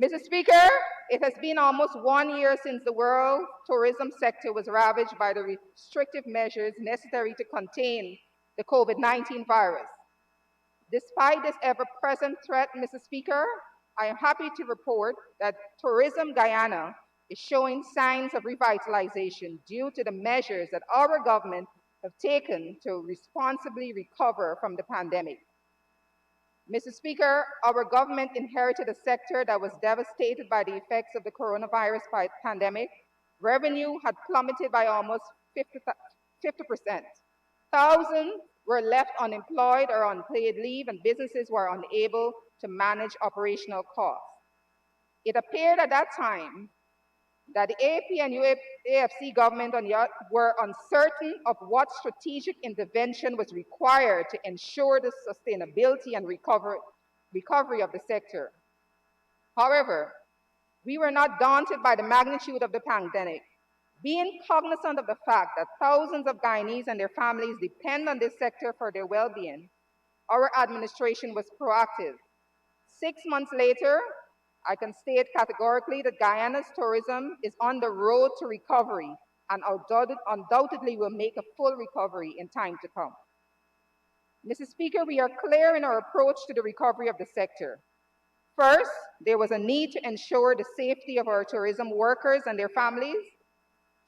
Mr. Speaker, it has been almost 1 year since the world tourism sector was ravaged by the restrictive measures necessary to contain the COVID-19 virus. Despite this ever-present threat, Mr. Speaker, I am happy to report that Tourism Guyana is showing signs of revitalization due to the measures that our government have taken to responsibly recover from the pandemic. Mr. Speaker, our government inherited a sector that was devastated by the effects of the coronavirus pandemic. Revenue had plummeted by almost 50%. Thousands were left unemployed or on paid leave, and businesses were unable to manage operational costs. It appeared at that time that the AP and AFC government were uncertain of what strategic intervention was required to ensure the sustainability and recovery of the sector. However, we were not daunted by the magnitude of the pandemic. Being cognizant of the fact that thousands of Guyanese and their families depend on this sector for their well-being, our administration was proactive. 6 months later, I can state categorically that Guyana's tourism is on the road to recovery and undoubtedly will make a full recovery in time to come. Mr. Speaker, we are clear in our approach to the recovery of the sector. First, there was a need to ensure the safety of our tourism workers and their families.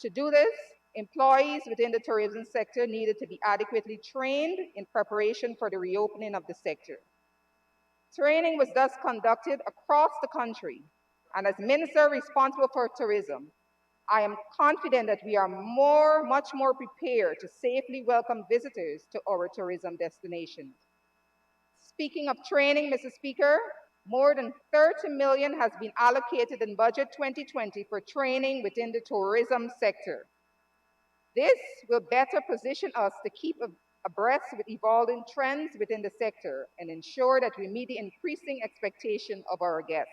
To do this, employees within the tourism sector needed to be adequately trained in preparation for the reopening of the sector. Training was thus conducted across the country, and as Minister responsible for tourism, I am confident that we are much more prepared to safely welcome visitors to our tourism destinations. Speaking of training, Mr. Speaker, more than 30 million has been allocated in Budget 2020 for training within the tourism sector. This will better position us to keep abreast with evolving trends within the sector and ensure that we meet the increasing expectation of our guests.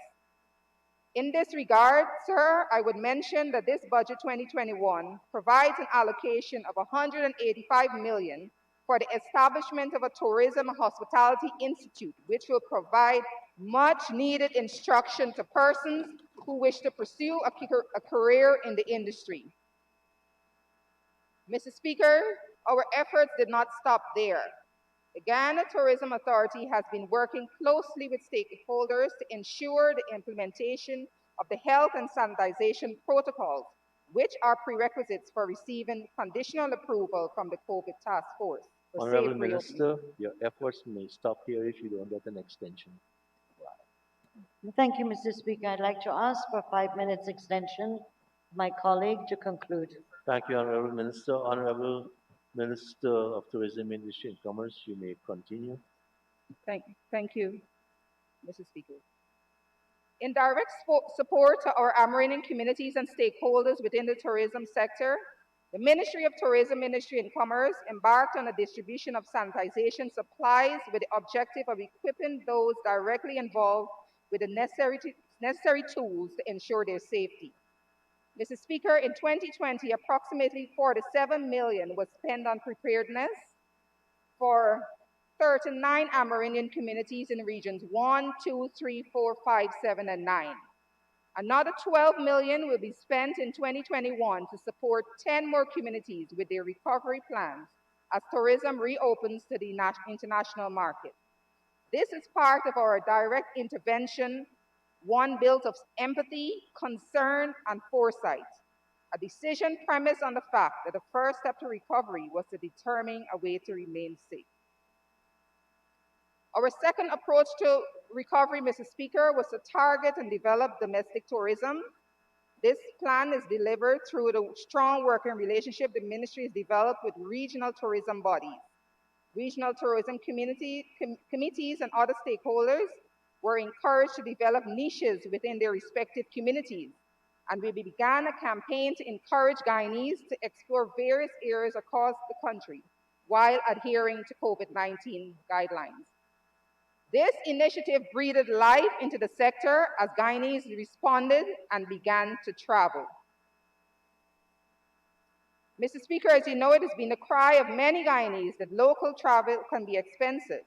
In this regard, sir, I would mention that this Budget 2021 provides an allocation of 185 million for the establishment of a Tourism and Hospitality Institute, which will provide much needed instruction to persons who wish to pursue a career in the industry. Mr. Speaker, our efforts did not stop there. The Guyana Tourism Authority has been working closely with stakeholders to ensure the implementation of the health and sanitization protocols, which are prerequisites for receiving conditional approval from the COVID Task Force. Honorable Minister, your efforts may stop here if you don't get an extension. Thank you, Mr. Speaker. I'd like to ask for 5 minutes extension. My colleague to conclude. Thank you, Honorable Minister. Honorable Minister of Tourism, Industry and Commerce, you may continue. Thank you, Mr. Speaker. In direct support to our Amerindian communities and stakeholders within the tourism sector, the Ministry of Tourism, Industry and Commerce embarked on a distribution of sanitization supplies with the objective of equipping those directly involved with the necessary tools to ensure their safety. Mr. Speaker, in 2020, approximately 47 million was spent on preparedness for 39 Amerindian communities in regions 1, 2, 3, 4, 5, 7, and 9. Another 12 million will be spent in 2021 to support 10 more communities with their recovery plans as tourism reopens to the international market. This is part of our direct intervention, one built of empathy, concern, and foresight. A decision premised on the fact that the first step to recovery was to determine a way to remain safe. Our second approach to recovery, Mr. Speaker, was to target and develop domestic tourism. This plan is delivered through the strong working relationship the ministry has developed with regional tourism bodies. Regional tourism committees and other stakeholders were encouraged to develop niches within their respective communities, and we began a campaign to encourage Guyanese to explore various areas across the country while adhering to COVID-19 guidelines. This initiative breathed life into the sector as Guyanese responded and began to travel. Mr. Speaker, as you know, it has been the cry of many Guyanese that local travel can be expensive.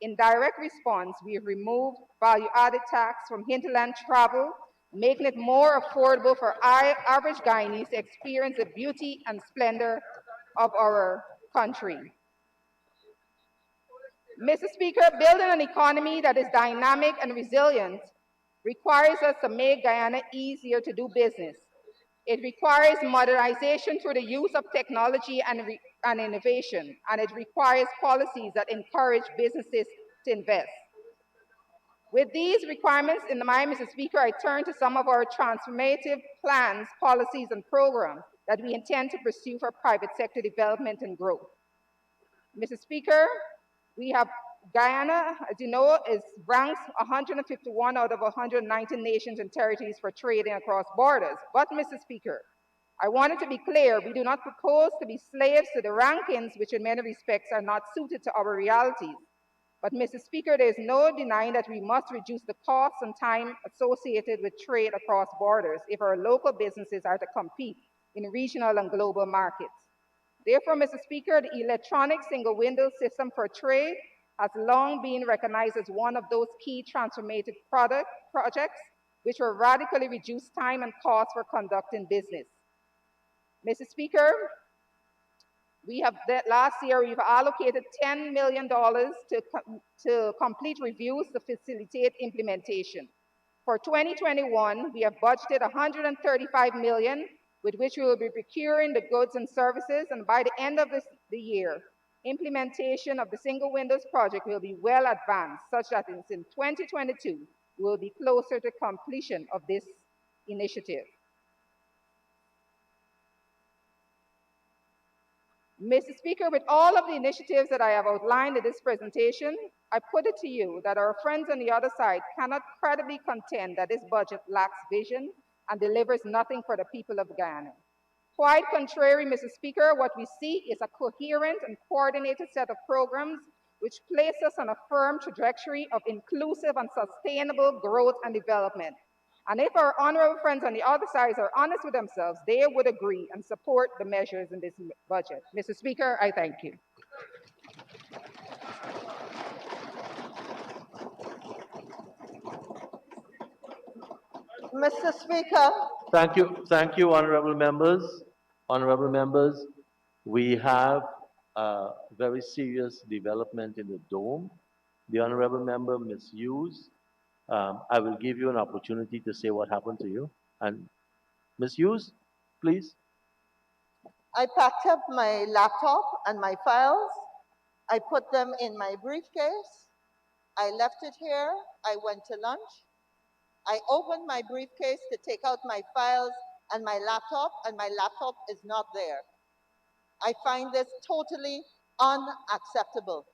In direct response, we have removed value-added tax from hinterland travel, making it more affordable for average Guyanese to experience the beauty and splendor of our country. Mr. Speaker, building an economy that is dynamic and resilient requires us to make Guyana easier to do business. It requires modernization through the use of technology and innovation, and it requires policies that encourage businesses to invest. With these requirements in mind, Mr. Speaker, I turn to some of our transformative plans, policies, and programs that we intend to pursue for private sector development and growth. Mr. Speaker, we have Guyana, as you know, is ranked 151 out of 119 nations and territories for trading across borders. But, Mr. Speaker, I wanted to be clear, we do not propose to be slaves to the rankings, which in many respects are not suited to our realities. But, Mr. Speaker, there is no denying that we must reduce the costs and time associated with trade across borders if our local businesses are to compete in regional and global markets. Therefore, Mr. Speaker, the electronic single window system for trade has long been recognized as one of those key transformative projects which will radically reduce time and cost for conducting business. Mr. Speaker, last year we've allocated $10 million to complete reviews to facilitate implementation. For 2021, we have budgeted $135 million, with which we will be procuring the goods and services, and by the end of the year, implementation of the single windows project will be well advanced, such that in 2022, we will be closer to completion of this initiative. Mr. Speaker, with all of the initiatives that I have outlined in this presentation, I put it to you that our friends on the other side cannot credibly contend that this budget lacks vision and delivers nothing for the people of Guyana. Quite contrary, Mr. Speaker, what we see is a coherent and coordinated set of programs which place us on a firm trajectory of inclusive and sustainable growth and development. And if our honorable friends on the other side are honest with themselves, they would agree and support the measures in this budget. Mr. Speaker, I thank you. Mr. Speaker, Thank you, honorable members. Honorable members, we have a very serious development in the dome. The honorable member, Ms. Hughes, I will give you an opportunity to say what happened to you. And Ms. Hughes, please. I packed up my laptop and my files. I put them in my briefcase. I left it here. I went to lunch. I opened my briefcase to take out my files and my laptop is not there. I find this totally unacceptable.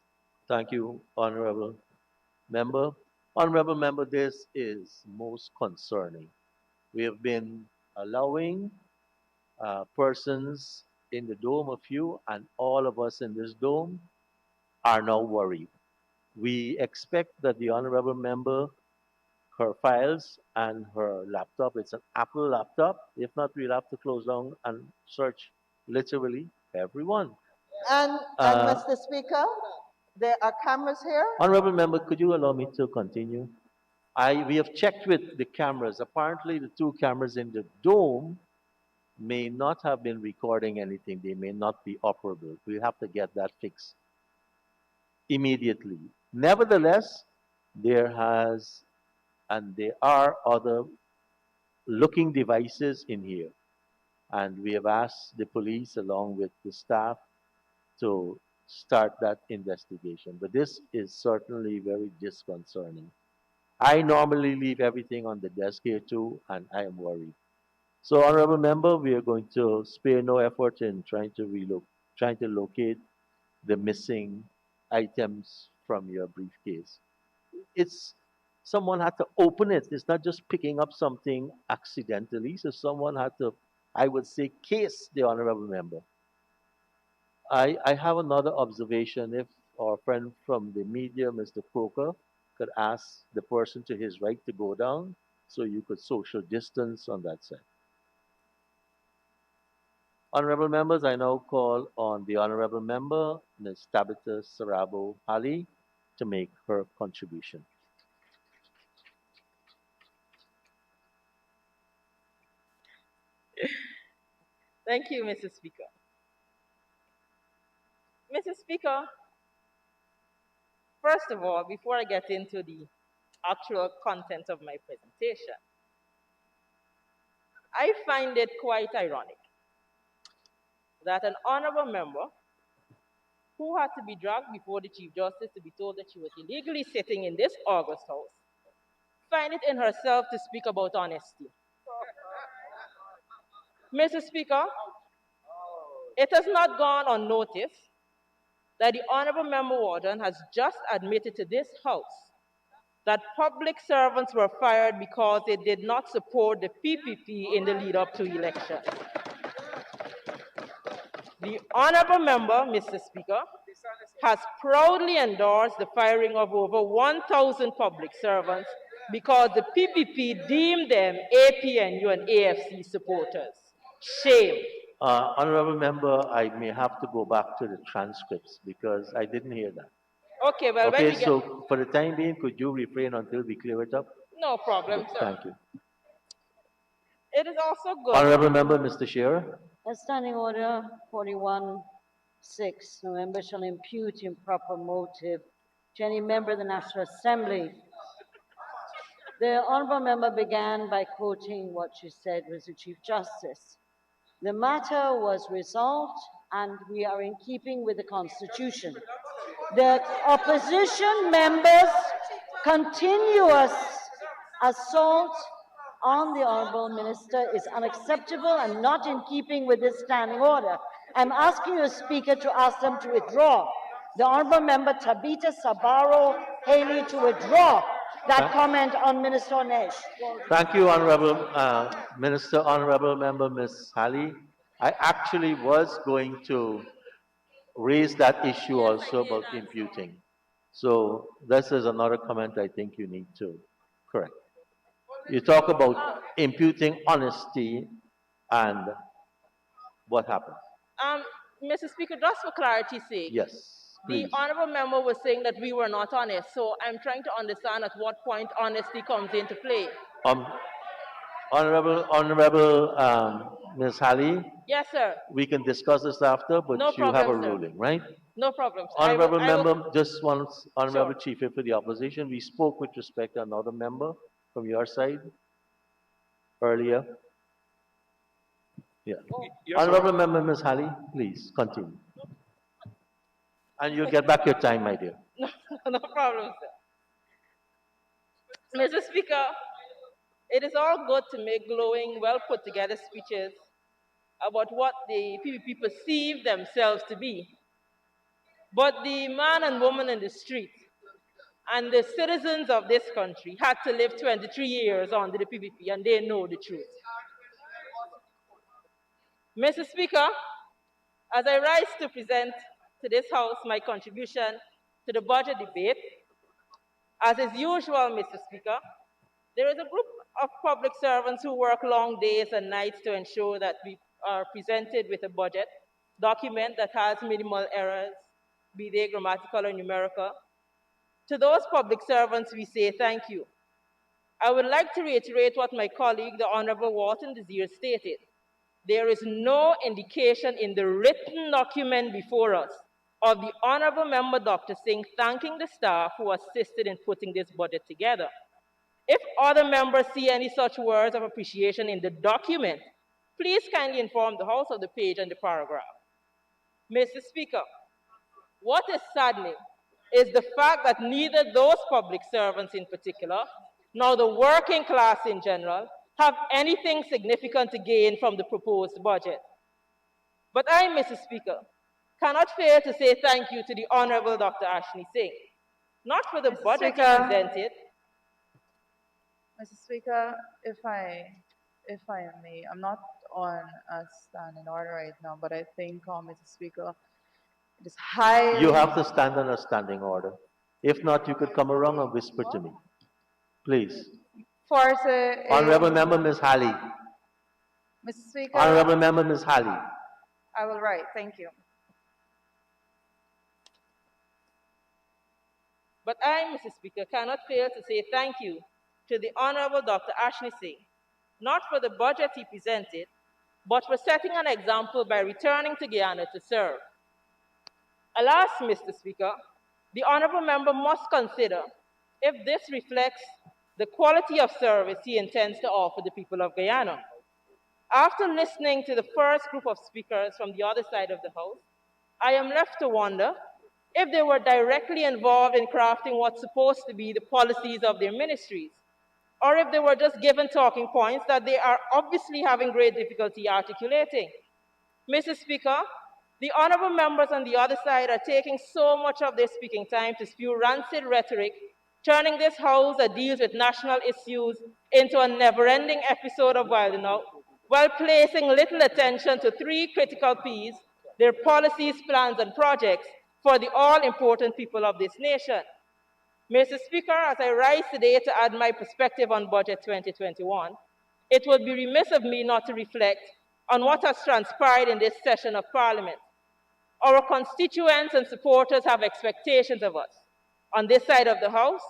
Thank you, honorable member. Honorable member, this is most concerning. We have been allowing persons in the dome, a few, and all of us in this dome are now worried. We expect that the honorable member, her files and her laptop, it's an Apple laptop. If not, we'll have to close down and search literally everyone. And Mr. Speaker, there are cameras here. Honorable member, could you allow me to continue? We have checked with the cameras. Apparently, the two cameras in the dome may not have been recording anything. They may not be operable. We'll have to get that fixed immediately. Nevertheless, there are other looking devices in here. And we have asked the police along with the staff to start that investigation. But this is certainly very disconcerting. I normally leave everything on the desk here too, and I am worried. So, honorable member, we are going to spare no effort in trying to locate the missing items from your briefcase. Someone had to open it. It's not just picking up something accidentally. So someone had to, I would say, case the honorable member. I have another observation. If our friend from the media, Mr. Croker, could ask the person to his right to go down so you could social distance on that side. Honorable members, I now call on the honorable member, Ms. Tabitha Sarabo Ali, to make her contribution. Thank you, Mr. Speaker. Mr. Speaker, first of all, before I get into the actual content of my presentation, I find it quite ironic that an honorable member who had to be dragged before the Chief Justice to be told that she was illegally sitting in this August House, find it in herself to speak about honesty. Mr. Speaker, it has not gone unnoticed that the Honorable Member Warden has just admitted to this House that public servants were fired because they did not support the PPP in the lead-up to elections. The Honorable Member, Mr. Speaker, has proudly endorsed the firing of over 1,000 public servants because the PPP deemed them APNU and AFC supporters. Shame. Honorable member, I may have to go back to the transcripts because I didn't hear that. Okay, well, when Okay, we get... so for the time being, could you refrain until we clear it up? No problem, Good, sir. thank you. It is also good. Honorable Member, Mr. Shearer. A standing order 41-6. No member shall impute improper motive to any member of the National Assembly. The honorable member began by quoting what she said was the Chief Justice. The matter was resolved and we are in keeping with the Constitution. The opposition members' continuous assault on the Honourable Minister is unacceptable and not in keeping with this standing order. I'm asking the Speaker to ask them to withdraw. The Honourable Member Tabitha Sabaro Haley to withdraw that comment on Minister Onesh. Thank you, Honorable Minister. Honorable Member Ms. Halley. I actually was going to raise that issue also about imputing. So this is another comment I think you need to correct. You talk about imputing honesty and what happened. Mr. Speaker, just for clarity's sake, Yes, please. the honorable member was saying that we were not honest, so I'm trying to understand at what point honesty comes into play. Honorable Ms. Halley, Yes, sir. we can discuss this after, but No you have a problem, sir. ruling, right? No problem, sir. Honorable Member, just once, Honorable Sure. Chief Whip for the opposition, we spoke with respect to another member from your side earlier. Yeah. Yes, sir. Honorable Member Ms. Halley, please continue. And you'll get back your time, my dear. No problem, sir. Mr. Speaker, it is all good to make glowing, well put together speeches about what the PPP perceive themselves to be. But the man and woman in the street and the citizens of this country had to live 23 years under the PPP, and they know the truth. Mr. Speaker, as I rise to present to this House my contribution to the budget debate, as is usual, Mr. Speaker, there is a group of public servants who work long days and nights to ensure that we are presented with a budget document that has minimal errors, be they grammatical or numerical. To those public servants, we say thank you. I would like to reiterate what my colleague, the Honorable Wharton Desir, stated. There is no indication in the written document before us of the Honorable Member Dr. Singh thanking the staff who assisted in putting this budget together. If other members see any such words of appreciation in the document, please kindly inform the House of the page and the paragraph. Mr. Speaker, what is saddening is the fact that neither those public servants in particular, nor the working class in general, have anything significant to gain from the proposed budget. But I, Mr. Speaker, cannot fail to say thank you to the Honorable Dr. Ashley Singh, not for the budget he presented. Mr. Speaker, if I may, I'm not on a standing order right now, but I think, Mr. Speaker, it is high. You have to stand on a standing order. If not, you could come around and whisper to me. Please. Honorable Member Ms. Halley. Mr. Speaker. Honorable Member Ms. Halley. I will write. Thank you. But I, Mr. Speaker, cannot fail to say thank you to the Honorable Dr. Ashley Singh, not for the budget he presented, but for setting an example by returning to Guyana to serve. Alas, Mr. Speaker, the Honorable Member must consider if this reflects the quality of service he intends to offer the people of Guyana. After listening to the first group of speakers from the other side of the House, I am left to wonder if they were directly involved in crafting what's supposed to be the policies of their ministries, or if they were just given talking points that they are obviously having great difficulty articulating. Mr. Speaker, the honorable members on the other side are taking so much of their speaking time to spew rancid rhetoric, turning this House that deals with national issues into a never-ending episode of Wilding Out, while placing little attention to three critical Ps, their policies, plans, and projects for the all-important people of this nation. Mr. Speaker, as I rise today to add my perspective on Budget 2021, it would be remiss of me not to reflect on what has transpired in this session of Parliament. Our constituents and supporters have expectations of us. on this side of the House,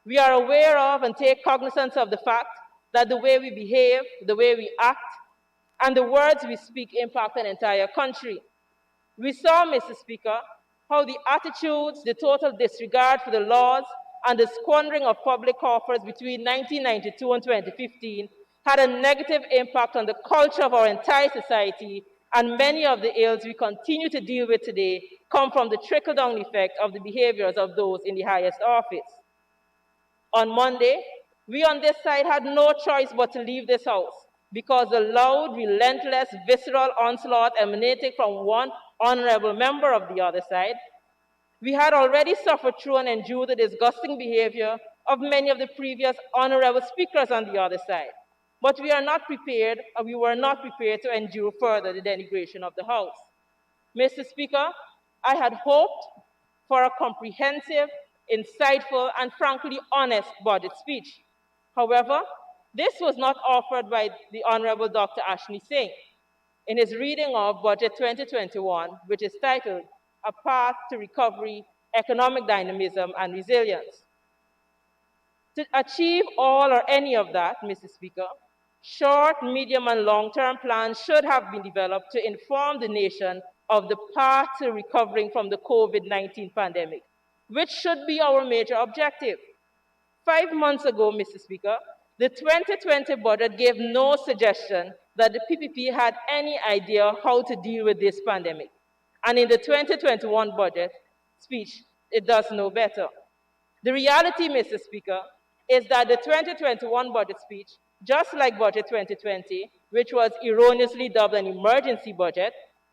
we are aware of and take cognizance of the fact that the way we behave, the way we act, and the words we speak impact an entire country. We saw, Mr. Speaker, how the attitudes, the total disregard for the laws, and the squandering of public coffers between 1992 and 2015 had a negative impact on the culture of our entire society, and many of the ills we continue to deal with today come from the trickle-down effect of the behaviors of those in the highest office. On Monday, we on this side had no choice but to leave this House because the loud, relentless, visceral onslaught emanating from one honorable member of the other side. We had already suffered through and endured the disgusting behavior of many of the previous honorable speakers on the other side. But we are not prepared, or we were not prepared to endure further the denigration of the House. Mr. Speaker, I had hoped for a comprehensive, insightful, and frankly honest budget speech. However, this was not offered by the Honorable Dr. Ashley Singh in his reading of Budget 2021, which is titled, A Path to Recovery, Economic Dynamism and Resilience. To achieve all or any of that, Mr. Speaker, short, medium, and long-term plans should have been developed to inform the nation of the path to recovering from the COVID-19 pandemic, which should be our major objective. 5 months ago, Mr. Speaker, the 2020 budget gave no suggestion that the PPP had any idea how to deal with this pandemic. And in the 2021 budget speech, it does no better. The reality, Mr. Speaker, is that the 2021 budget speech, just like Budget 2020, which was erroneously dubbed an emergency budget,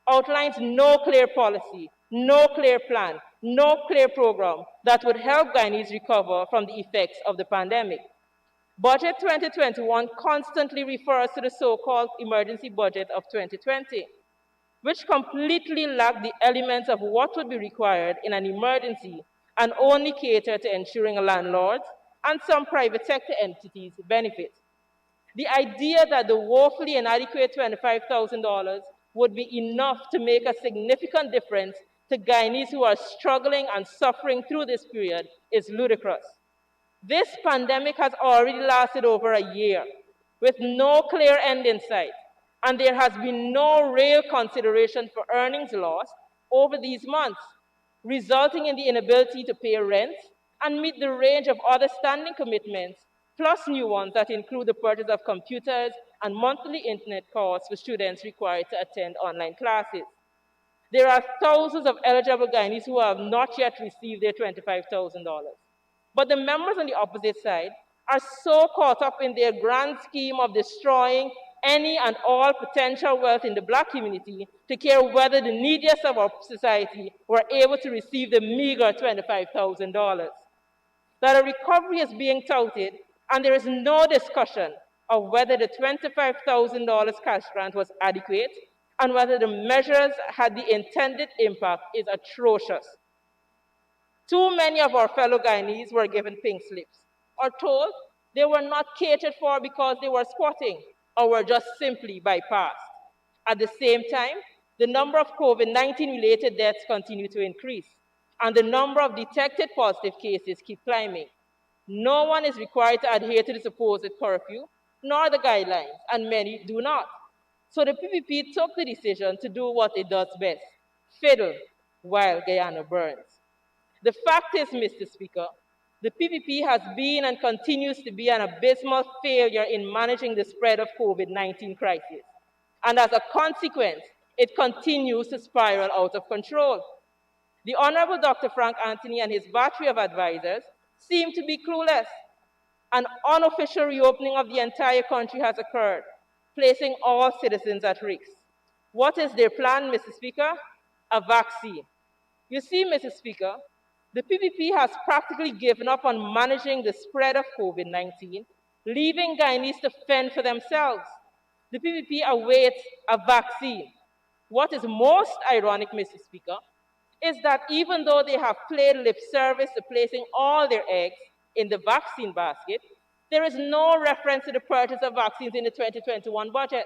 outlines no clear policy, no clear plan, no clear program that would help Guyanese recover from the effects of the pandemic. Budget 2021 constantly refers to the so-called emergency budget of 2020, which completely lacked the elements of what would be required in an emergency and only cater to ensuring landlords and some private sector entities benefit. The idea that the woefully inadequate $25,000 would be enough to make a significant difference to Guyanese who are struggling and suffering through this period is ludicrous. This pandemic has already lasted over a year with no clear end in sight, and there has been no real consideration for earnings lost over these months, resulting in the inability to pay rent and meet the range of other standing commitments, plus new ones that include the purchase of computers and monthly internet costs for students required to attend online classes. There are thousands of eligible Guyanese who have not yet received their $25,000. But the members on the opposite side are so caught up in their grand scheme of destroying any and all potential wealth in the Black community to care whether the neediest of our society were able to receive the meager $25,000. That a recovery is being touted, and there is no discussion of whether the $25,000 cash grant was adequate and whether the measures had the intended impact is atrocious. Too many of our fellow Guyanese were given pink slips or told they were not catered for because they were squatting or were just simply bypassed. At the same time, the number of COVID-19 related deaths continue to increase, and the number of detected positive cases keep climbing. No one is required to adhere to the supposed curfew, nor the guidelines, and many do not. So the PPP took the decision to do what it does best, fiddle while Guyana burns. The fact is, Mr. Speaker, the PPP has been and continues to be an abysmal failure in managing the spread of COVID-19 crisis. And as a consequence, it continues to spiral out of control. The Honorable Dr. Frank Anthony and his battery of advisors seem to be clueless. An unofficial reopening of the entire country has occurred, placing all citizens at risk. What is their plan, Mr. Speaker? A vaccine. You see, Mr. Speaker, the PPP has practically given up on managing the spread of COVID-19, leaving Guyanese to fend for themselves. The PPP awaits a vaccine. What is most ironic, Mr. Speaker, is that even though they have played lip service to placing all their eggs in the vaccine basket, there is no reference to the purchase of vaccines in the 2021 budget.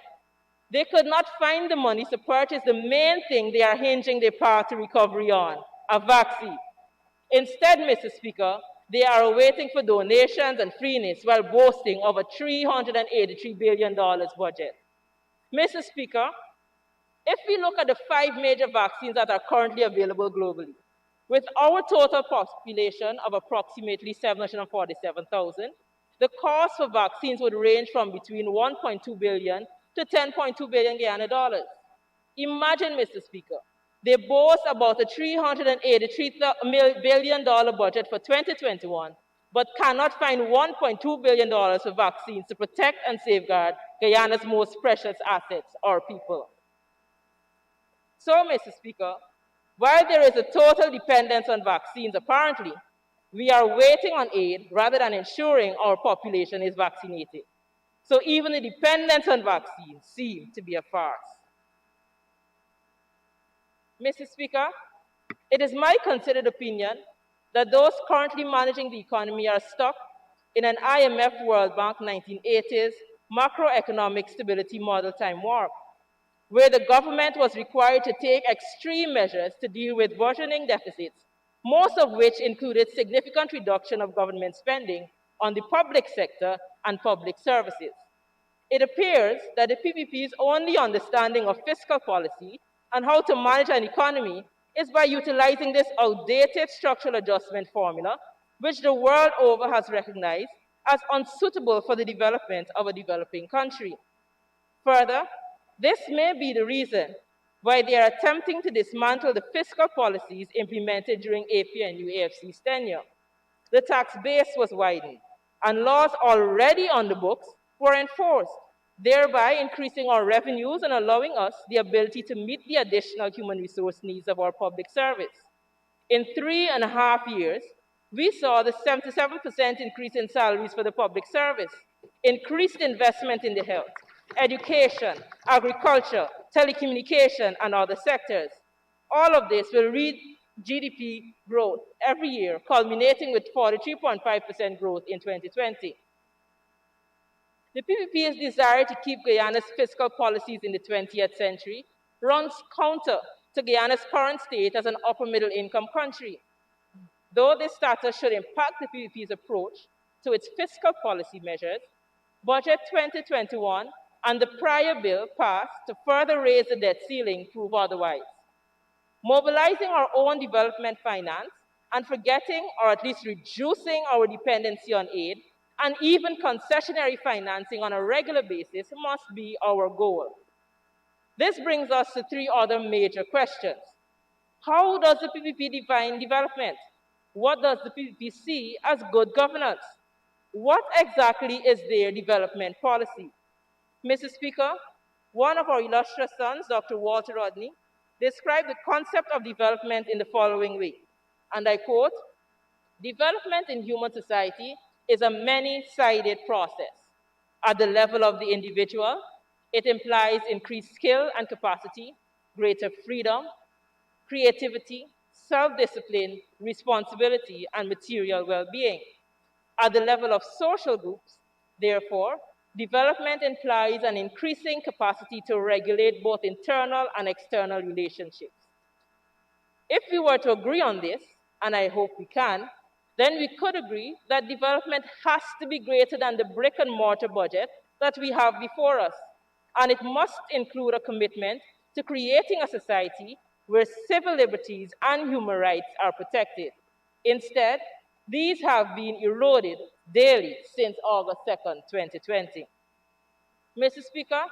They could not find the money to purchase the main thing they are hinging their path to recovery on, a vaccine. Instead, Mr. Speaker, they are waiting for donations and freeness while boasting of a $383 billion budget. Mr. Speaker, if we look at the 5 major vaccines that are currently available globally, with our total population of approximately 747,000, the cost for vaccines would range from between 1.2 billion to 10.2 billion Guyana dollars. Imagine, Mr. Speaker, they boast about a $383 billion budget for 2021, but cannot find $1.2 billion for vaccines to protect and safeguard Guyana's most precious assets, our people. So, Mr. Speaker, while there is a total dependence on vaccines, apparently, we are waiting on aid rather than ensuring our population is vaccinated. So even the dependence on vaccines seems to be a farce. Mr. Speaker, it is my considered opinion that those currently managing the economy are stuck in an IMF World Bank 1980s macroeconomic stability model time warp, where the government was required to take extreme measures to deal with burgeoning deficits, most of which included significant reduction of government spending on the public sector and public services. It appears that the PPP's only understanding of fiscal policy and how to manage an economy is by utilizing this outdated structural adjustment formula, which the world over has recognized as unsuitable for the development of a developing country. Further, this may be the reason why they are attempting to dismantle the fiscal policies implemented during APNU-AFC's tenure. The tax base was widened, and laws already on the books were enforced, thereby increasing our revenues and allowing us the ability to meet the additional human resource needs of our public service. In 3.5 years, we saw the 77% increase in salaries for the public service, increased investment in the health, education, agriculture, telecommunication, and other sectors. All of this will read GDP growth every year, culminating with 43.5% growth in 2020. The PPP's desire to keep Guyana's fiscal policies in the 20th century runs counter to Guyana's current state as an upper middle income country. Though this status should impact the PPP's approach to its fiscal policy measures, Budget 2021 and the prior bill passed to further raise the debt ceiling prove otherwise. Mobilizing our own development finance and forgetting or at least reducing our dependency on aid and even concessionary financing on a regular basis must be our goal. This brings us to 3 other major questions. How does the PPP define development? What does the PPP see as good governance? What exactly is their development policy? Mr. Speaker, one of our illustrious sons, Dr. Walter Rodney, described the concept of development in the following way, and I quote, "Development in human society is a many-sided process. At the level of the individual, it implies increased skill and capacity, greater freedom, creativity, self-discipline, responsibility, and material well-being. At the level of social groups, therefore, development implies an increasing capacity to regulate both internal and external relationships. If we were to agree on this, and I hope we can, then we could agree that development has to be greater than the brick and mortar budget that we have before us, and it must include a commitment to creating a society where civil liberties and human rights are protected. Instead, these have been eroded daily since August 2nd, 2020. Mr. Speaker,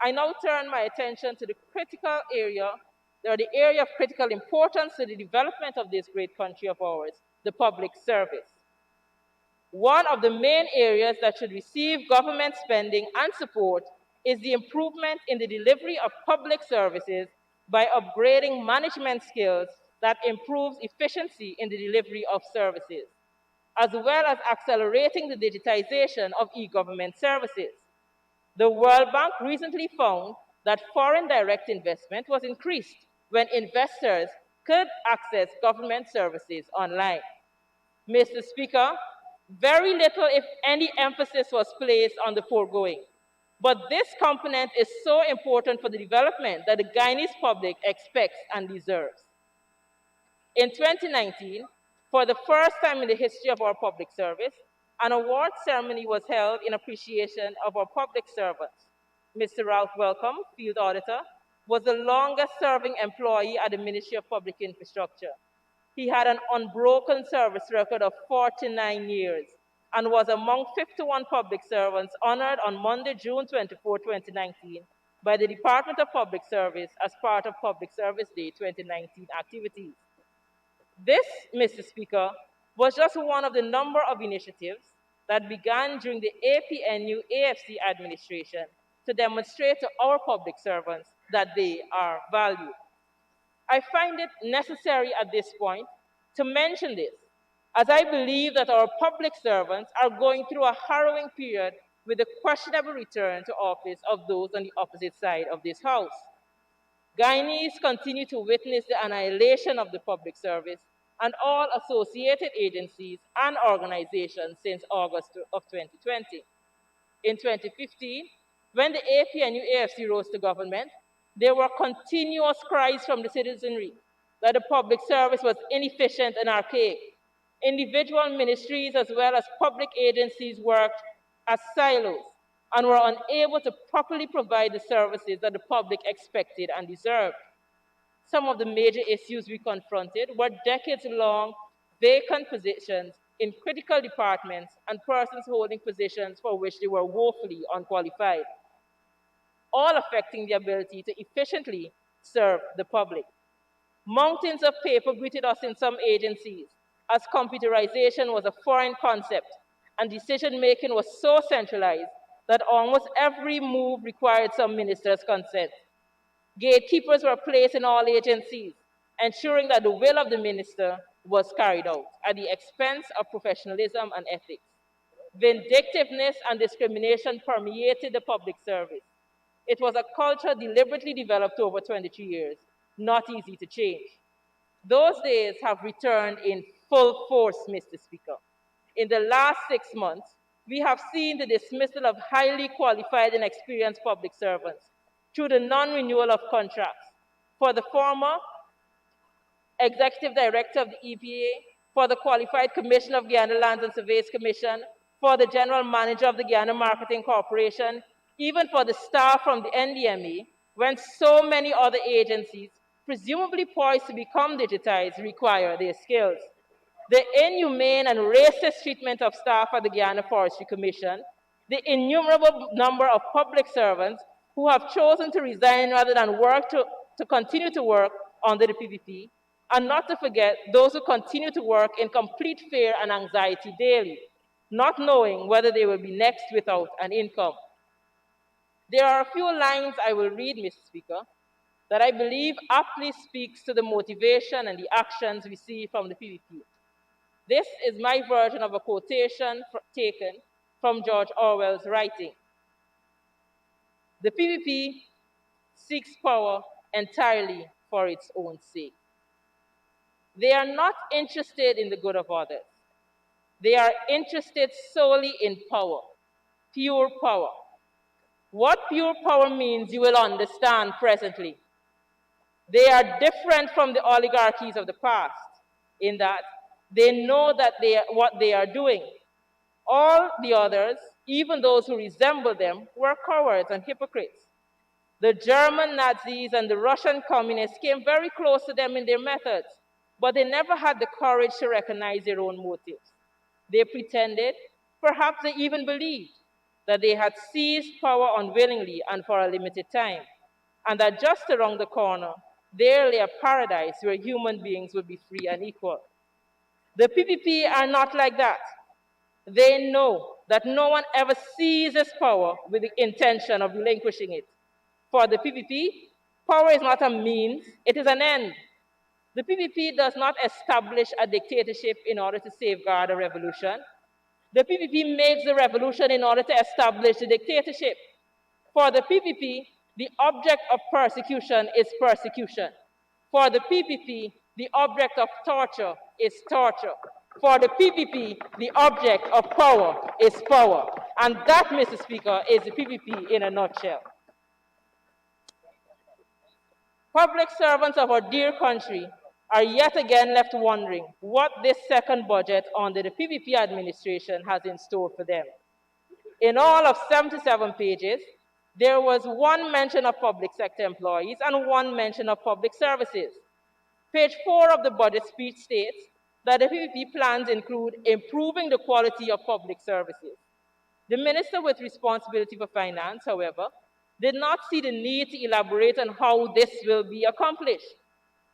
I now turn my attention to the area of critical importance to the development of this great country of ours, the public service. One of the main areas that should receive government spending and support is the improvement in the delivery of public services by upgrading management skills that improves efficiency in the delivery of services, as well as accelerating the digitization of e-government services. The World Bank recently found that foreign direct investment was increased when investors could access government services online. Mr. Speaker, very little, if any, emphasis was placed on the foregoing. But this component is so important for the development that the Guyanese public expects and deserves. In 2019, For the first time in the history of our public service, an award ceremony was held in appreciation of our public servants. Mr. Ralph Welcome, Field Auditor, was the longest-serving employee at the Ministry of Public Infrastructure. He had an unbroken service record of 49 years and was among 51 public servants honored on Monday, June 24, 2019, by the Department of Public Service as part of Public Service Day 2019 activities. This, Mr. Speaker, was just one of the number of initiatives that began during the APNU-AFC administration to demonstrate to our public servants that they are valued. I find it necessary at this point to mention this, as I believe that our public servants are going through a harrowing period with the questionable return to office of those on the opposite side of this House. Guyanese continue to witness the annihilation of the public service and all associated agencies and organizations since August of 2020. In 2015, when the APNU-AFC rose to government, there were continuous cries from the citizenry that the public service was inefficient and archaic. Individual ministries as well as public agencies worked as silos and were unable to properly provide the services that the public expected and deserved. Some of the major issues we confronted were decades-long vacant positions in critical departments and persons holding positions for which they were woefully unqualified, all affecting the ability to efficiently serve the public. Mountains of paper greeted us in some agencies, as computerization was a foreign concept and decision-making was so centralized that almost every move required some minister's consent. Gatekeepers were placed in all agencies, ensuring that the will of the minister was carried out at the expense of professionalism and ethics. Vindictiveness and discrimination permeated the public service. It was a culture deliberately developed over 23 years, not easy to change. Those days have returned in full force, Mr. Speaker. In the last 6 months, we have seen the dismissal of highly qualified and experienced public servants through the non-renewal of contracts. For the former Executive Director of the EPA, for the Qualified Commissioner of Guyana Lands and Surveys Commission, for the General Manager of the Guyana Marketing Corporation, even for the staff from the NDMA, when so many other agencies, presumably poised to become digitized, require their skills. The inhumane and racist treatment of staff at the Guyana Forestry Commission, the innumerable number of public servants who have chosen to resign rather than work to continue to work under the PPP, and not to forget those who continue to work in complete fear and anxiety daily, not knowing whether they will be next without an income. There are a few lines I will read, Mr. Speaker, that I believe aptly speaks to the motivation and the actions we see from the PPP. This is my version of a quotation taken from George Orwell's writing. The PPP seeks power entirely for its own sake. They are not interested in the good of others. They are interested solely in power, pure power. What pure power means, you will understand presently. They are different from the oligarchies of the past in that they know that what they are doing. All the others, even those who resemble them, were cowards and hypocrites. The German Nazis and the Russian communists came very close to them in their methods, but they never had the courage to recognize their own motives. They pretended, perhaps they even believed, that they had seized power unwillingly and for a limited time, and that just around the corner, there lay a paradise where human beings would be free and equal. The PPP are not like that. They know that no one ever seizes power with the intention of relinquishing it. For the PPP, power is not a means, it is an end. The PPP does not establish a dictatorship in order to safeguard a revolution. The PPP makes the revolution in order to establish the dictatorship. For the PPP, the object of persecution is persecution. For the PPP, the object of torture is torture. For the PPP, the object of power is power. And that, Mr. Speaker, is the PPP in a nutshell. Public servants of our dear country are yet again left wondering what this second budget under the PPP administration has in store for them. In all of 77 pages, there was one mention of public sector employees and one mention of public services. Page 4 of the budget speech states that the PPP plans include improving the quality of public services. The minister with responsibility for finance, however, did not see the need to elaborate on how this will be accomplished.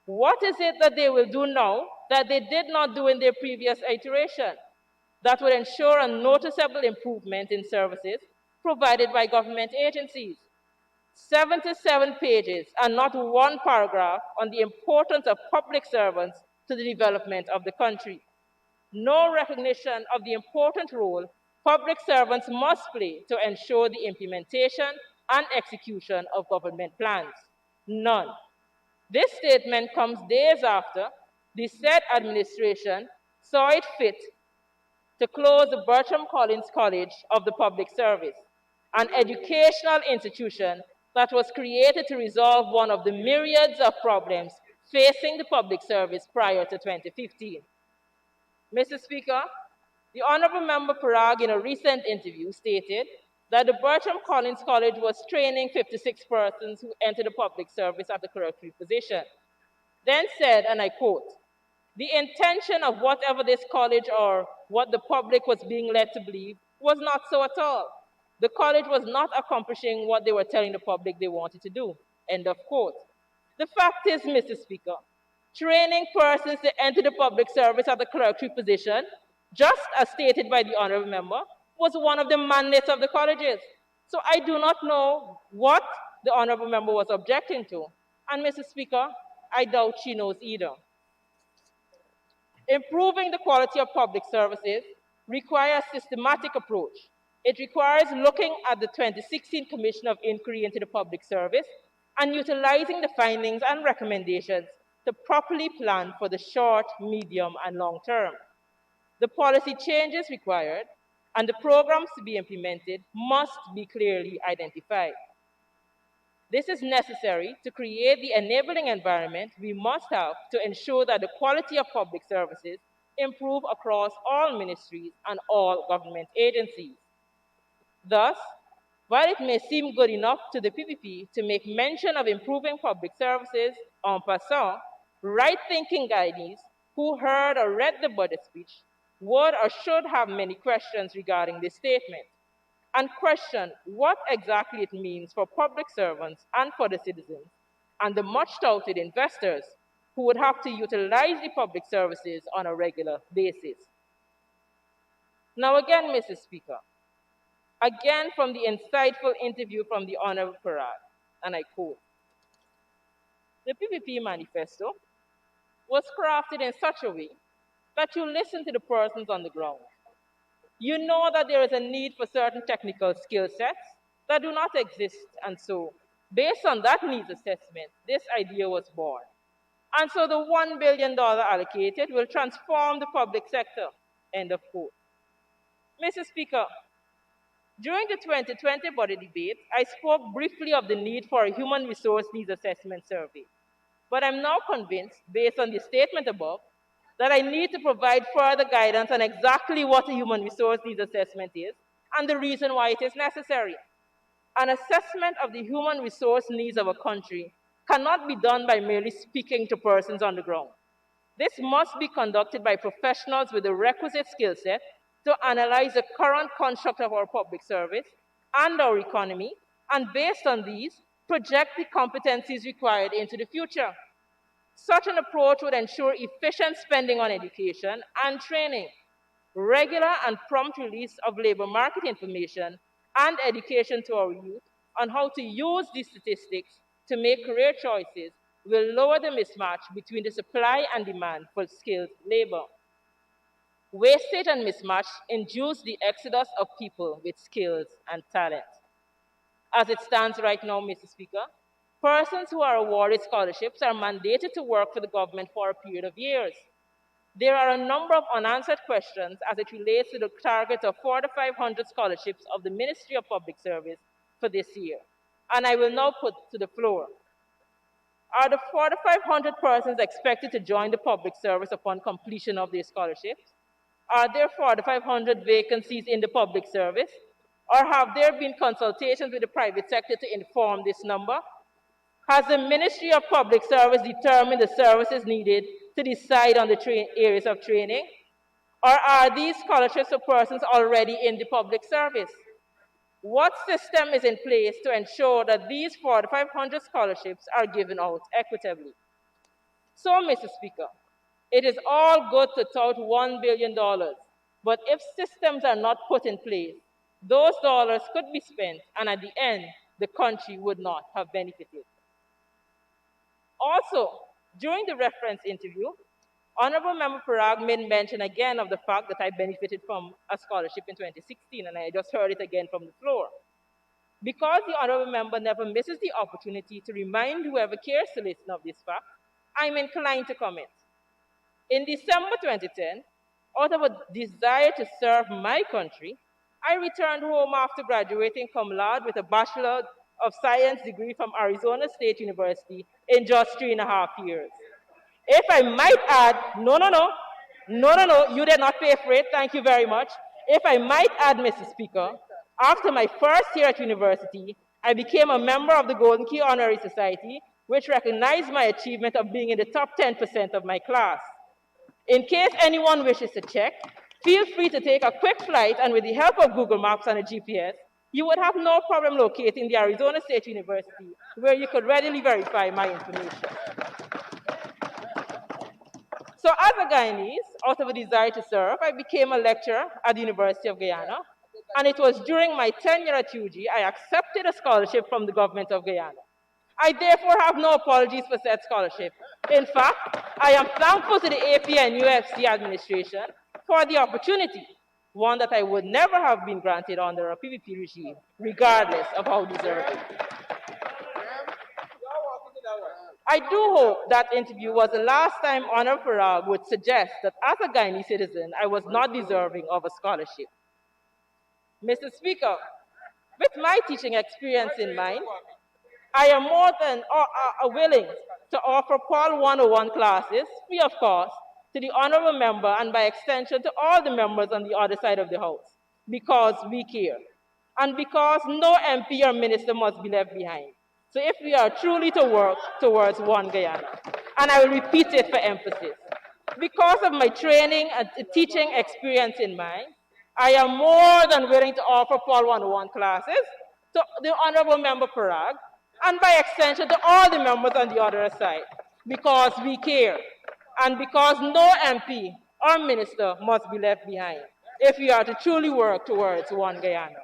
What is it that they will do now that they did not do in their previous iteration that would ensure a noticeable improvement in services provided by government agencies? 77 pages and not one paragraph on the importance of public servants to the development of the country. No recognition of the important role public servants must play to ensure the implementation and execution of government plans. None. This statement comes days after the said administration saw it fit to close the Bertram Collins College of the Public Service, an educational institution that was created to resolve one of the myriads of problems facing the public service prior to 2015. Mr. Speaker, the Honorable Member Parag in a recent interview stated that the Bertram Collins College was training 56 persons who entered the public service at the clerkly position. Then said, and I quote, "The intention of whatever this college or what the public was being led to believe was not so at all. The college was not accomplishing what they were telling the public they wanted to do." End of quote. The fact is, Mr. Speaker, training persons to enter the public service at the clerkly position, just as stated by the Honorable Member, was one of the mandates of the colleges. So I do not know what the Honorable Member was objecting to. And Mr. Speaker, I doubt she knows either. Improving the quality of public services requires a systematic approach. It requires looking at the 2016 Commission of Inquiry into the Public Service and utilizing the findings and recommendations to properly plan for the short, medium, and long term. The policy changes required and the programs to be implemented must be clearly identified. This is necessary to create the enabling environment we must have to ensure that the quality of public services improve across all ministries and all government agencies. Thus, while it may seem good enough to the PPP to make mention of improving public services en passant, right-thinking guidees who heard or read the budget speech would or should have many questions regarding this statement and question what exactly it means for public servants and for the citizens and the much-touted investors who would have to utilize the public services on a regular basis. Now again, Mr. Speaker, again from the insightful interview from the Honorable Parag, and I quote, "The PPP manifesto was crafted in such a way that you listen to the persons on the ground. You know that there is a need for certain technical skill sets that do not exist, and so, based on that needs assessment, this idea was born. And so the $1 billion allocated will transform the public sector." End of quote. Mr. Speaker, during the 2020 budget debate, I spoke briefly of the need for a human resource needs assessment survey. But I'm now convinced, based on the statement above, that I need to provide further guidance on exactly what a human resource needs assessment is and the reason why it is necessary. An assessment of the human resource needs of a country cannot be done by merely speaking to persons on the ground. This must be conducted by professionals with the requisite skill set to analyze the current construct of our public service and our economy, and based on these, project the competencies required into the future. Such an approach would ensure efficient spending on education and training, regular and prompt release of labor market information and education to our youth on how to use these statistics to make career choices will lower the mismatch between the supply and demand for skilled labor. Wastage and mismatch induce the exodus of people with skills and talent. As it stands right now, Mr. Speaker, persons who are awarded scholarships are mandated to work for the government for a period of years. There are a number of unanswered questions as it relates to the target of 4,500 scholarships of the Ministry of Public Service for this year, and I will now put to the floor. Are the 4,500 persons expected to join the public service upon completion of their scholarships? Are there 4,500 vacancies in the public service? Or have there been consultations with the private sector to inform this number? Has the Ministry of Public Service determined the services needed to decide on the areas of training? Or are these scholarships for persons already in the public service? What system is in place to ensure that these 4,500 scholarships are given out equitably? So, Mr. Speaker, it is all good to tout $1 billion, but if systems are not put in place, those dollars could be spent, and at the end, the country would not have benefited. Also, during the reference interview, Honorable Member Parag made mention again of the fact that I benefited from a scholarship in 2016, and I just heard it again from the floor. Because the Honorable Member never misses the opportunity to remind whoever cares to listen of this fact, I'm inclined to comment. In December 2010, out of a desire to serve my country, I returned home after graduating cum laude with a Bachelor of Science degree from Arizona State University in just 3.5 years. If I might add, no, you did not pay for it, thank you very much. If I might add, Mr. Speaker, after my first year at university, I became a member of the Golden Key Honorary Society, which recognized my achievement of being in the top 10% of my class. In case anyone wishes to check, feel free to take a quick flight, and with the help of Google Maps and a GPS, you would have no problem locating the Arizona State University, where you could readily verify my information. So as a Guyanese, out of a desire to serve, I became a lecturer at the University of Guyana, and it was during my tenure at UG I accepted a scholarship from the government of Guyana. I therefore have no apologies for said scholarship. In fact, I am thankful to the AP and UFC administration for the opportunity, one that I would never have been granted under a PPP regime, regardless of how deserving. I do hope that interview was the last time Honorable Parag would suggest that as a Guyanese citizen, I was not deserving of a scholarship. Mr. Speaker, with my teaching experience in mind, I am more than willing to offer Paul 101 classes, free of cost, to the Honorable Member and by extension to all the members on the other side of the House, because we care, and because no MP or minister must be left behind. So if we are truly to work towards one Guyana, and I will repeat it for emphasis, because of my training and teaching experience in mind, I am more than willing to offer Paul 101 classes to the Honorable Member Parag, and by extension to all the members on the other side, because we care, and because no MP or minister must be left behind if we are to truly work towards one Guyana.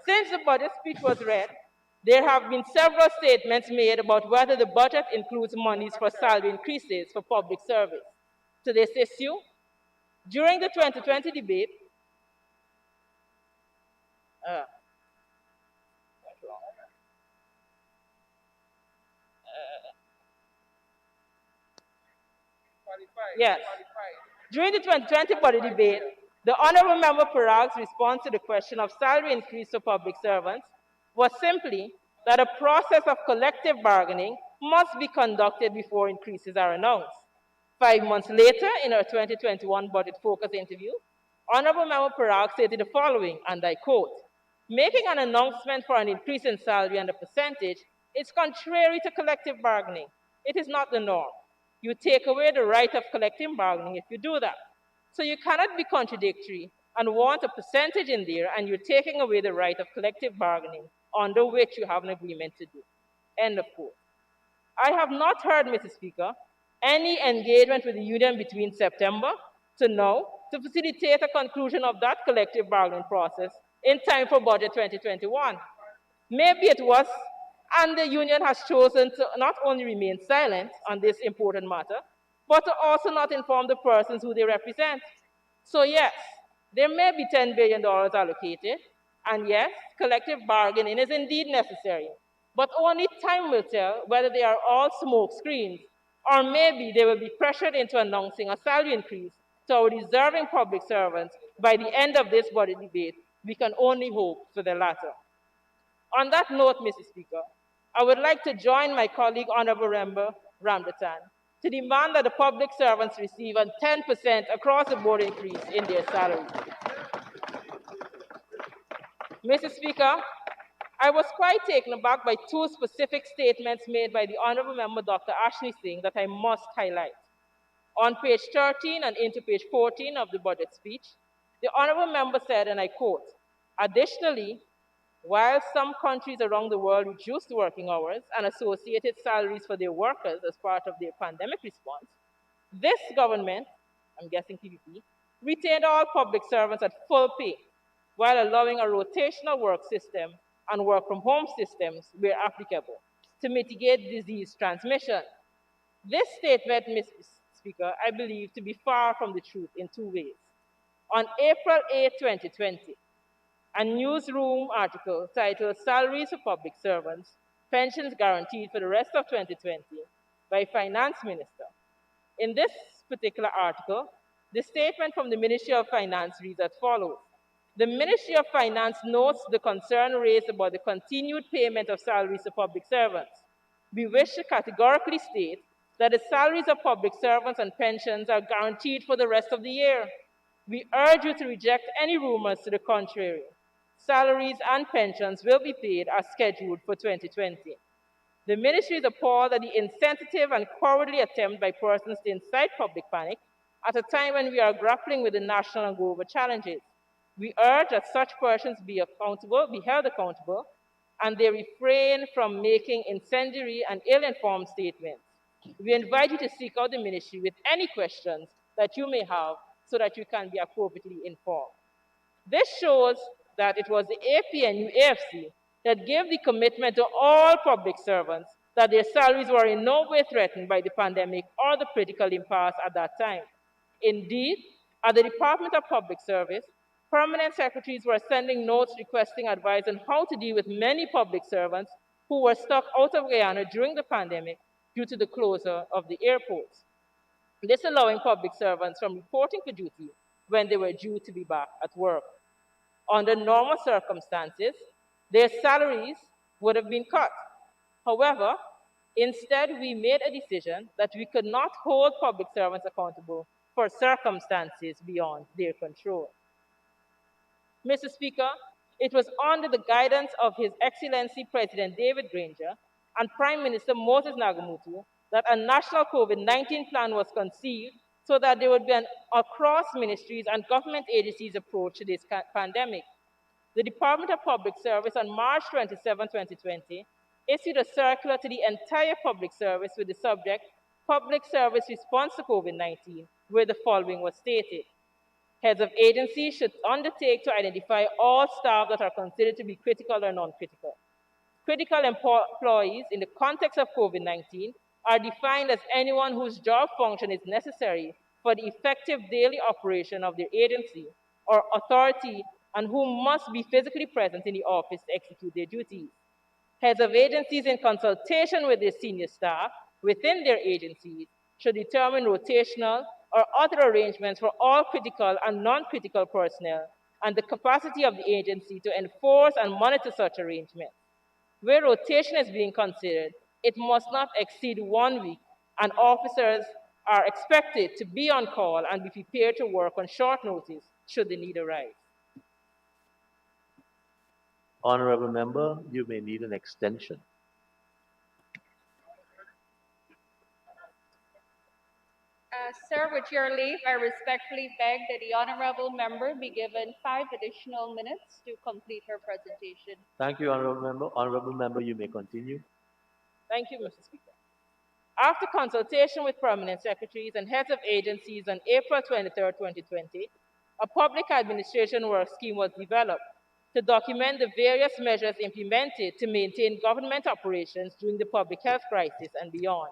Since the budget speech was read, there have been several statements made about whether the budget includes monies for salary increases for public service. To this issue, during the 2020 debate, yes. During the 2020 budget debate, the Honorable Member Parag's response to the question of salary increase for public servants was simply that a process of collective bargaining must be conducted before increases are announced. 5 months later, in our 2021 budget focus interview, Honorable Member Parag stated the following, and I quote, "Making an announcement for an increase in salary and a percentage is contrary to collective bargaining. It is not the norm. You take away the right of collective bargaining if you do that. So you cannot be contradictory and want a percentage in there, and you're taking away the right of collective bargaining under which you have an agreement to do." End of quote. I have not heard, Mr. Speaker, any engagement with the union between September to now to facilitate a conclusion of that collective bargaining process in time for Budget 2021. Maybe it was, and the union has chosen to not only remain silent on this important matter, but to also not inform the persons who they represent. So yes, there may be $10 billion allocated, and yes, collective bargaining is indeed necessary, but only time will tell whether they are all smoke screens, or maybe they will be pressured into announcing a salary increase to our deserving public servants by the end of this budget debate. We can only hope for the latter. On that note, Mr. Speaker, I would like to join my colleague, Honorable Member Ramdatan, to demand that the public servants receive a 10% across the board increase in their salaries. Mr. Speaker, I was quite taken aback by two specific statements made by the Honorable Member Dr. Ashley Singh that I must highlight. On page 13 and into page 14 of the budget speech, the Honorable Member said, and I quote, "Additionally, while some countries around the world reduced working hours and associated salaries for their workers as part of their pandemic response, this government, I'm guessing PPP, retained all public servants at full pay while allowing a rotational work system and work from home systems where applicable to mitigate disease transmission." This statement, Mr. Speaker, I believe to be far from the truth in two ways. On April 8, 2020, a newsroom article titled "Salaries for Public Servants, Pensions Guaranteed for the Rest of 2020" by Finance Minister. In this particular article, the statement from the Ministry of Finance reads as follows. The Ministry of Finance notes the concern raised about the continued payment of salaries to public servants. We wish to categorically state that the salaries of public servants and pensions are guaranteed for the rest of the year. We urge you to reject any rumors to the contrary. Salaries and pensions will be paid as scheduled for 2020. The Ministry is appalled at the insensitive and cowardly attempt by persons to incite public panic at a time when we are grappling with the national and global challenges. We urge that such persons be held accountable, and they refrain from making incendiary and ill-informed statements. We invite you to seek out the ministry with any questions that you may have so that you can be appropriately informed. This shows that it was the APNU-AFC that gave the commitment to all public servants that their salaries were in no way threatened by the pandemic or the political impasse at that time. Indeed, at the Department of Public Service, permanent secretaries were sending notes requesting advice on how to deal with many public servants who were stuck out of Guyana during the pandemic due to the closure of the airports, disallowing public servants from reporting for duty when they were due to be back at work. Under normal circumstances, their salaries would have been cut. However, instead, we made a decision that we could not hold public servants accountable for circumstances beyond their control. Mr. Speaker, it was under the guidance of His Excellency President David Granger and Prime Minister Moses Nagamutu that a national COVID-19 plan was conceived so that there would be an across ministries and government agencies approach to this pandemic. The Department of Public Service on March 27, 2020, issued a circular to the entire public service with the subject, Public Service Response to COVID-19, where the following was stated. Heads of agencies should undertake to identify all staff that are considered to be critical or non-critical. Critical employees in the context of COVID-19 are defined as anyone whose job function is necessary for the effective daily operation of their agency or authority and who must be physically present in the office to execute their duties. Heads of agencies, in consultation with their senior staff within their agencies, should determine rotational or other arrangements for all critical and non-critical personnel and the capacity of the agency to enforce and monitor such arrangements. Where rotation is being considered, it must not exceed 1 week, and officers are expected to be on call and be prepared to work on short notice should the need arise. Honorable member, you may need an extension. Sir, with your leave, I respectfully beg that the honourable member be given 5 additional minutes to complete her presentation. Thank you, honorable member. Honorable member, you may continue. Thank you, Mr. Speaker. After consultation with permanent secretaries and heads of agencies on April 23, 2020, a public administration work scheme was developed to document the various measures implemented to maintain government operations during the public health crisis and beyond.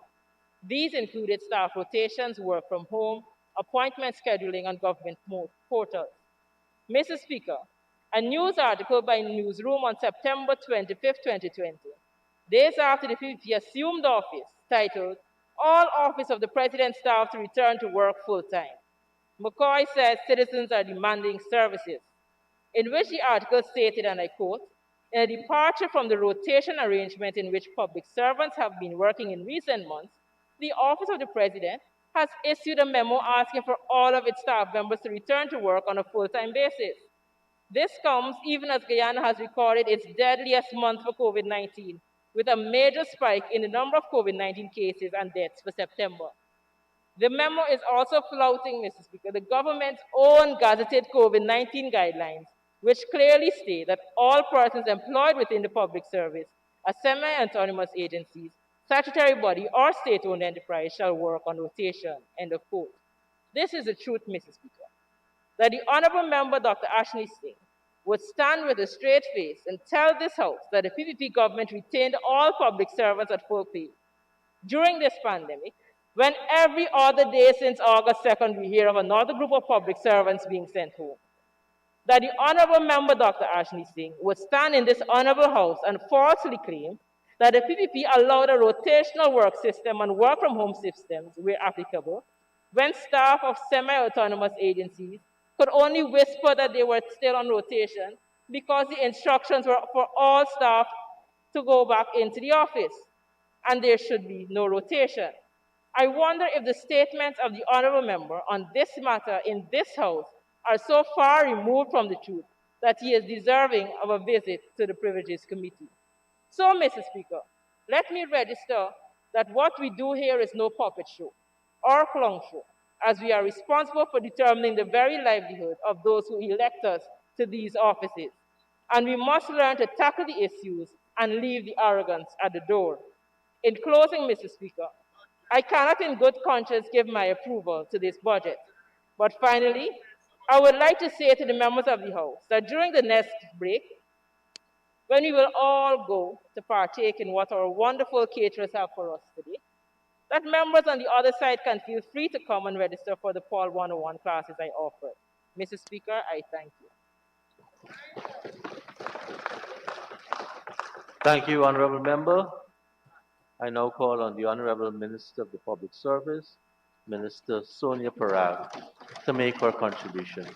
These included staff rotations, work from home, appointment scheduling, and government portals. Mr. Speaker, a news article by Newsroom on September 25, 2020, days after the PPP assumed office, titled, "All Office of the President's Staff to Return to Work Full-Time." McCoy says citizens are demanding services, in which the article stated, and I quote, In a departure from the rotation arrangement in which public servants have been working in recent months, the Office of the President has issued a memo asking for all of its staff members to return to work on a full-time basis. This comes even as Guyana has recorded its deadliest month for COVID-19, with a major spike in the number of COVID-19 cases and deaths for September. The memo is also flouting, Mr. Speaker, the government's own gazetted COVID-19 guidelines, which clearly state that all persons employed within the public service, a semi-autonomous agencies, statutory body, or state-owned enterprise shall work on rotation, end of quote. This is the truth, Mr. Speaker, that the Honorable Member Dr. Ashley Singh would stand with a straight face and tell this House that the PPP government retained all public servants at full pay. During this pandemic, when every other day since August 2nd we hear of another group of public servants being sent home, that the Honorable Member Dr. Ashley Singh would stand in this Honorable House and falsely claim that the PPP allowed a rotational work system and work from home systems where applicable, when staff of semi-autonomous agencies could only whisper that they were still on rotation because the instructions were for all staff to go back into the office, and there should be no rotation. I wonder if the statements of the Honorable Member on this matter in this House are so far removed from the truth that he is deserving of a visit to the Privileges Committee. So, Mr. Speaker, let me register that what we do here is no puppet show or clown show, as we are responsible for determining the very livelihood of those who elect us to these offices. And we must learn to tackle the issues and leave the arrogance at the door. In closing, Mr. Speaker, I cannot in good conscience give my approval to this budget. But finally, I would like to say to the members of the House that during the next break, when we will all go to partake in what our wonderful caterers have for us today, that members on the other side can feel free to come and register for the Paul 101 classes I offered. Mr. Speaker, I thank you. Thank you, Honorable Member. I now call on the Honorable Minister of the Public Service, Minister Sonia Parag, to make her contribution.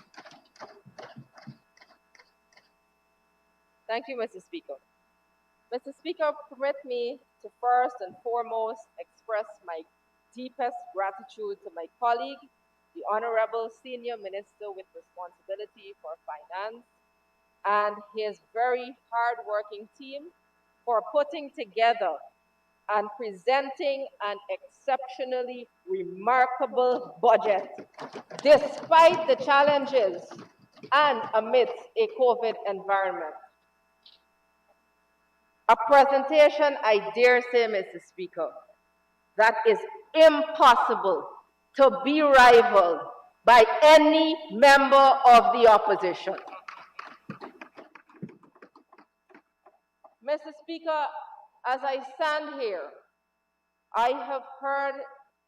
Thank you, Mr. Speaker. Mr. Speaker, permit me to first and foremost express my deepest gratitude to my colleague, the Honorable Senior Minister with responsibility for finance, and his very hard-working team for putting together and presenting an exceptionally remarkable budget, despite the challenges and amidst a COVID environment. A presentation, I dare say, Mr. Speaker, that is impossible to be rivaled by any member of the opposition. Mr. Speaker, as I stand here, I have heard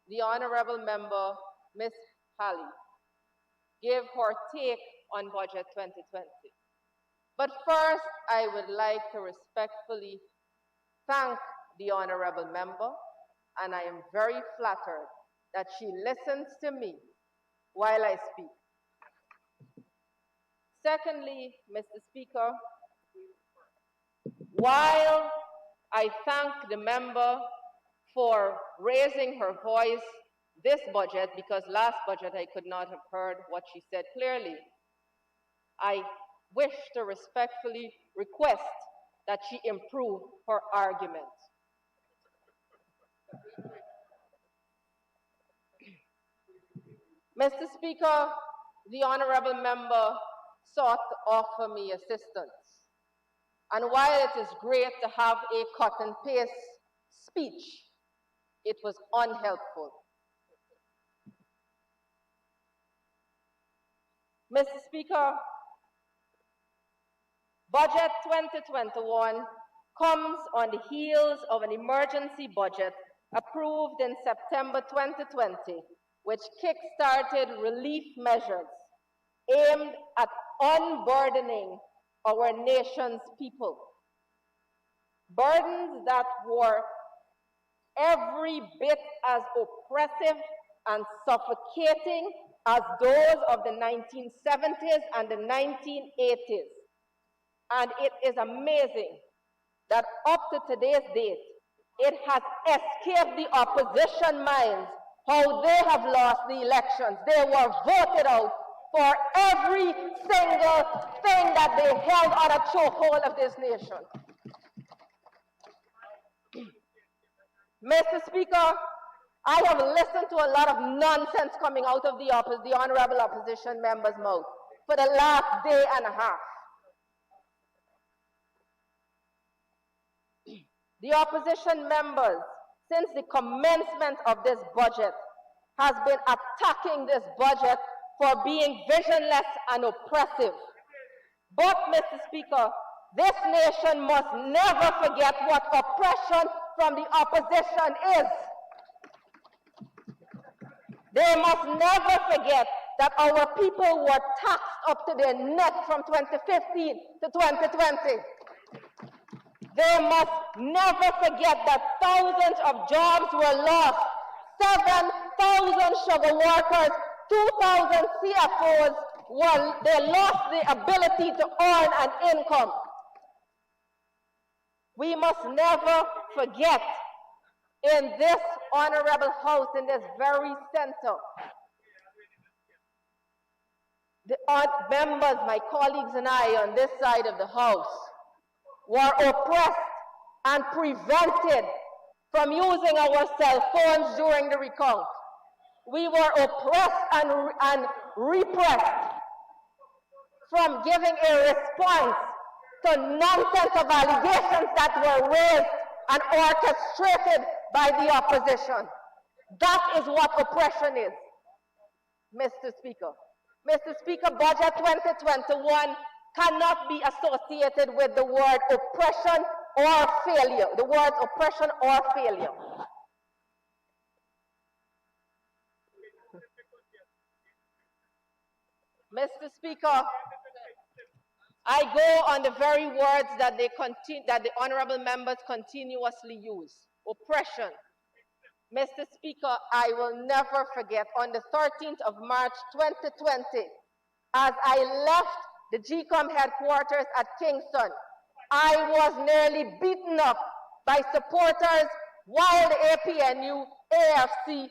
the Honorable Member, Ms. Halley, give her take on Budget 2020. But first, I would like to respectfully thank the Honorable Member, and I am very flattered that she listens to me while I speak. Secondly, Mr. Speaker, while I thank the member for raising her voice this budget, because last budget I could not have heard what she said clearly, I wish to respectfully request that she improve her argument. Mr. Speaker, the Honorable Member sought to offer me assistance. And while it is great to have a cut and paste speech, it was unhelpful. Mr. Speaker, Budget 2021 comes on the heels of an emergency budget approved in September 2020, which kick-started relief measures aimed at unburdening our nation's people. Burdens that were every bit as oppressive and suffocating as those of the 1970s and the 1980s. And it is amazing that up to today's date, it has escaped the opposition minds how they have lost the elections. They were voted out for every single thing that they held on a chokehold of this nation. Mr. Speaker, I have listened to a lot of nonsense coming out of the honorable opposition member's mouth for the last day and a half. The opposition members, since the commencement of this budget, has been attacking this budget for being visionless and oppressive. But, Mr. Speaker, this nation must never forget what oppression from the opposition is. They must never forget that our people were taxed up to their neck from 2015 to 2020. They must never forget that thousands of jobs were lost. 7,000 sugar workers, 2,000 CFOs, they lost the ability to earn an income. We must never forget, in this honorable house, in this very center, the members, my colleagues and I on this side of the house, were oppressed and prevented from using our cell phones during the recount. We were oppressed and repressed from giving a response to nonsense of allegations that were raised and orchestrated by the opposition. That is what oppression is, Mr. Speaker. Mr. Speaker, Budget 2021 cannot be associated with the word oppression or failure, the words oppression or failure. Mr. Speaker, I go on the very words that the honorable members continuously use, oppression. Mr. Speaker, I will never forget, on the 13th of March 2020, as I left the GCOM headquarters at Kingston, I was nearly beaten up by supporters while the APNU, AFC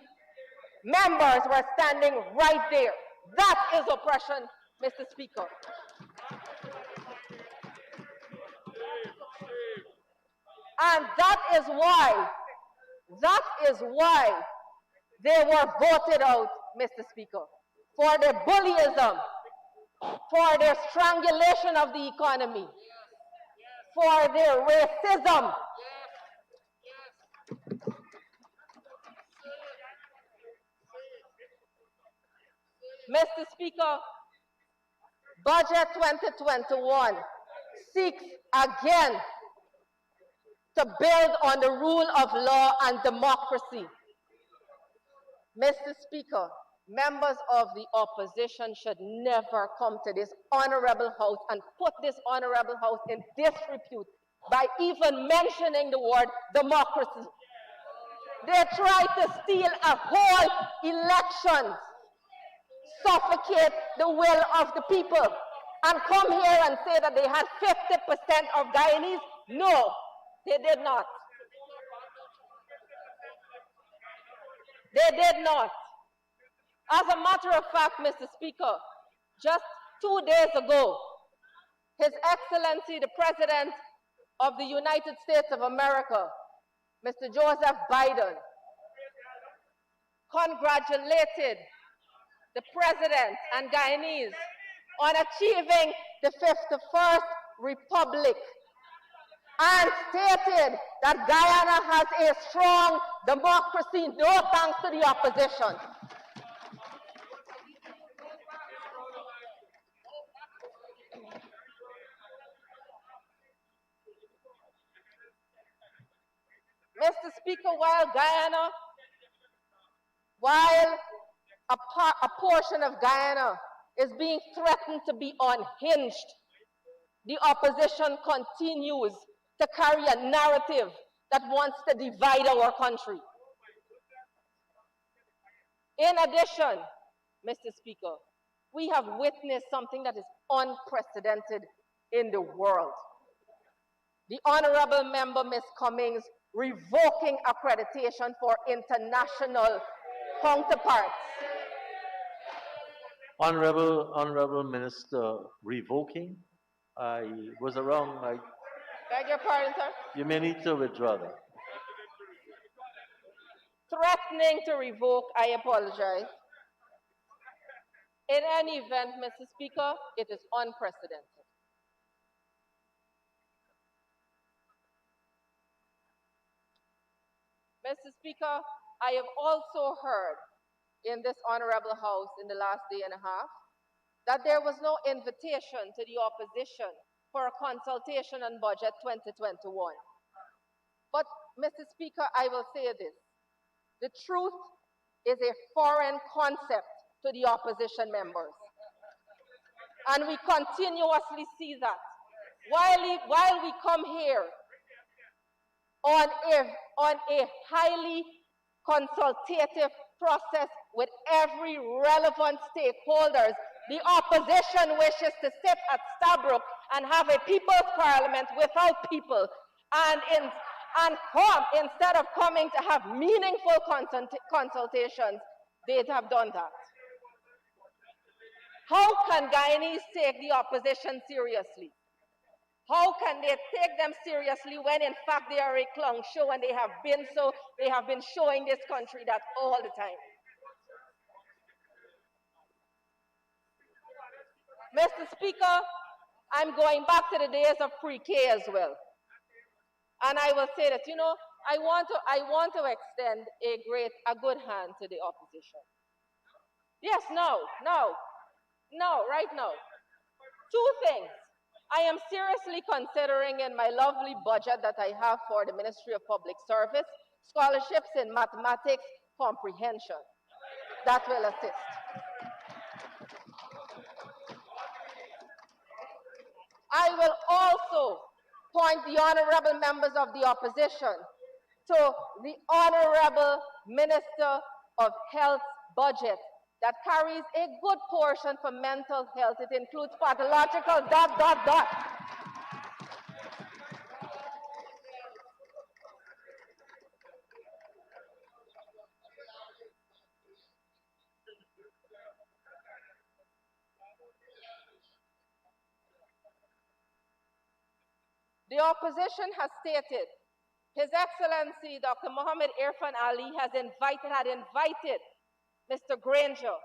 members were standing right there. That is oppression, Mr. Speaker. And that is why they were voted out, Mr. Speaker, for their bullyism, for their strangulation of the economy, for their racism. Mr. Speaker, Budget 2021 seeks again to build on the rule of law and democracy. Mr. Speaker, members of the opposition should never come to this honorable house and put this honorable house in disrepute by even mentioning the word democracy. They tried to steal a whole election, suffocate the will of the people, and come here and say that they had 50% of Guyanese. No, they did not. They did not. As a matter of fact, Mr. Speaker, just 2 days ago, His Excellency, the President of the United States of America, Mr. Joseph Biden, congratulated the President and Guyanese on achieving the 51st Republic and stated that Guyana has a strong democracy, no thanks to the opposition. Mr. Speaker, while a portion of Guyana is being threatened to be unhinged, the opposition continues to carry a narrative that wants to divide our country. In addition, Mr. Speaker, we have witnessed something that is unprecedented in the world. The Honorable Member, Ms. Cummings, revoking accreditation for international counterparts. Honorable Minister, revoking? I was around. Beg your pardon, sir? You may need to withdraw that. Threatening to revoke, I apologize. In any event, Mr. Speaker, it is unprecedented. Mr. Speaker, I have also heard in this honorable house in the last day and a half that there was no invitation to the opposition for a consultation on budget 2021. But, Mr. Speaker, I will say this. The truth is a foreign concept to the opposition members. And we continuously see that. While we come here on a highly consultative process with every relevant stakeholders, the opposition wishes to sit at Stabroek and have a people's parliament without people, and come, instead of coming to have meaningful consultations, they'd have done that. How can Guyanese take the opposition seriously? How can they take them seriously when in fact they are a clown show and they have been showing this country that all the time? Mr. Speaker, I'm going back to the days of pre-K as well. And I will say that, you know, I want to extend a good hand to the opposition. Yes, right now. Two things. I am seriously considering in my lovely budget that I have for the Ministry of Public Service, scholarships in mathematics comprehension. That will assist. I will also point the honorable members of the opposition to the Honorable Minister of Health's budget that carries a good portion for mental health. It includes pathological ... The opposition has stated, His Excellency Dr. Mohammed Irfan Ali had invited Mr. Granger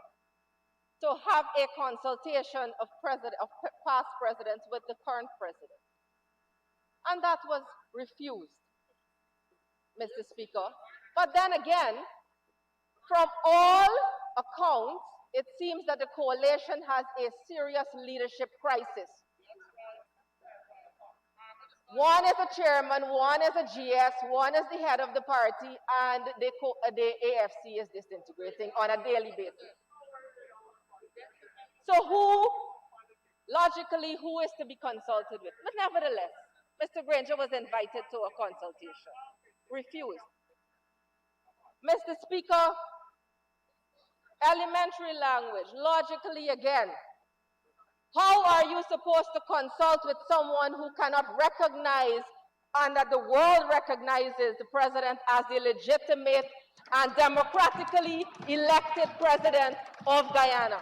to have a consultation of past presidents with the current president. And that was refused, Mr. Speaker. But then again, from all accounts, it seems that the coalition has a serious leadership crisis. One is a chairman, one is a GS, one is the head of the party, and the AFC is disintegrating on a daily basis. So logically, who is to be consulted with? But nevertheless, Mr. Granger was invited to a consultation. Refused. Mr. Speaker, elementary language, logically again, how are you supposed to consult with someone who cannot recognize and that the world recognizes the president as the legitimate and democratically elected president of Guyana?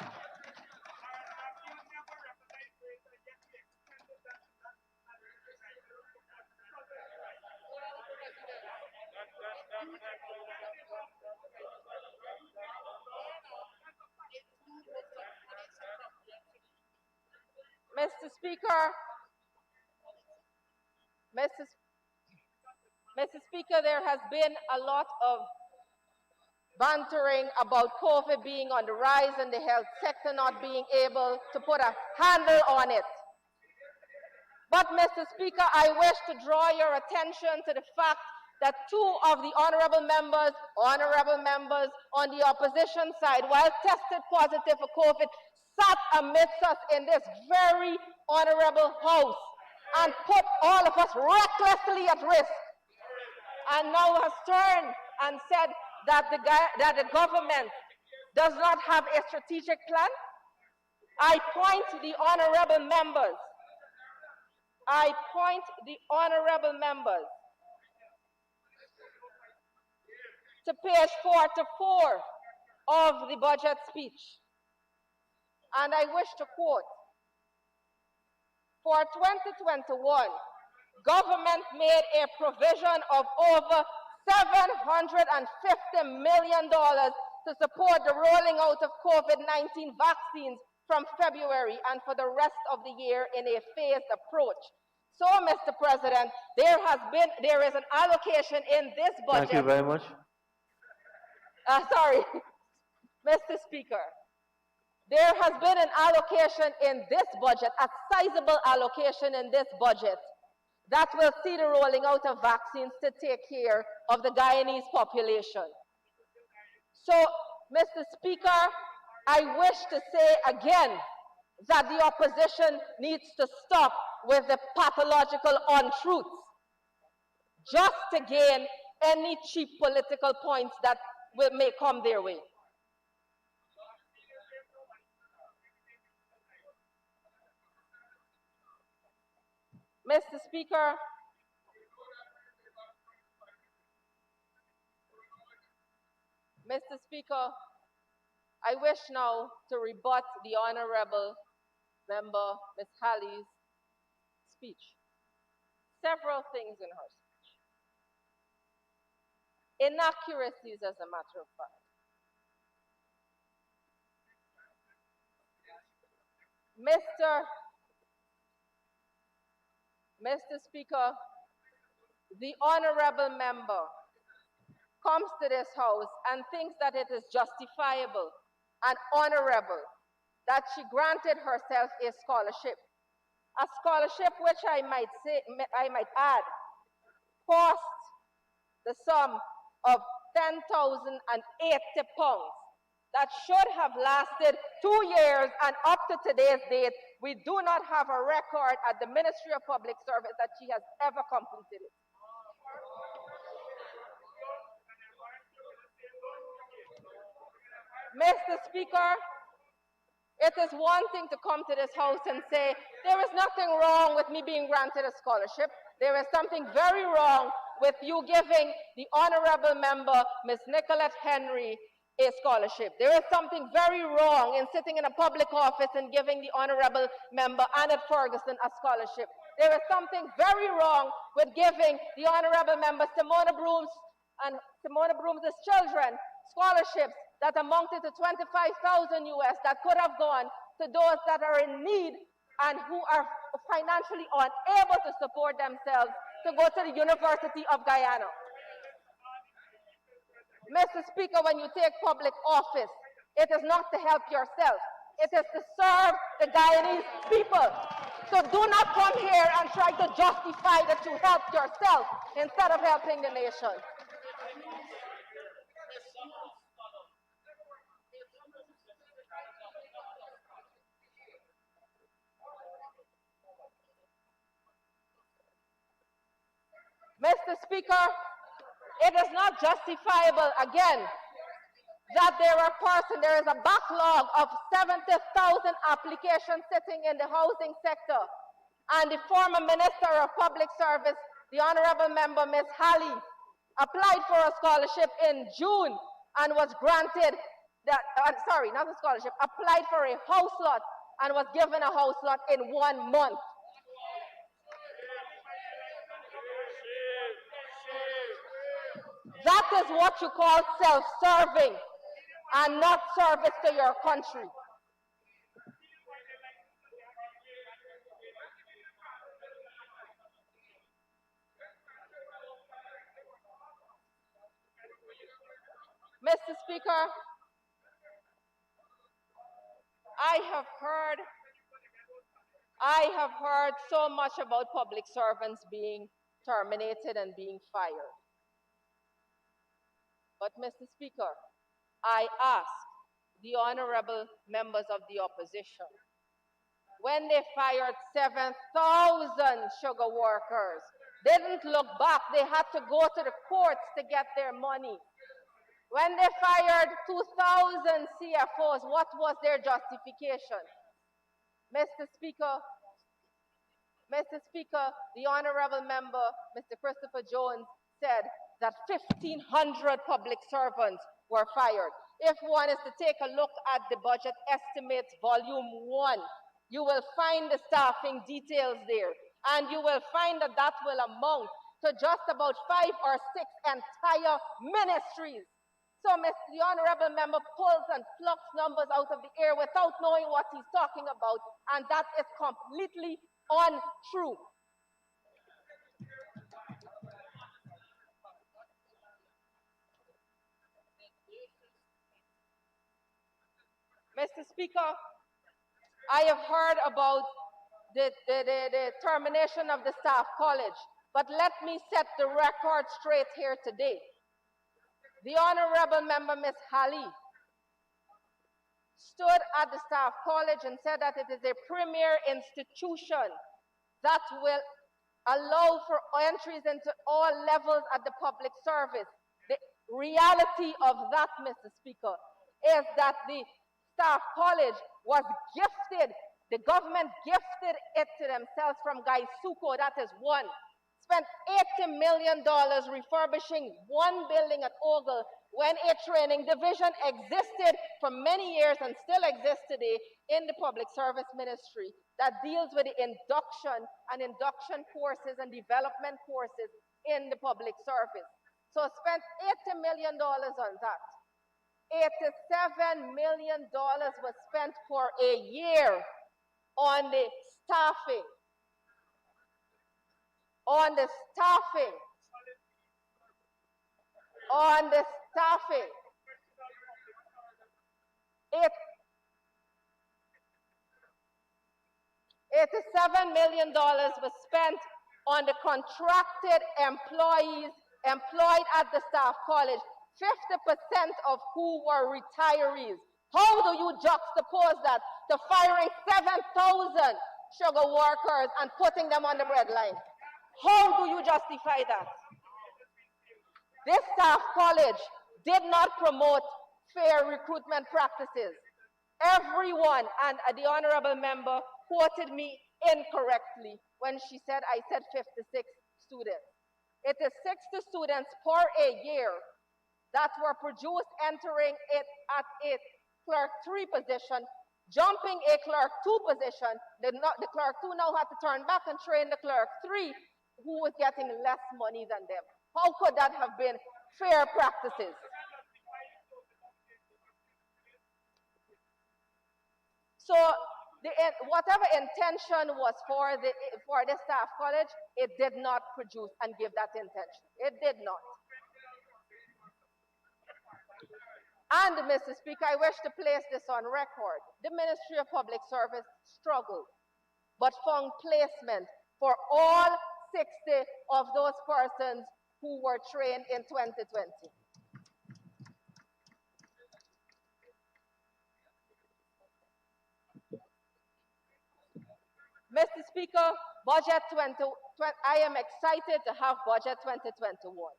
Mr. Speaker, there has been a lot of bantering about COVID being on the rise and the health sector not being able to put a handle on it. But, Mr. Speaker, I wish to draw your attention to the fact that two of the honorable members on the opposition side, while tested positive for COVID, sat amidst us in this very honorable house and put all of us recklessly at risk, and now has turned and said that the government does not have a strategic plan. I point to the honorable members I point the honorable members to page 44 of the budget speech. And I wish to quote, for 2021, government made a provision of over $750 million to support the rolling out of COVID-19 vaccines from February and for the rest of the year in a phased approach. So, Mr. President, there is an allocation in this budget. Thank you very much. Sorry, Mr. Speaker. There has been an allocation in this budget, a sizable allocation in this budget, that will see the rolling out of vaccines to take care of the Guyanese population. So, Mr. Speaker, I wish to say again that the opposition needs to stop with the pathological untruths just to gain any cheap political points that may come their way. Mr. Speaker, I wish now to rebut the Honorable Member Ms. Halley's speech. Several things in her speech. Inaccuracies, as a matter of fact. Mr. Speaker, the honorable member comes to this house and thinks that it is justifiable and honorable that she granted herself a scholarship which I might add, cost the sum of £10,080 that should have lasted 2 years, and up to today's date, we do not have a record at the Ministry of Public Service that she has ever completed it. Mr. Speaker, it is one thing to come to this house and say, there is nothing wrong with me being granted a scholarship. There is something very wrong with you giving the honorable member, Ms. Nicolette Henry, a scholarship. There is something very wrong in sitting in a public office and giving the honorable member, Annette Ferguson, a scholarship. There is something very wrong with giving the honorable member, Simona Brooms' children, scholarships that amounted to $25,000 US that could have gone to those that are in need and who are financially unable to support themselves to go to the University of Guyana. Mr. Speaker, when you take public office, it is not to help yourself. It is to serve the Guyanese people. So do not come here and try to justify that you helped yourself instead of helping the nation. Mr. Speaker, it is not justifiable, again, that there is a backlog of 70,000 applications sitting in the housing sector, and the former Minister of Public Service, the Honorable Member Ms. Halley, applied for a scholarship in June and was granted, applied for a house lot and was given a house lot in 1 month. That is what you call self-serving and not service to your country. Mr. Speaker, I have heard so much about public servants being terminated and being fired. But, Mr. Speaker, I ask the honorable members of the opposition, when they fired 7,000 sugar workers, they didn't look back. They had to go to the courts to get their money. When they fired 2,000 CFOs, what was their justification? Mr. Speaker, Mr. Speaker, the honorable member, Mr. Christopher Jones, said that 1,500 public servants were fired. If one is to take a look at the budget estimates, volume 1, you will find the staffing details there, and you will find that that will amount to just about 5 or 6 entire ministries. So the honorable member pulls and plucks numbers out of the air without knowing what he's talking about, and that is completely untrue. Mr. Speaker, I have heard about the termination of the staff college, but let me set the record straight here today. The honorable member, Ms. Halley, stood at the staff college and said that it is a premier institution that will allow for entries into all levels at the public service. The reality of that, Mr. Speaker, is that the staff college was gifted, the government gifted it to themselves from Guy Suko, that is one. Spent $80 million refurbishing one building at Ogle when a training division existed for many years and still exists today in the public service ministry that deals with the induction courses and development courses in the public service. So spent $80 million on that. $87 million was spent for a year on the staffing. On the staffing. $87 million was spent on the contracted employees employed at the staff college, 50% of who were retirees. How do you juxtapose that to firing 7,000 sugar workers and putting them on the breadline? How do you justify that? This staff college did not promote fair recruitment practices. Everyone, and the honorable member quoted me incorrectly when she said I said 56 students. It is 60 students per a year that were produced entering it at a clerk 3 position, jumping a clerk 2 position. The clerk 2 now had to turn back and train the clerk 3, who was getting less money than them. How could that have been fair practices? So whatever intention was for the staff college, it did not produce and give that intention. It did not. And, Mr. Speaker, I wish to place this on record. The Ministry of Public Service struggled, but found placement for all 60 of those persons who were trained in 2020. Mr. Speaker, I am excited to have Budget 2021.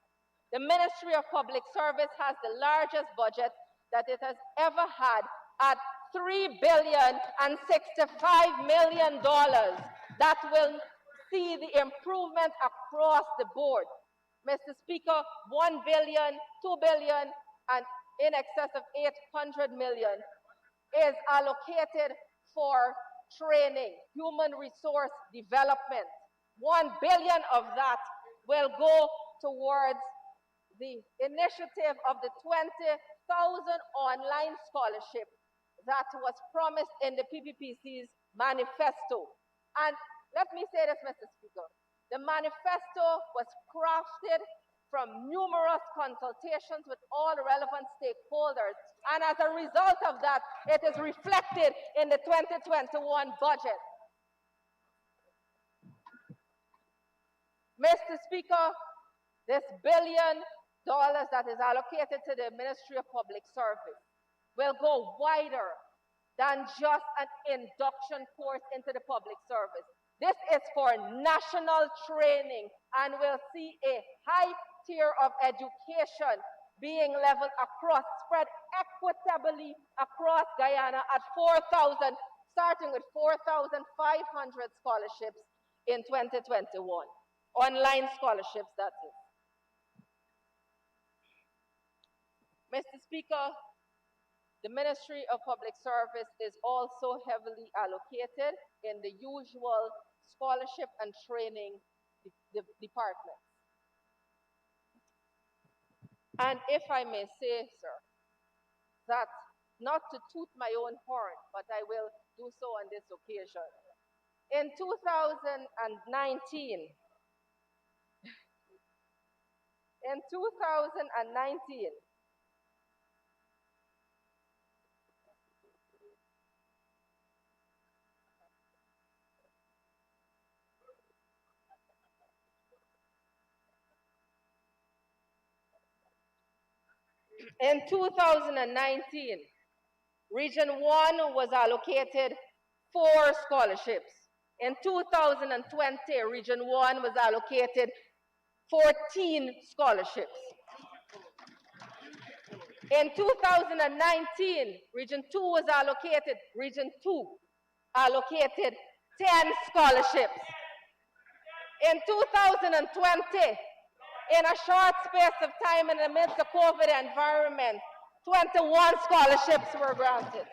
The Ministry of Public Service has the largest budget that it has ever had at $3,065 million that will see the improvement across the board. Mr. Speaker, $1 billion, $2 billion, and in excess of $800 million is allocated for training, human resource development. $1 billion of that will go towards the initiative of the 20,000 online scholarship that was promised in the PPPC's manifesto. And let me say this, Mr. Speaker. The manifesto was crafted from numerous consultations with all relevant stakeholders. And as a result of that, it is reflected in the 2021 budget. Mr. Speaker, this $1 billion that is allocated to the Ministry of Public Service will go wider than just an induction course into the public service. This is for national training and will see a high tier of education being leveled across, spread equitably across Guyana at 4,000, starting with 4,500 scholarships in 2021. Online scholarships, that is. Mr. Speaker, the Ministry of Public Service is also heavily allocated in the usual scholarship and training departments. And if I may say, sir, that not to toot my own horn, but I will do so on this occasion. In 2019, in 2019, Region 1 was allocated 4 scholarships. In 2020, Region 1 was allocated 14 scholarships. In 2019, Region 2 was allocated, Region 2 allocated 10 scholarships. In 2020, in a short space of time in the midst of COVID environment, 21 scholarships were granted.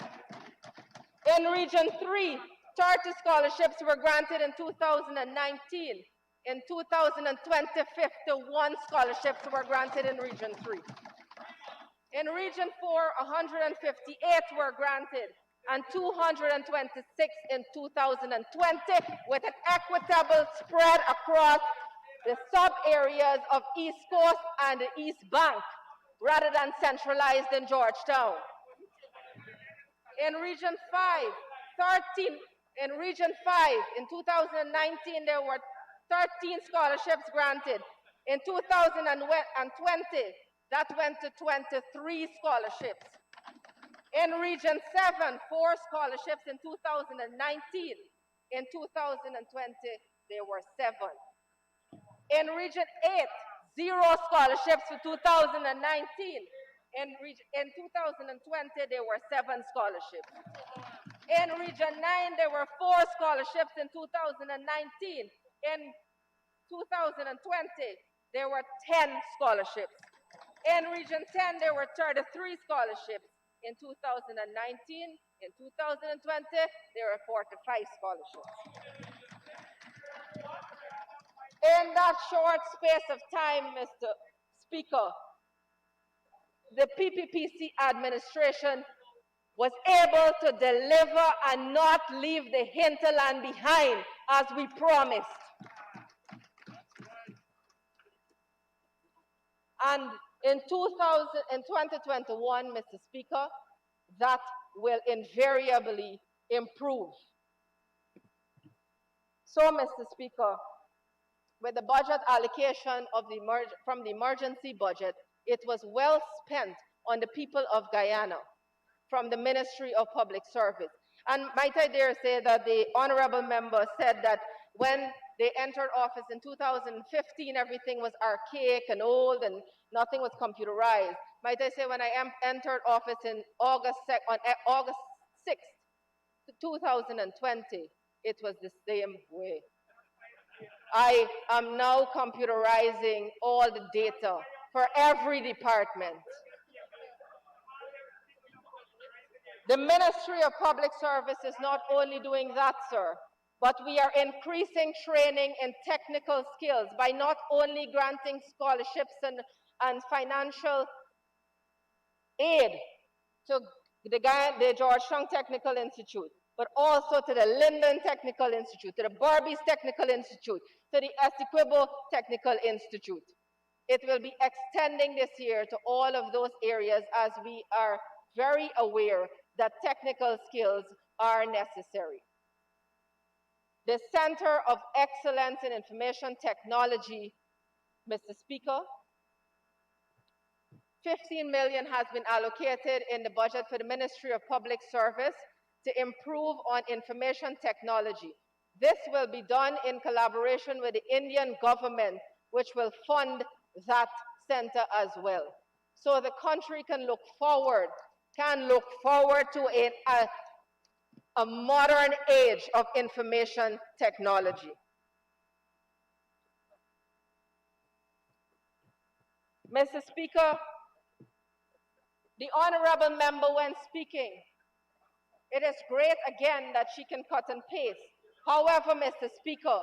In Region 3, 30 scholarships were granted in 2019. In 2020, 51 scholarships were granted in Region 3. In Region 4, 158 were granted and 226 in 2020, with an equitable spread across the sub-areas of East Coast and the East Bank, rather than centralized in Georgetown. In Region 5, in 2019, there were 13 scholarships granted. In 2020, that went to 23 scholarships. In Region 7, 4 scholarships in 2019. In 2020, there were 7. In Region 8, 0 scholarships for 2019. In 2020, there were 7 scholarships. In Region 9, there were 4 scholarships in 2019. In 2020, there were 10 scholarships. In Region 10, there were 33 scholarships. In 2019, in 2020, there were 45 scholarships. In that short space of time, Mr. Speaker, the PPPC administration was able to deliver and not leave the hinterland behind as we promised. And in 2021, Mr. Speaker, that will invariably improve. So, Mr. Speaker, with the budget allocation of from the emergency budget, it was well spent on the people of Guyana from the Ministry of Public Service. And might I dare say that the honorable member said that when they entered office in 2015, everything was archaic and old and nothing was computerized. Might I say when I entered office in August 6th, 2020, it was the same way. I am now computerizing all the data for every department. The Ministry of Public Service is not only doing that, sir, but we are increasing training in technical skills by not only granting scholarships and financial aid to the Georgetown Technical Institute, but also to the Linden Technical Institute, to the Barbies Technical Institute, to the Essequibo Technical Institute. It will be extending this year to all of those areas as we are very aware that technical skills are necessary. The Center of Excellence in Information Technology, Mr. Speaker, 15 million has been allocated in the budget for the Ministry of Public Service to improve on information technology. This will be done in collaboration with the Indian government, which will fund that center as well. So the country can look forward to a modern age of information technology. Mr. Speaker, the honorable member when speaking, it is great again that she can cut and paste. However, Mr. Speaker,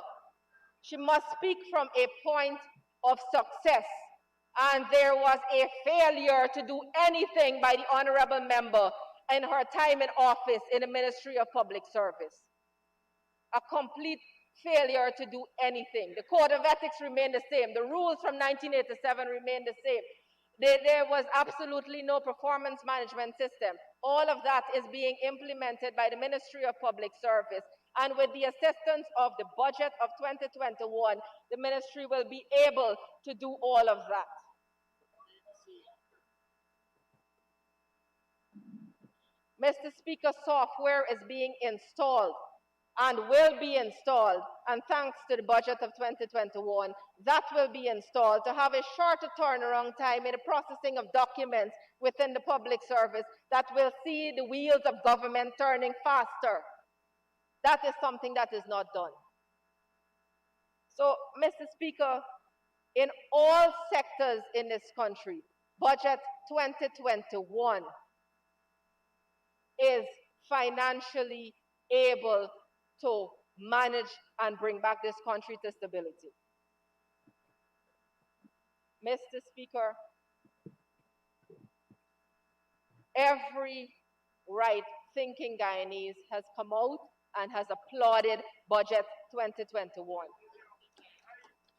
she must speak from a point of success. And there was a failure to do anything by the honorable member in her time in office in the Ministry of Public Service. A complete failure to do anything. The Code of Ethics remained the same. The rules from 1987 remained the same. There was absolutely no performance management system. All of that is being implemented by the Ministry of Public Service. And with the assistance of the budget of 2021, the ministry will be able to do all of that. Mr. Speaker, software is being installed and will be installed, and thanks to the budget of 2021, that will be installed to have a shorter turnaround time in the processing of documents within the public service that will see the wheels of government turning faster. That is something that is not done. So, Mr. Speaker, in all sectors in this country, budget 2021 is financially able to manage and bring back this country to stability. Mr. Speaker, every right-thinking Guyanese has come out and has applauded budget 2021.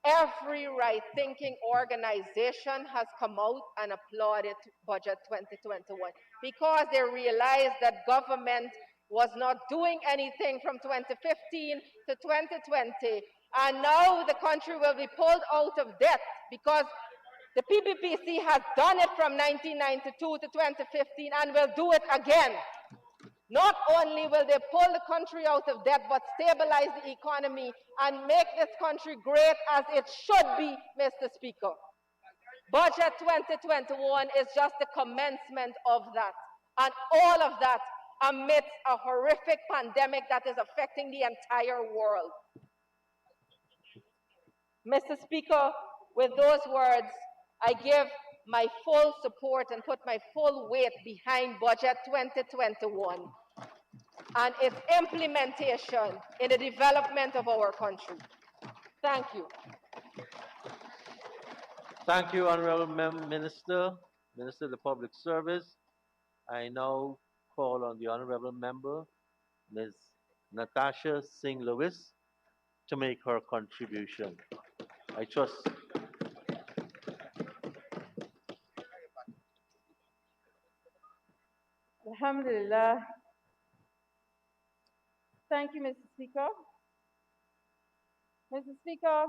Every right-thinking organization has come out and applauded budget 2021 because they realized that government was not doing anything from 2015 to 2020, and now the country will be pulled out of debt because the PPPC has done it from 1992 to 2015 and will do it again. Not only will they pull the country out of debt, but stabilize the economy and make this country great as it should be, Mr. Speaker. Budget 2021 is just the commencement of that, and all of that amidst a horrific pandemic that is affecting the entire world. Mr. Speaker, with those words, I give my full support and put my full weight behind budget 2021 and its implementation in the development of our country. Thank you. Thank you, Honorable Minister, Minister of the Public Service. I now call on the Honorable Member, Ms. Natasha Singh Lewis, to make her contribution. I trust. Alhamdulillah. Thank you, Mr. Speaker. Mr. Speaker,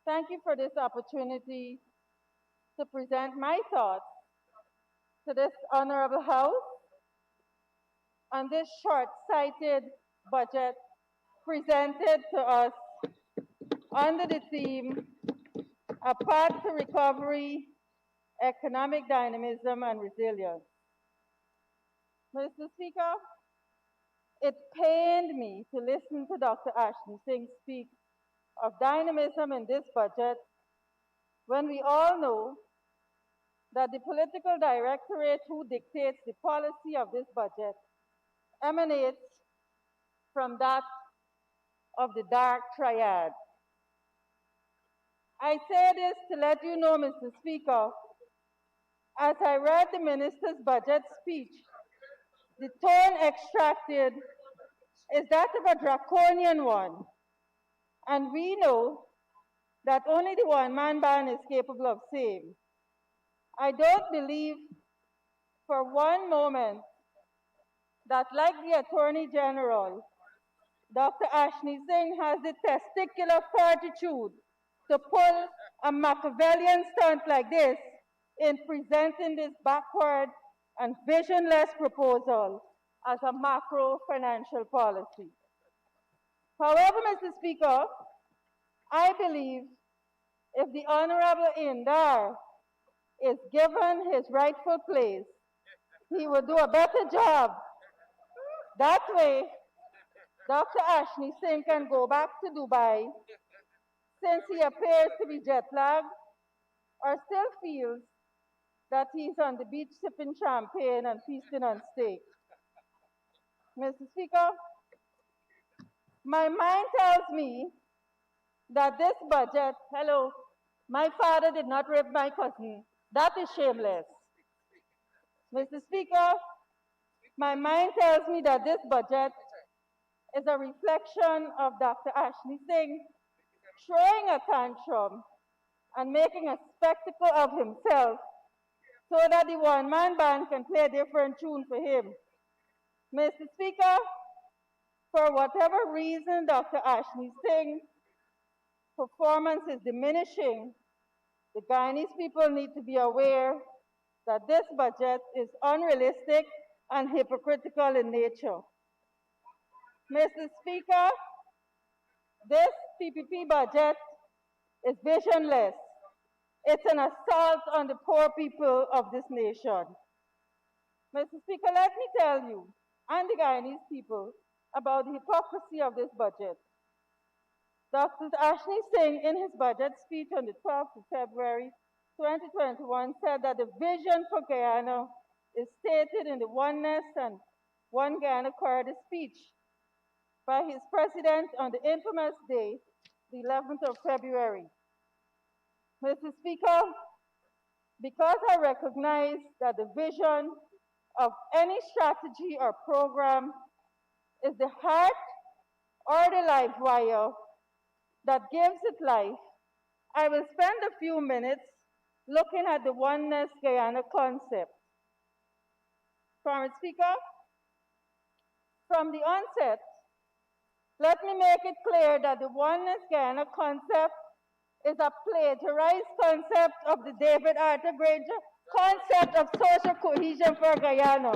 thank you for this opportunity to present my thoughts to this honorable House on this short-sighted budget presented to us under the theme, A Path to Recovery, Economic Dynamism and Resilience. Mr. Speaker, it pained me to listen to Dr. Ashley Singh speak of dynamism in this budget when we all know that the political directorate who dictates the policy of this budget emanates from that of the dark triad. I say this to let you know, Mr. Speaker, as I read the minister's budget speech, the tone extracted is that of a draconian one. And we know that only the one-man band is capable of saying. I don't believe for one moment that, like the Attorney General, Dr. Ashley Singh has the testicular fortitude to pull a Machiavellian stunt like this in presenting this backward and visionless proposal as a macro financial policy. However, Mr. Speaker, I believe if the Honorable Indar is given his rightful place, he will do a better job. That way, Dr. Ashley Singh can go back to Dubai, since he appears to be jet-lagged, or still feels that he's on the beach sipping champagne and feasting on steak. Mr. Speaker, my mind tells me that this budget, hello, my father did not rape my cousin. That is shameless. Mr. Speaker, my mind tells me that this budget is a reflection of Dr. Ashley Singh throwing a tantrum and making a spectacle of himself so that the one-man band can play a different tune for him. Mr. Speaker, for whatever reason Dr. Ashley Singh's performance is diminishing, the Guyanese people need to be aware that this budget is unrealistic and hypocritical in nature. Mr. Speaker, this PPP budget is visionless. It's an assault on the poor people of this nation. Mr. Speaker, let me tell you and the Guyanese people about the hypocrisy of this budget. Dr. Ashley Singh, in his budget speech on the 12th of February 2021, said that the vision for Guyana is stated in the Oneness and One Guyana Corridor speech by his president on the infamous day, the 11th of February. Mr. Speaker, because I recognize that the vision of any strategy or program is the heart or the life wire that gives it life, I will spend a few minutes looking at the Oneness Guyana concept. Mr. Speaker, from the onset, let me make it clear that the Oneness Guyana concept is a plagiarized concept of the David Arthur Granger concept of social cohesion for Guyana,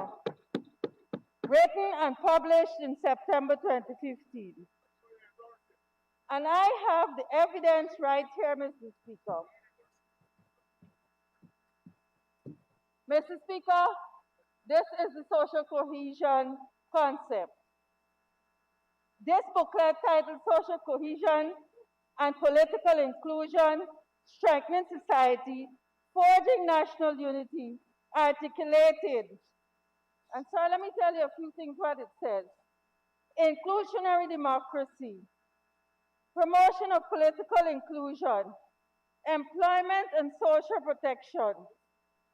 written and published in September 2015. And I have the evidence right here, Mr. Speaker. Mr. Speaker, this is the social cohesion concept. This booklet titled Social Cohesion and Political Inclusion, Strengthening Society, Forging National Unity, articulated. And so let me tell you a few things what it says. Inclusionary democracy, promotion of political inclusion, employment and social protection,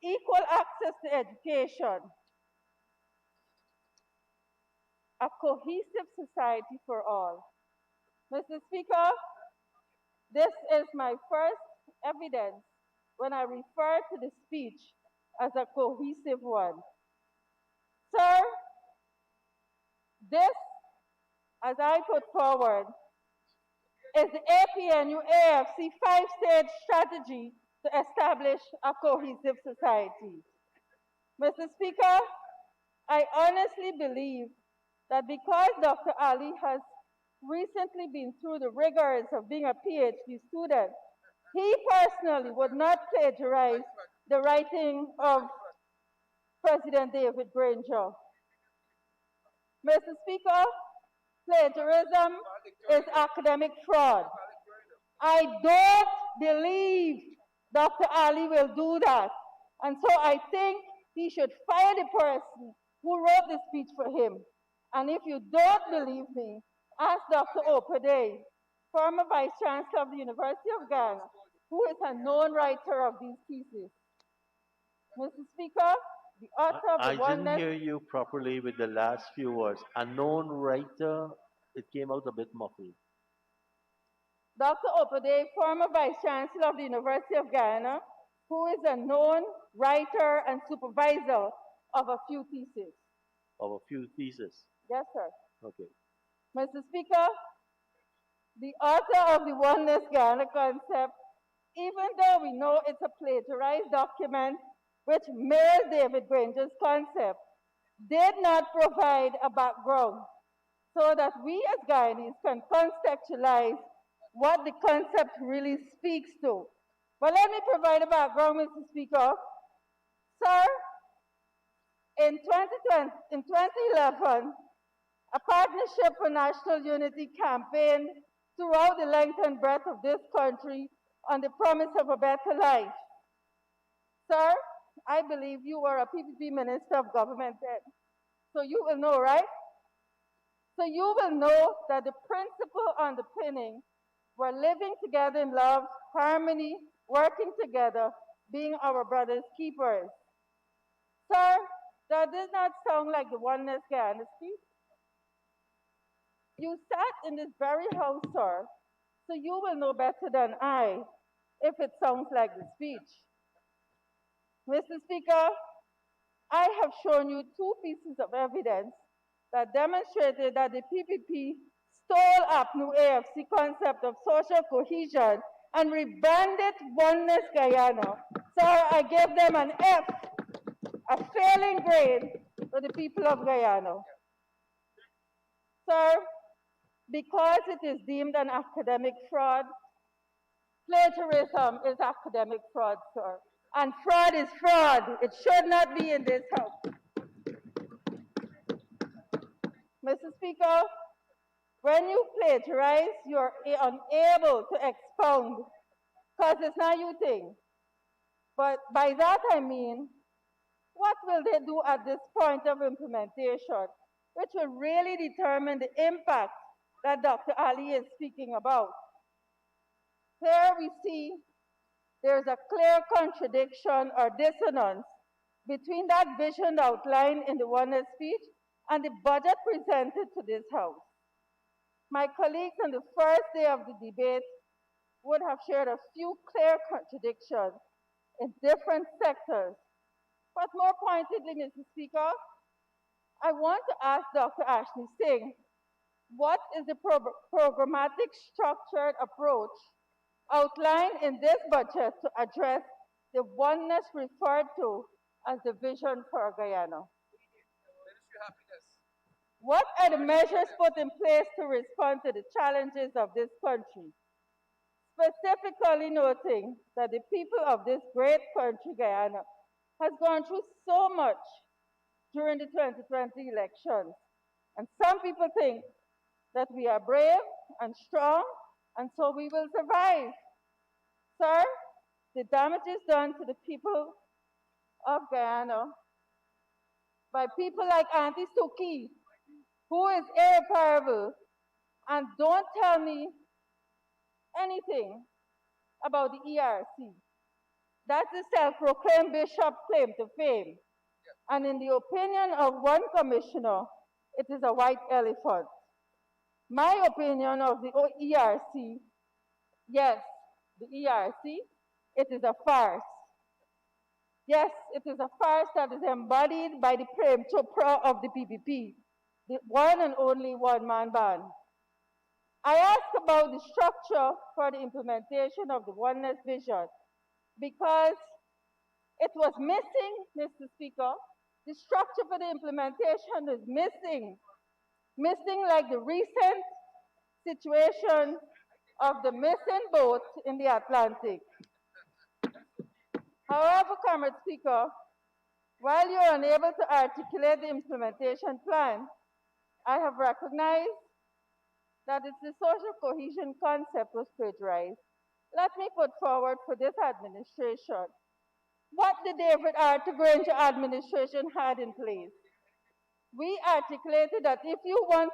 equal access to education, a cohesive society for all. Mr. Speaker, this is my first evidence when I refer to the speech as a cohesive one. Sir, this, as I put forward, is the APNU-AFC five-stage strategy to establish a cohesive society. Mr. Speaker, I honestly believe that because Dr. Ali has recently been through the rigors of being a PhD student, he personally would not plagiarize the writing of President David Granger. Mr. Speaker, plagiarism is academic fraud. I don't believe Dr. Ali will do that. And so I think he should fire the person who wrote the speech for him. And if you don't believe me, ask Dr. Opade, former Vice Chancellor of the University of Ghana, who is a known writer of these pieces. Mr. Speaker, the author of the I Oneness... didn't hear you properly with the last few words. A known writer, it came out a bit muffled. Dr. Opade, former Vice Chancellor of the University of Guyana, who is a known writer and supervisor of a few theses. Of a few theses. Yes, sir. Okay. Mr. Speaker, the author of the Oneness Guyana concept, even though we know it's a plagiarized document which mirrors David Granger's concept, did not provide a background so that we as Guyanese can contextualize what the concept really speaks to. But let me provide a background, Mr. Speaker. Sir, in 2011, a Partnership for National Unity campaigned throughout the length and breadth of this country on the promise of a better life. Sir, I believe you were a PPP Minister of Government then. So you will know, right? So you will know that the principle underpinning we're living together in love, harmony, working together, being our brother's keepers. Sir, that does not sound like the Oneness Guyana speech. You sat in this very house, sir, so you will know better than I if it sounds like the speech. Mr. Speaker, I have shown you two pieces of evidence that demonstrated that the PPP stole up new AFC concept of social cohesion and rebranded Oneness Guyana. Sir, I gave them an F, a failing grade for the people of Guyana. Sir, because it is deemed an academic fraud, plagiarism is academic fraud, sir. And fraud is fraud. It should not be in this house. Mr. Speaker, when you plagiarize, you're unable to expound because it's not your thing. But by that I mean, what will they do at this point of implementation, which will really determine the impact that Dr. Ali is speaking about? Here we see there's a clear contradiction or dissonance between that vision outlined in the Oneness speech and the budget presented to this House. My colleagues on the first day of the debate would have shared a few clear contradictions in different sectors. But more pointedly, Mr. Speaker, I want to ask Dr. Ashley Singh, what is the programmatic structured approach outlined in this budget to address the oneness referred to as the vision for Guyana? What are the measures put in place to respond to the challenges of this country? Specifically noting that the people of this great country, Guyana, has gone through so much during the 2020 elections. And some people think that we are brave and strong, and so we will survive. Sir, the damages done to the people of Guyana by people like Auntie Suki, who is irreparable, and don't tell me anything about the ERC. That's the self-proclaimed bishop claim to fame. And in the opinion of one commissioner, it is a white elephant. My opinion of the ERC, yes, the ERC, it is a farce. Yes, it is a farce that is embodied by the Prem Chopra of the PPP, the one and only one-man band. I ask about the structure for the implementation of the Oneness Vision because it was missing, Mr. Speaker. The structure for the implementation is missing. Missing like the recent situation of the missing boat in the Atlantic. However, Comrade Speaker, while you're unable to articulate the implementation plan, I have recognized that it's the social cohesion concept was plagiarized. Let me put forward for this administration what the David R. Granger administration had in place. We articulated that if you want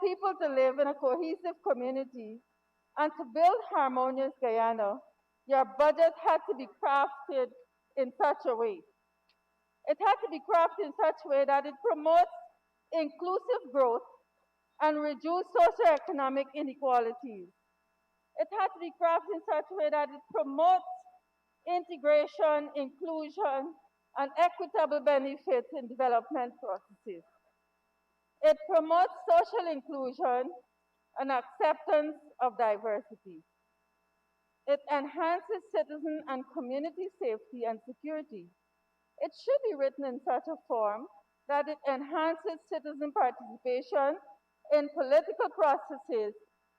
people to live in a cohesive community and to build harmonious Guyana, your budget had to be crafted in such a way. It had to be crafted in such a way that it promotes inclusive growth and reduce socioeconomic inequalities. It had to be crafted in such a way that it promotes integration, inclusion, and equitable benefits in development processes. It promotes social inclusion and acceptance of diversity. It enhances citizen and community safety and security. It should be written in such a form that it enhances citizen participation in political processes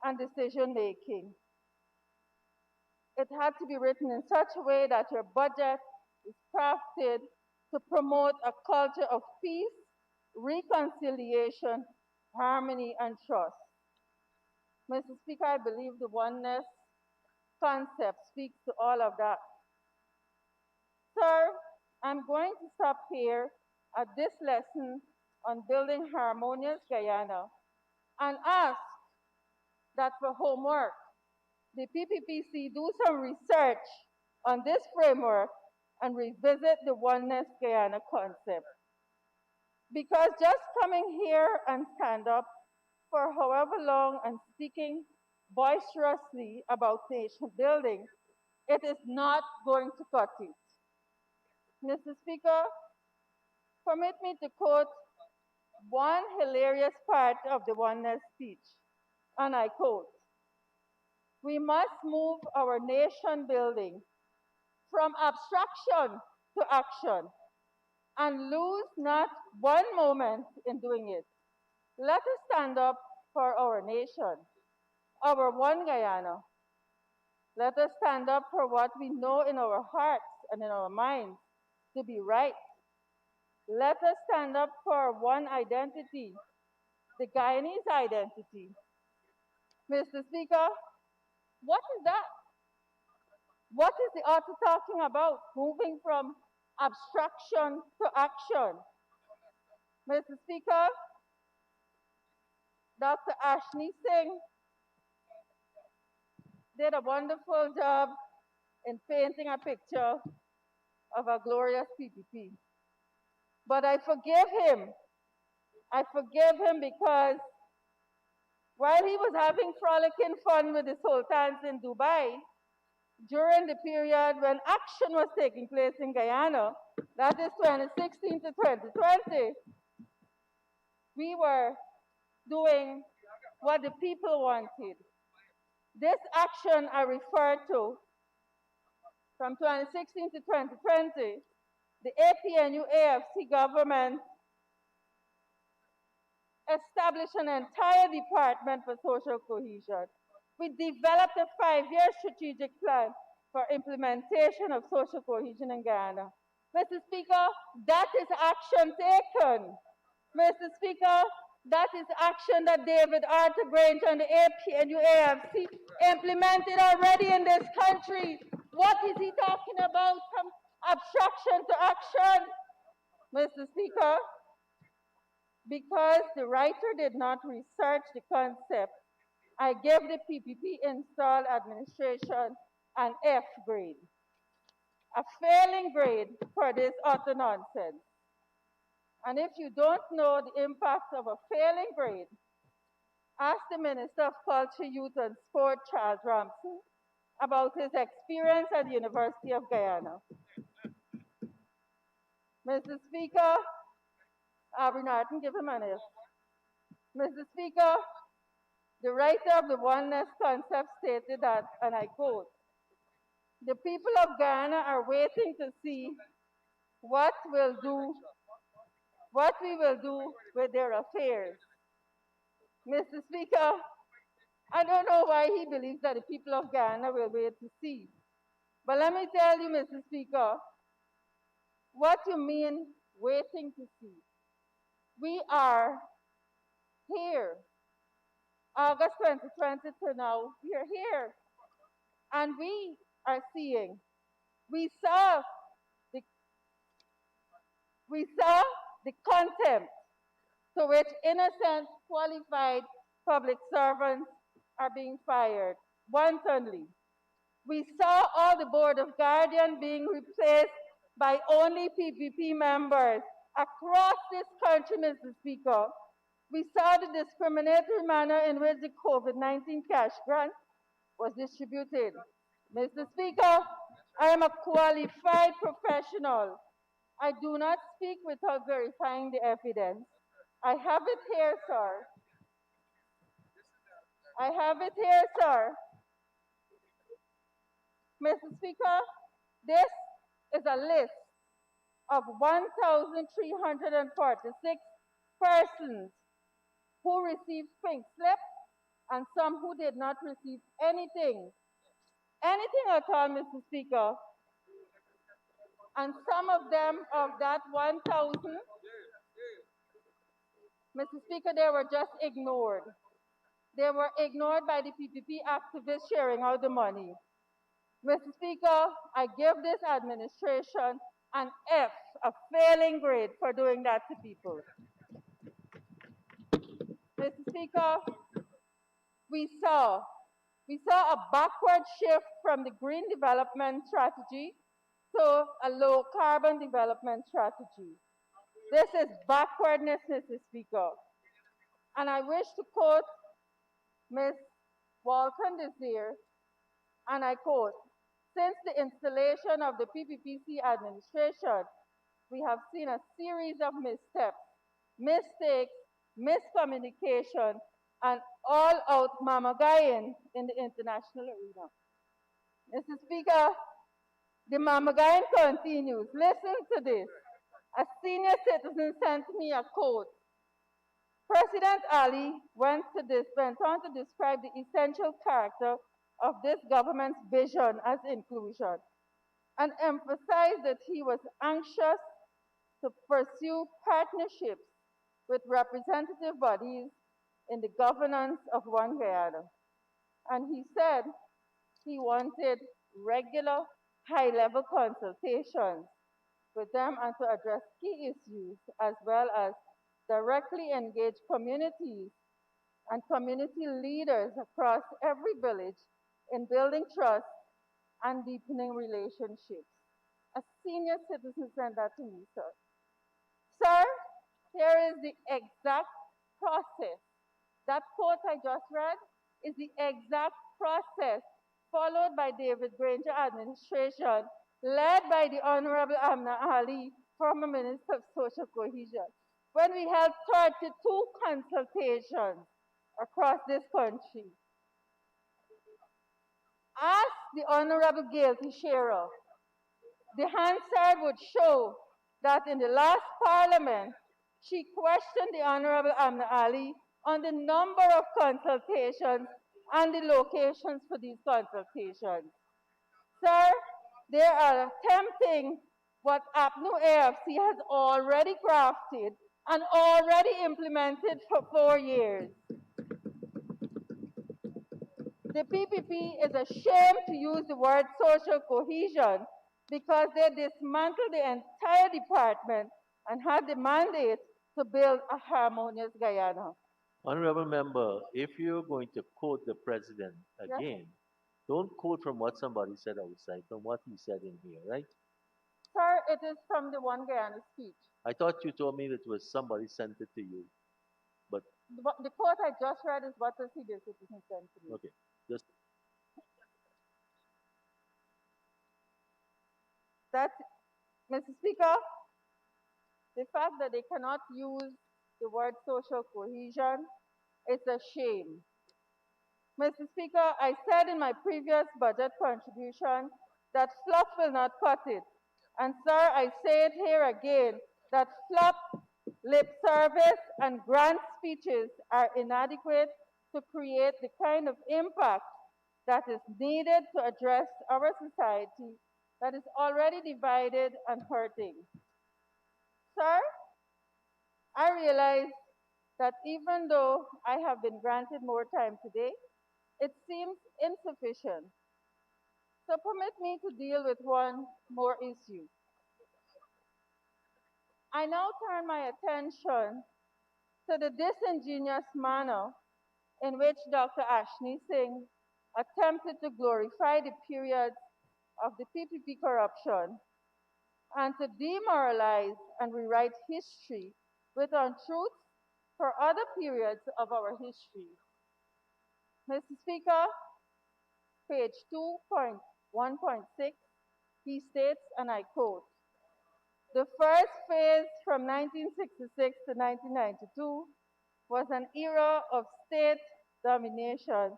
and decision making. It had to be written in such a way that your budget is crafted to promote a culture of peace, reconciliation, harmony, and trust. Mr. Speaker, I believe the oneness concept speaks to all of that. Sir, I'm going to stop here at this lesson on building harmonious Guyana and ask that for homework, the PPPC do some research on this framework and revisit the Oneness Guyana concept. Because just coming here and stand up for however long and speaking boisterously about nation building, it is not going to cut it. Mr. Speaker, permit me to quote one hilarious part of the Oneness speech, and I quote, "We must move our nation building from abstraction to action and lose not one moment in doing it. Let us stand up for our nation, our one Guyana. Let us stand up for what we know in our hearts and in our minds to be right. Let us stand up for one identity, the Guyanese identity." Mr. Speaker, what is that? What is the author talking about? Moving from abstraction to action. Mr. Speaker, Dr. Ashni Singh did a wonderful job in painting a picture of a glorious PPP. But I forgive him. I forgive him because while he was having frolicking fun with the sultans in Dubai, during the period when action was taking place in Guyana, that is 2016 to 2020, we were doing what the people wanted. This action I refer to from 2016 to 2020, the APNU AFC government established an entire department for social cohesion. We developed a 5-year strategic plan for implementation of social cohesion in Guyana. Mr. Speaker, that is action taken. Mr. Speaker, that is action that David Arthur Grange and the APNU AFC implemented already in this country. What is he talking about from abstraction to action? Mr. Speaker, because the writer did not research the concept, I give the PPP installed administration an F grade, a failing grade for this utter nonsense. And if you don't know the impact of a failing grade, ask the Minister of Culture, Youth and Sport, Charles Ramsey, about his experience at the University of Guyana. Mr. Speaker, Aubrey Norton, give him an F. Mr. Speaker, the writer of the Oneness concept stated that, and I quote, "The people of Guyana are waiting to see what we will do with their affairs." Mr. Speaker, I don't know why he believes that the people of Guyana will wait to see. But let me tell you, Mr. Speaker, what you mean waiting to see. We are here. August 2020 to now, we are here. And we are seeing. We saw the contempt to which innocent, qualified public servants are being fired wantonly. We saw all the Board of Guardians being replaced by only PPP members across this country, Mr. Speaker. We saw the discriminatory manner in which the COVID-19 cash grant was distributed. Mr. Speaker, I am a qualified professional. I do not speak without verifying the evidence. I have it here, sir. I have it here, sir. Mr. Speaker, this is a list of 1,346 persons who received pink slip and some who did not receive anything. Anything at all, Mr. Speaker. And some of them, of that 1,000, Mr. Speaker, they were just ignored. They were ignored by the PPP activists sharing out the money. Mr. Speaker, I give this administration an F, a failing grade for doing that to people. Mr. Speaker, we saw a backward shift from the green development strategy to a low carbon development strategy. This is backwardness, Mr. Speaker. And I wish to quote Ms. Walton Desir, and I quote, "Since the installation of the PPPC administration, we have seen a series of missteps, mistakes, miscommunication, and all-out mamagayin in the international arena." Mr. Speaker, the mamagayin continues. Listen to this. A senior citizen sent me a quote. President Ali went on to describe the essential character of this government's vision as inclusion and emphasized that he was anxious to pursue partnerships with representative bodies in the governance of One Guyana. And he said he wanted regular high-level consultations with them and to address key issues as well as directly engage communities and community leaders across every village in building trust and deepening relationships. A senior citizen sent that to me, sir. Sir, here is the exact process. That quote I just read is the exact process followed by David Granger administration, led by the Honorable Amna Ali, former Minister of Social Cohesion, when we held 32 consultations across this country. Ask the Honorable Gail Teixeira. The Hansard would show that in the last Parliament, she questioned the Honorable Amna Ali on the number of consultations and the locations for these consultations. Sir, they are attempting what APNU AFC has already crafted and already implemented for 4 years. The PPP is ashamed to use the word social cohesion because they dismantled the entire department and had the mandate to build a harmonious Guyana. Honorable member, if you're going to quote the president again, don't quote from what somebody said outside, from what he said in here, right? Sir, it is from the One Guyana speech. I thought you told me that it was somebody sent it to you. But The quote I just read is what the senior citizen sent to me. okay, just That, Mr. Speaker, the fact that they cannot use the word social cohesion is a shame. Mr. Speaker, I said in my previous budget contribution that fluff will not cut it. And sir, I say it here again, that fluff, lip service, and grand speeches are inadequate to create the kind of impact that is needed to address our society that is already divided and hurting. Sir, I realize that even though I have been granted more time today, it seems insufficient. So permit me to deal with one more issue. I now turn my attention to the disingenuous manner in which Dr. Ashney Singh attempted to glorify the periods of the PPP corruption and to demoralize and rewrite history with untruths for other periods of our history. Mr. Speaker, page 2.1.6, he states, and I quote, "The first phase from 1966 to 1992 was an era of state domination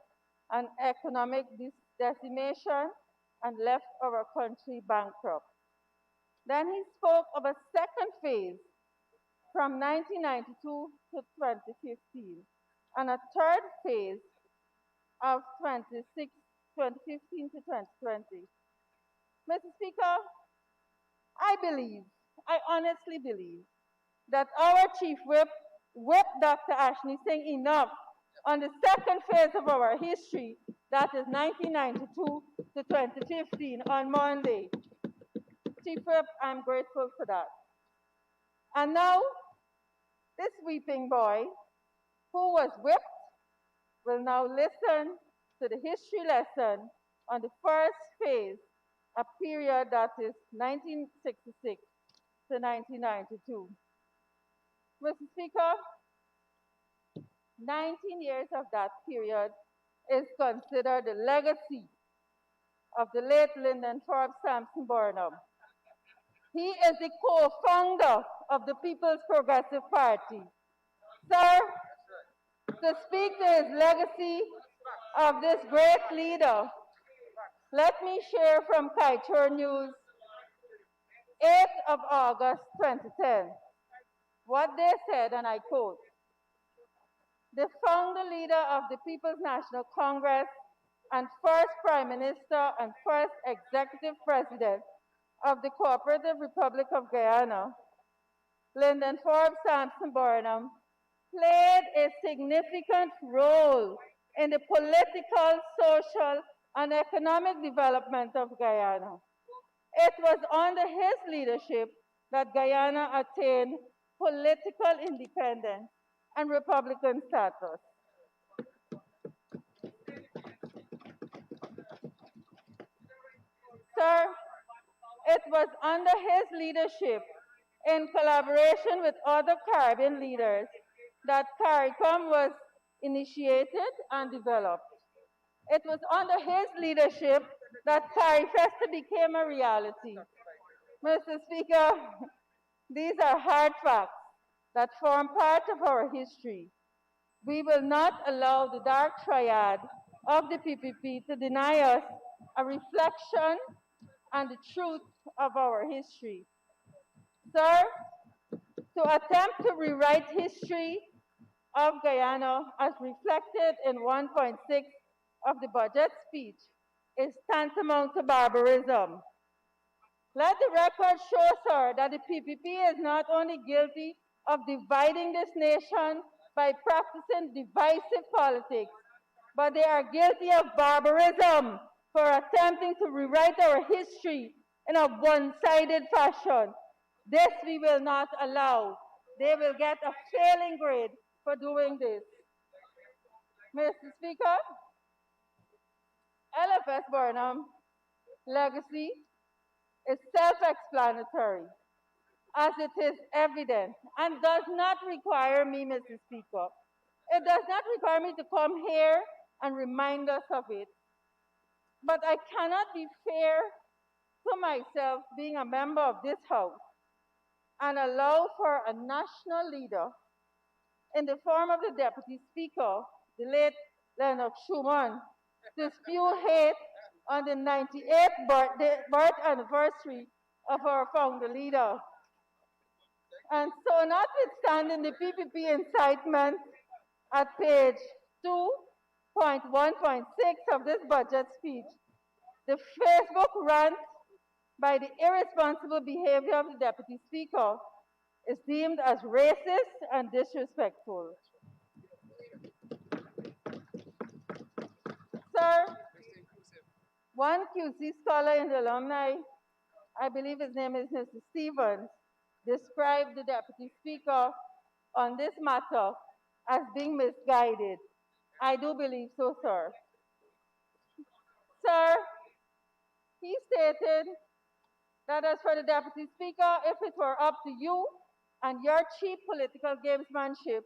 and economic decimation and left our country bankrupt." Then he spoke of a second phase from 1992 to 2015 and a third phase of 2015 to 2020. Mr. Speaker, I honestly believe that our Chief Whip whipped Dr. Ashney Singh enough on the second phase of our history, that is 1992 to 2015 on Monday. Chief Whip, I'm grateful for that. And now, this weeping boy who was whipped will now listen to the history lesson on the first phase, a period that is 1966 to 1992. Mr. Speaker, 19 years of that period is considered the legacy of the late Lyndon Forbes Sampson Burnham. He is the co-founder of the People's Progressive Party. Sir, to speak to his legacy of this great leader, let me share from Kaitor News, 8th of August 2010, what they said, and I quote, "The founder leader of the People's National Congress and first Prime Minister and first Executive President of the Cooperative Republic of Guyana, Lyndon Forbes Sampson Burnham, played a significant role in the political, social, and economic development of Guyana. It was under his leadership that Guyana attained political independence and republican status. Sir, it was under his leadership, in collaboration with other Caribbean leaders, that CARICOM was initiated and developed. It was under his leadership that CARIFESTA became a reality. Mr. Speaker, these are hard facts that form part of our history. We will not allow the dark triad of the PPP to deny us a reflection and the truth of our history. Sir, to attempt to rewrite history of Guyana as reflected in 1.6 of the budget speech is tantamount to barbarism. Let the record show, sir, that the PPP is not only guilty of dividing this nation by practicing divisive politics, but they are guilty of barbarism for attempting to rewrite our history in a one-sided fashion. This we will not allow. They will get a failing grade for doing this. Mr. Speaker, LFS Burnham legacy is self-explanatory, as it is evident, and does not require me, Mr. Speaker. It does not require me to come here and remind us of it. But I cannot be fair to myself, being a member of this House, and allow for a national leader in the form of the Deputy Speaker, the late Leonard Schumann, to spew hate on the 98th birth anniversary of our founder leader. And so, notwithstanding the PPP incitement at page 2.1.6 of this budget speech, the Facebook rant by the irresponsible behavior of the Deputy Speaker is deemed as racist and disrespectful. Sir, one QC scholar in the alumni, I believe his name is Mr. Stevens, described the Deputy Speaker on this matter as being misguided. I do believe so, sir. Sir, he stated that as for the Deputy Speaker, if it were up to you and your cheap political gamesmanship,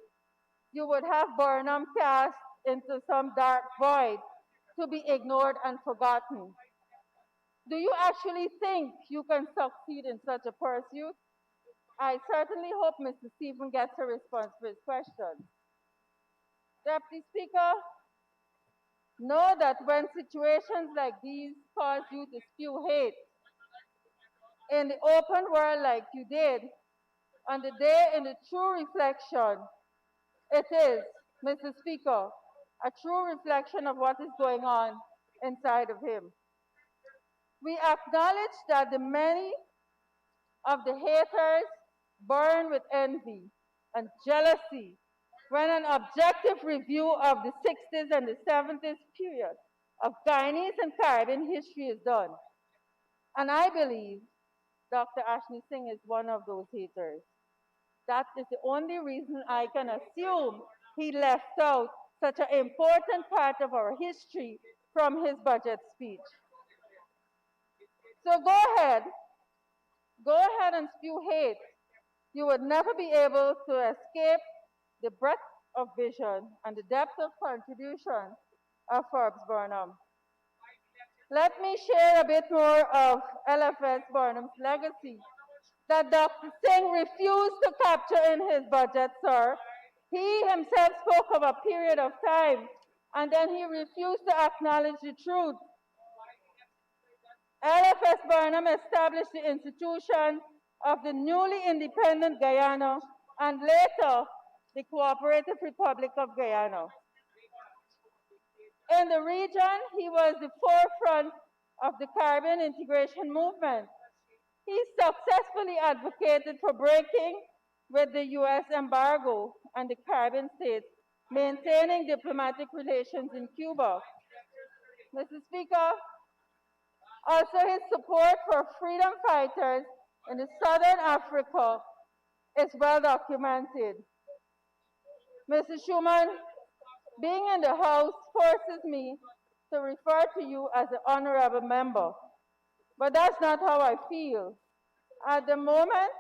you would have Burnham cast into some dark void to be ignored and forgotten. Do you actually think you can succeed in such a pursuit? I certainly hope Mr. Stephen gets a response for his question. Deputy Speaker, know that when situations like these cause you to spew hate in the open world like you did, on the day in the true reflection, it is, Mr. Speaker, a true reflection of what is going on inside of him. We acknowledge that the many of the haters burn with envy and jealousy when an objective review of the 60s and the 70s period of Guyanese and Caribbean history is done. And I believe Dr. Ashley Singh is one of those haters. That is the only reason I can assume he left out such an important part of our history from his budget speech. So go ahead and spew hate. You would never be able to escape the breadth of vision and the depth of contribution of Forbes Burnham. Let me share a bit more of LFS Burnham's legacy that Dr. Singh refused to capture in his budget, sir. He himself spoke of a period of time, and then he refused to acknowledge the truth. LFS Burnham established the institution of the newly independent Guyana and later the Cooperative Republic of Guyana. In the region, he was the forefront of the Caribbean integration movement. He successfully advocated for breaking with the U.S. embargo and the Caribbean states maintaining diplomatic relations in Cuba. Mr. Speaker, also his support for freedom fighters in the Southern Africa is well documented. Mr. Schuman, being in the House forces me to refer to you as an honorable member, but that's not how I feel. At the moment,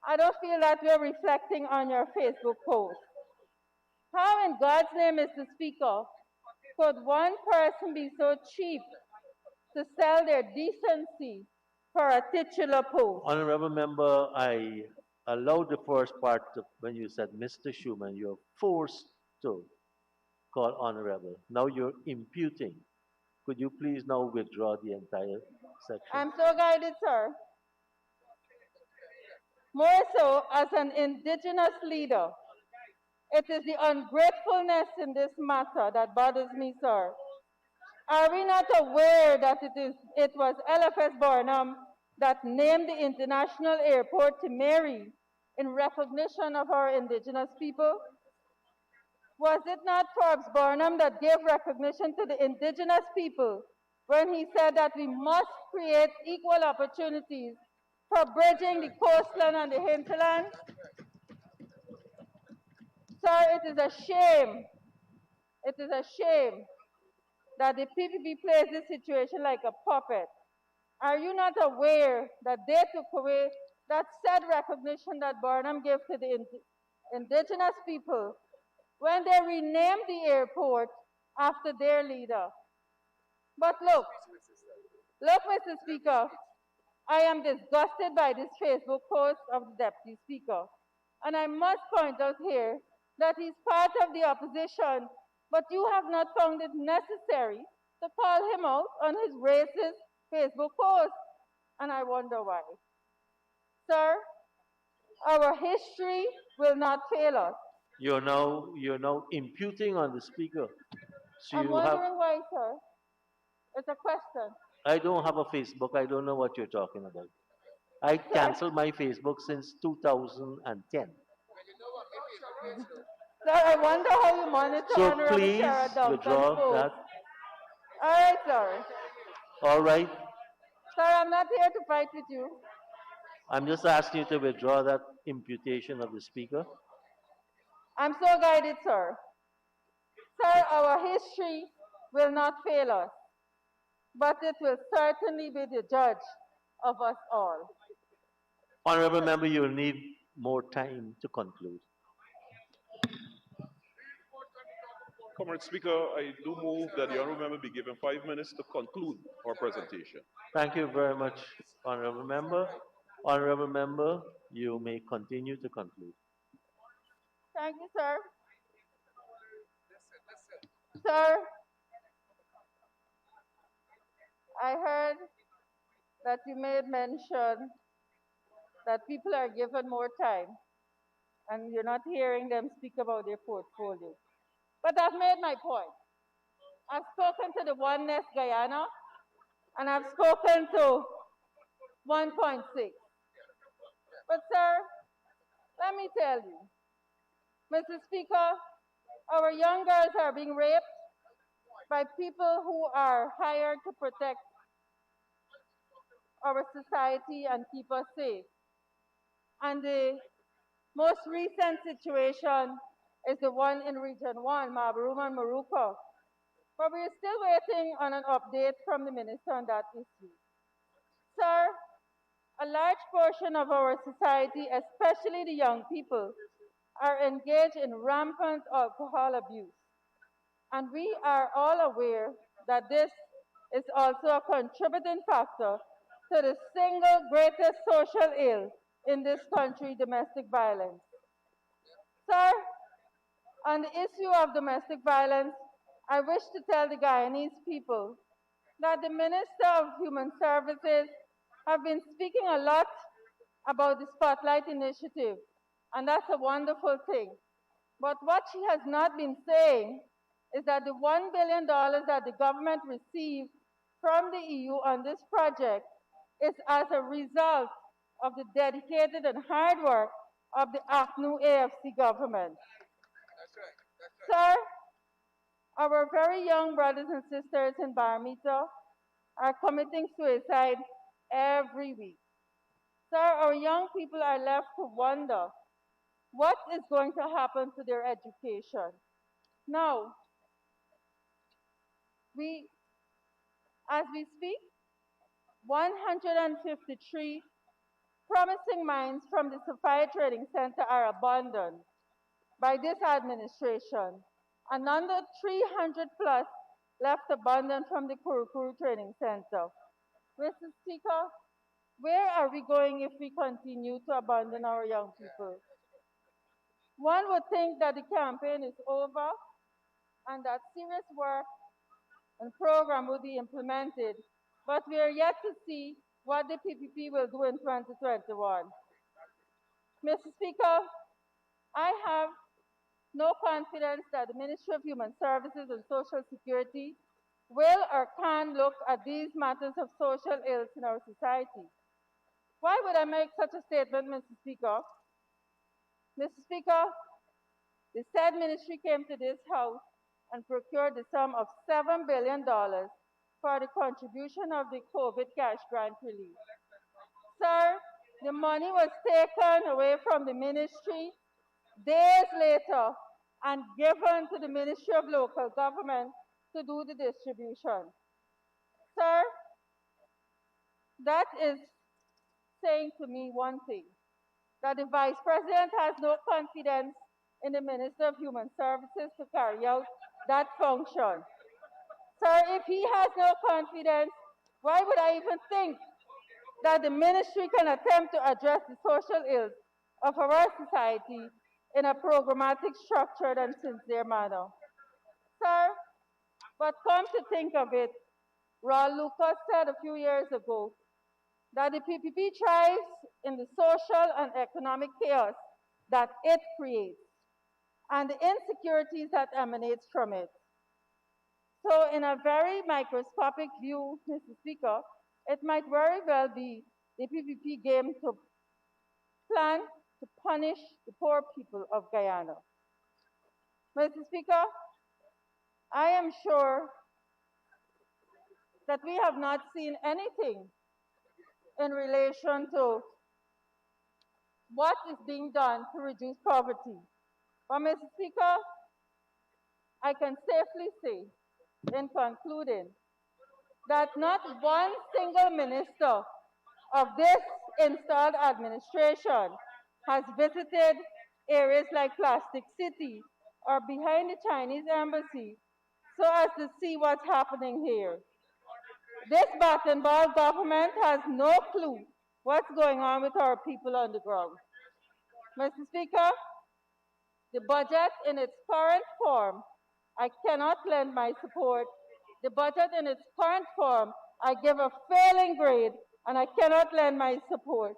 I don't feel that we're reflecting on your Facebook post. How in God's name, Mr. Speaker, could one person be so cheap to sell their decency for a titular post? Honorable member, I allowed the first part when you said Mr. Schuman. You're forced to call honorable. Now you're imputing. Could you please now withdraw the entire section? I'm so guided, sir. More so as an indigenous leader. It is the ungratefulness in this matter that bothers me, sir. Are we not aware that it was LFS Burnham that named the international airport to Mary in recognition of our indigenous people? Was it not Forbes Burnham that gave recognition to the indigenous people when he said that we must create equal opportunities for bridging the coastline and the hinterland? Sir, it is a shame. It is a shame that the PPP plays this situation like a puppet. Are you not aware that they took away that said recognition that Burnham gave to the indigenous people when they renamed the airport after their leader? But look, Mr. Speaker, I am disgusted by this Facebook post of the Deputy Speaker. And I must point out here that he's part of the opposition, but you have not found it necessary to call him out on his racist Facebook post. And I wonder why. Sir, our history will not fail us. You're now imputing on the speaker. So I'm wondering why, sir. It's a question. I don't have a Facebook. I don't know what you're talking about. I canceled my Facebook since 2010. Sir, I wonder how you monitor So Honorable please Sarah Duncan's withdraw post. that. All right, sir. All right. Sir, I'm not here to fight with you. I'm just asking you to withdraw that imputation of the speaker. I'm so guided, sir. Sir, our history will not fail us, but it will certainly be the judge of us all. Honorable member, you'll need more time to conclude. Comrade Speaker, I do move that the honourable member be given 5 minutes to conclude our presentation. Thank you very much, honorable member. Honorable member, you may continue to conclude. Thank you, sir. Sir, I heard that you made mention that people are given more time and you're not hearing them speak about their portfolio. But I've made my point. I've spoken to the Oneness Guyana and I've spoken to 1.6. But sir, let me tell you, Mr. Speaker, our young girls are being raped by people who are hired to protect our society and keep us safe. And the most recent situation is the one in Region 1, Mabaroom and Maruka. But we're still waiting on an update from the minister on that issue. Sir, a large portion of our society, especially the young people, are engaged in rampant alcohol abuse. And we are all aware that this is also a contributing factor to the single greatest social ill in this country, domestic violence. Sir, on the issue of domestic violence, I wish to tell the Guyanese people that the Minister of Human Services have been speaking a lot about the Spotlight Initiative, and that's a wonderful thing. But what she has not been saying is that the $1 billion that the government received from the EU on this project is as a result of the dedicated and hard work of the ACNU AFC government. Sir, our very young brothers and sisters in Baramita are committing suicide every week. Sir, our young people are left to wonder what is going to happen to their education. Now, as we speak, 153 promising mines from the Sophia Trading Center are abandoned by this administration. Another 300 plus left abandoned from the Kurukuru Training Center. Mr. Speaker, where are we going if we continue to abandon our young people? One would think that the campaign is over and that serious work and program will be implemented, but we are yet to see what the PPP will do in 2021. Mr. Speaker, I have no confidence that the Ministry of Human Services and Social Security will or can look at these matters of social ills in our society. Why would I make such a statement, Mr. Speaker? Mr. Speaker, the said ministry came to this House and procured the sum of $7 billion for the contribution of the COVID cash grant relief. Sir, the money was taken away from the ministry days later and given to the Ministry of Local Government to do the distribution. Sir, that is saying to me one thing, that the Vice President has no confidence in the Minister of Human Services to carry out that function. Sir, if he has no confidence, why would I even think that the ministry can attempt to address the social ills of our society in a programmatic, structured, and sincere manner? Sir, but come to think of it, Raul Lucas said a few years ago that the PPP thrives in the social and economic chaos that it creates and the insecurities that emanates from it. So in a very microscopic view, Mr. Speaker, it might very well be the PPP game to plan to punish the poor people of Guyana. Mr. Speaker, I am sure that we have not seen anything in relation to what is being done to reduce poverty. But Mr. Speaker, I can safely say, in concluding, that not one single minister of this installed administration has visited areas like Plastic City or behind the Chinese embassy so as to see what's happening here. This bat and ball government has no clue what's going on with our people on the ground. Mr. Speaker, the budget in its current form, I cannot lend my support. The budget in its current form, I give a failing grade, and I cannot lend my support.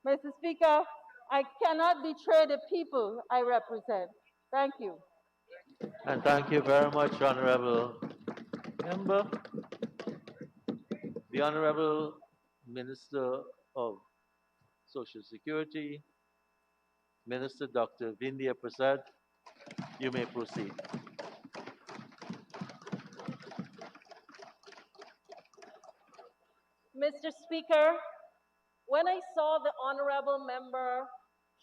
Mr. Speaker, I cannot betray the people I represent. Thank you. And thank you very much, Honorable Member. The Honorable Minister of Social Security, Minister Dr. Vindhya Prasad, You may proceed. Mr. Speaker, when I saw the Honorable Member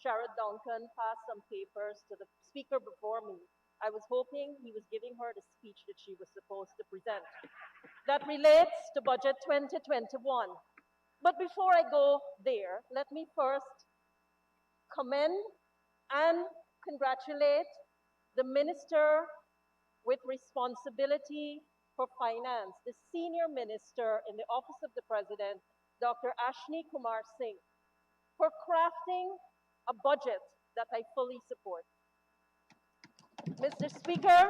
Sherrod Duncan pass some papers to the Speaker before me, I was hoping he was giving her the speech that she was supposed to present. That relates to Budget 2021. But before I go there, let me first commend and congratulate the Minister with responsibility for finance, the senior minister in the Office of the President, Dr. Ashni Kumar Singh, for crafting a budget that I fully support. Mr. Speaker,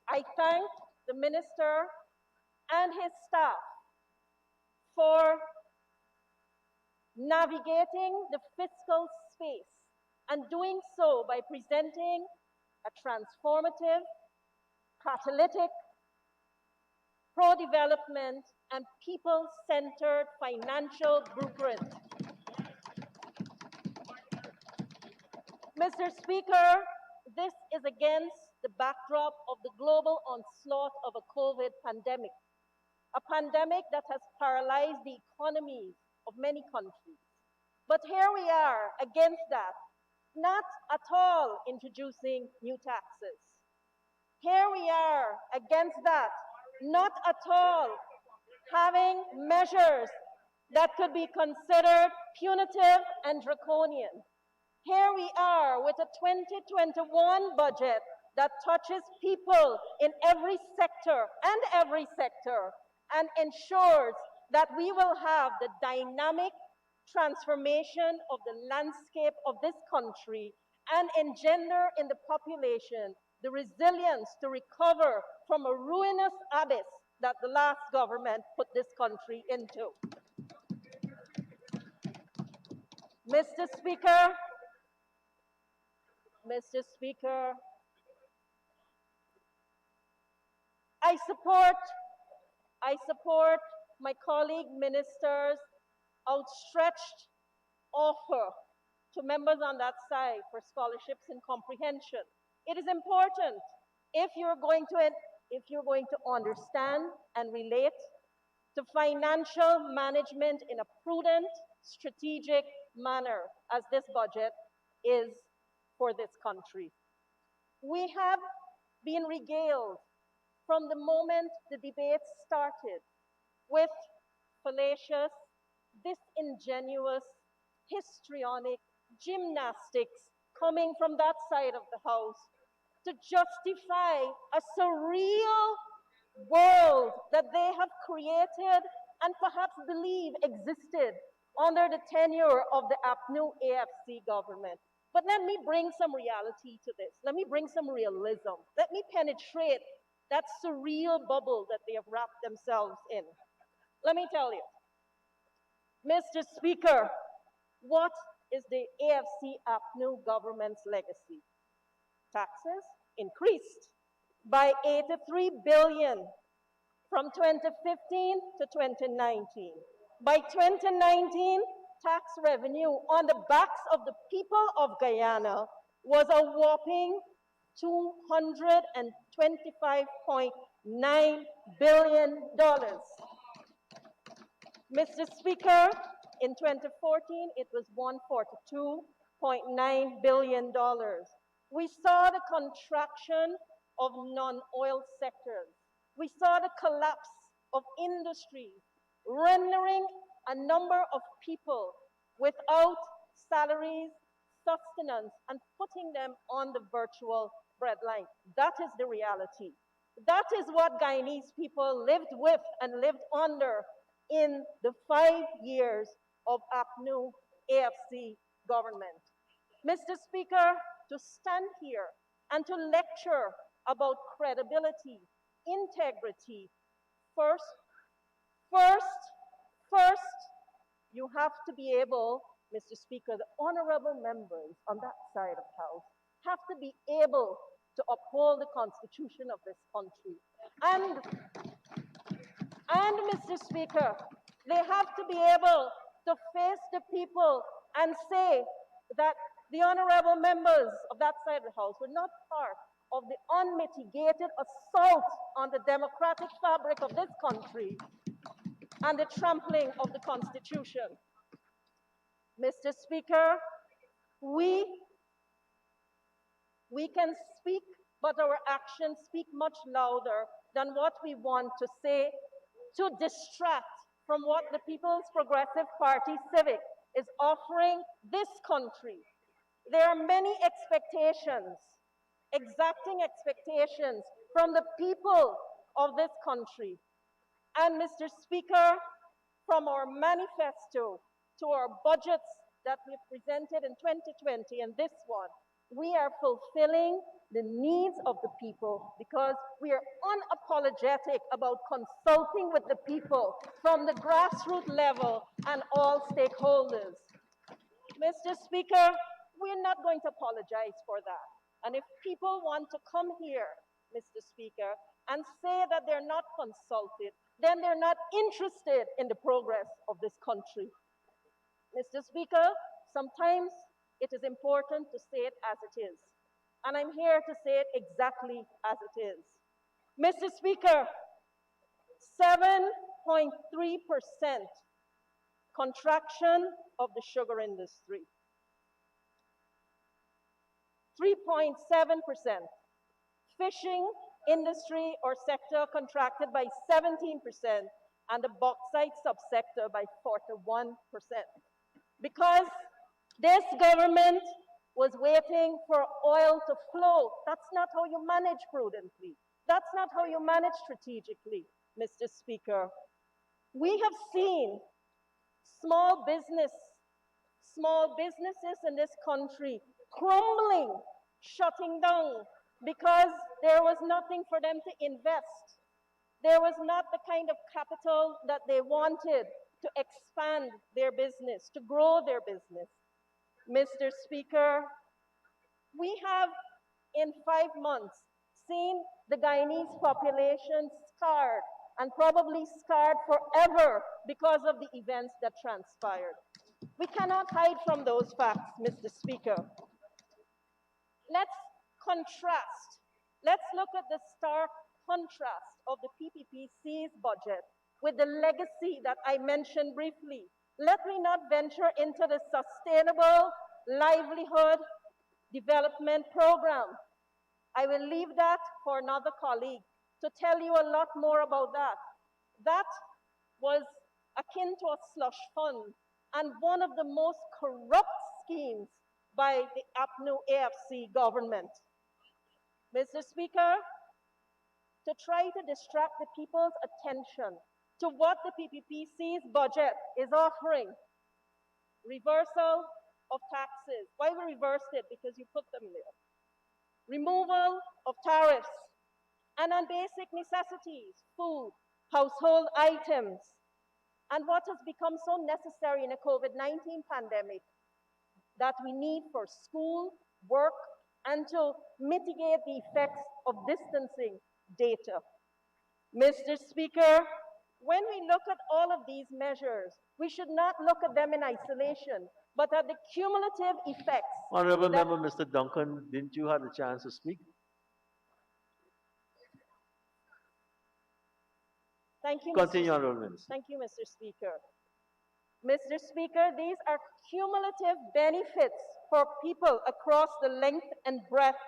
I thank the minister and his staff for navigating the fiscal space and doing so by presenting a transformative, catalytic, pro-development, and people-centered financial blueprint. Mr. Speaker, this is against the backdrop of the global onslaught of a COVID pandemic, a pandemic that has paralyzed the economies of many countries. But here we are against that, not at all introducing new taxes. Here we are against that, not at all having measures that could be considered punitive and draconian. Here we are with a 2021 budget that touches people in every sector and ensures that we will have the dynamic transformation of the landscape of this country and engender in the population the resilience to recover from a ruinous abyss that the last government put this country into. Mr. Speaker, I support my colleague ministers' outstretched offer to members on that side for scholarships and comprehension. It is important if you're going to understand and relate to financial management in a prudent, strategic manner, as this budget is for this country. We have been regaled from the moment the debate started with fallacious, disingenuous, histrionic gymnastics coming from that side of the House to justify a surreal world that they have created and perhaps believe existed under the tenure of the APNU AFC government. But let me bring some reality to this. Let me bring some realism. Let me penetrate that surreal bubble that they have wrapped themselves in. Let me tell you, Mr. Speaker, what is the AFC APNU government's legacy? Taxes increased by 83 billion from 2015 to 2019. By 2019, tax revenue on the backs of the people of Guyana was a whopping $225.9 billion. Mr. Speaker, in 2014, it was $142.9 billion. We saw the contraction of non-oil sectors. We saw the collapse of industries, rendering a number of people without salaries, sustenance, and putting them on the virtual breadline. That is the reality. That is what Guyanese people lived with and lived under in the 5 years of APNU AFC government. Mr. Speaker, to stand here and to lecture about credibility, integrity, first, you have to be able, Mr. Speaker, the honorable members on that side of the House have to be able to uphold the Constitution of this country. And Mr. Speaker, they have to be able to face the people and say that The honorable members of that side of the House were not part of the unmitigated assault on the democratic fabric of this country and the trampling of the Constitution. Mr. Speaker, we can speak, but our actions speak much louder than what we want to say to distract from what the People's Progressive Party Civic is offering this country. There are many expectations, exacting expectations from the people of this country. And Mr. Speaker, from our manifesto to our budgets that we've presented in 2020 and this one, we are fulfilling the needs of the people because we are unapologetic about consulting with the people from the grassroots level and all stakeholders. Mr. Speaker, we're not going to apologize for that. And if people want to come here, Mr. Speaker, and say that they're not consulted, then they're not interested in the progress of this country. Mr. Speaker, sometimes it is important to say it as it is. And I'm here to say it exactly as it is. Mr. Speaker, 7.3% contraction of the sugar industry. 3.7%. Fishing industry or sector contracted by 17% and the bauxite subsector by 41%. Because this government was waiting for oil to flow. That's not how you manage prudently. That's not how you manage strategically, Mr. Speaker. We have seen small businesses in this country crumbling, shutting down, because there was nothing for them to invest. There was not the kind of capital that they wanted to expand their business, to grow their business. Mr. Speaker, we have in 5 months seen the Guyanese population scarred and probably scarred forever because of the events that transpired. We cannot hide from those facts, Mr. Speaker. Let's contrast. Let's look at the stark contrast of the PPPC's budget with the legacy that I mentioned briefly. Let me not venture into the Sustainable Livelihood Development Program. I will leave that for another colleague to tell you a lot more about that. That was akin to a slush fund and one of the most corrupt schemes by the APNU AFC government. Mr. Speaker, to try to distract the people's attention to what the PPPC's budget is offering. Reversal of taxes. Why we reversed it? Because you put them there. Removal of tariffs. And on basic necessities, food, household items. And what has become so necessary in a COVID-19 pandemic that we need for school, work, and to mitigate the effects of distancing data. Mr. Speaker, when we look at all of these measures, we should not look at them in isolation, but at the cumulative effects. Honorable Member, Mr. Duncan, didn't you have a chance to speak? Thank you, Continue, Honorable Minister. Thank you, Mr. Speaker. Mr. Speaker, these are cumulative benefits for people across the length and breadth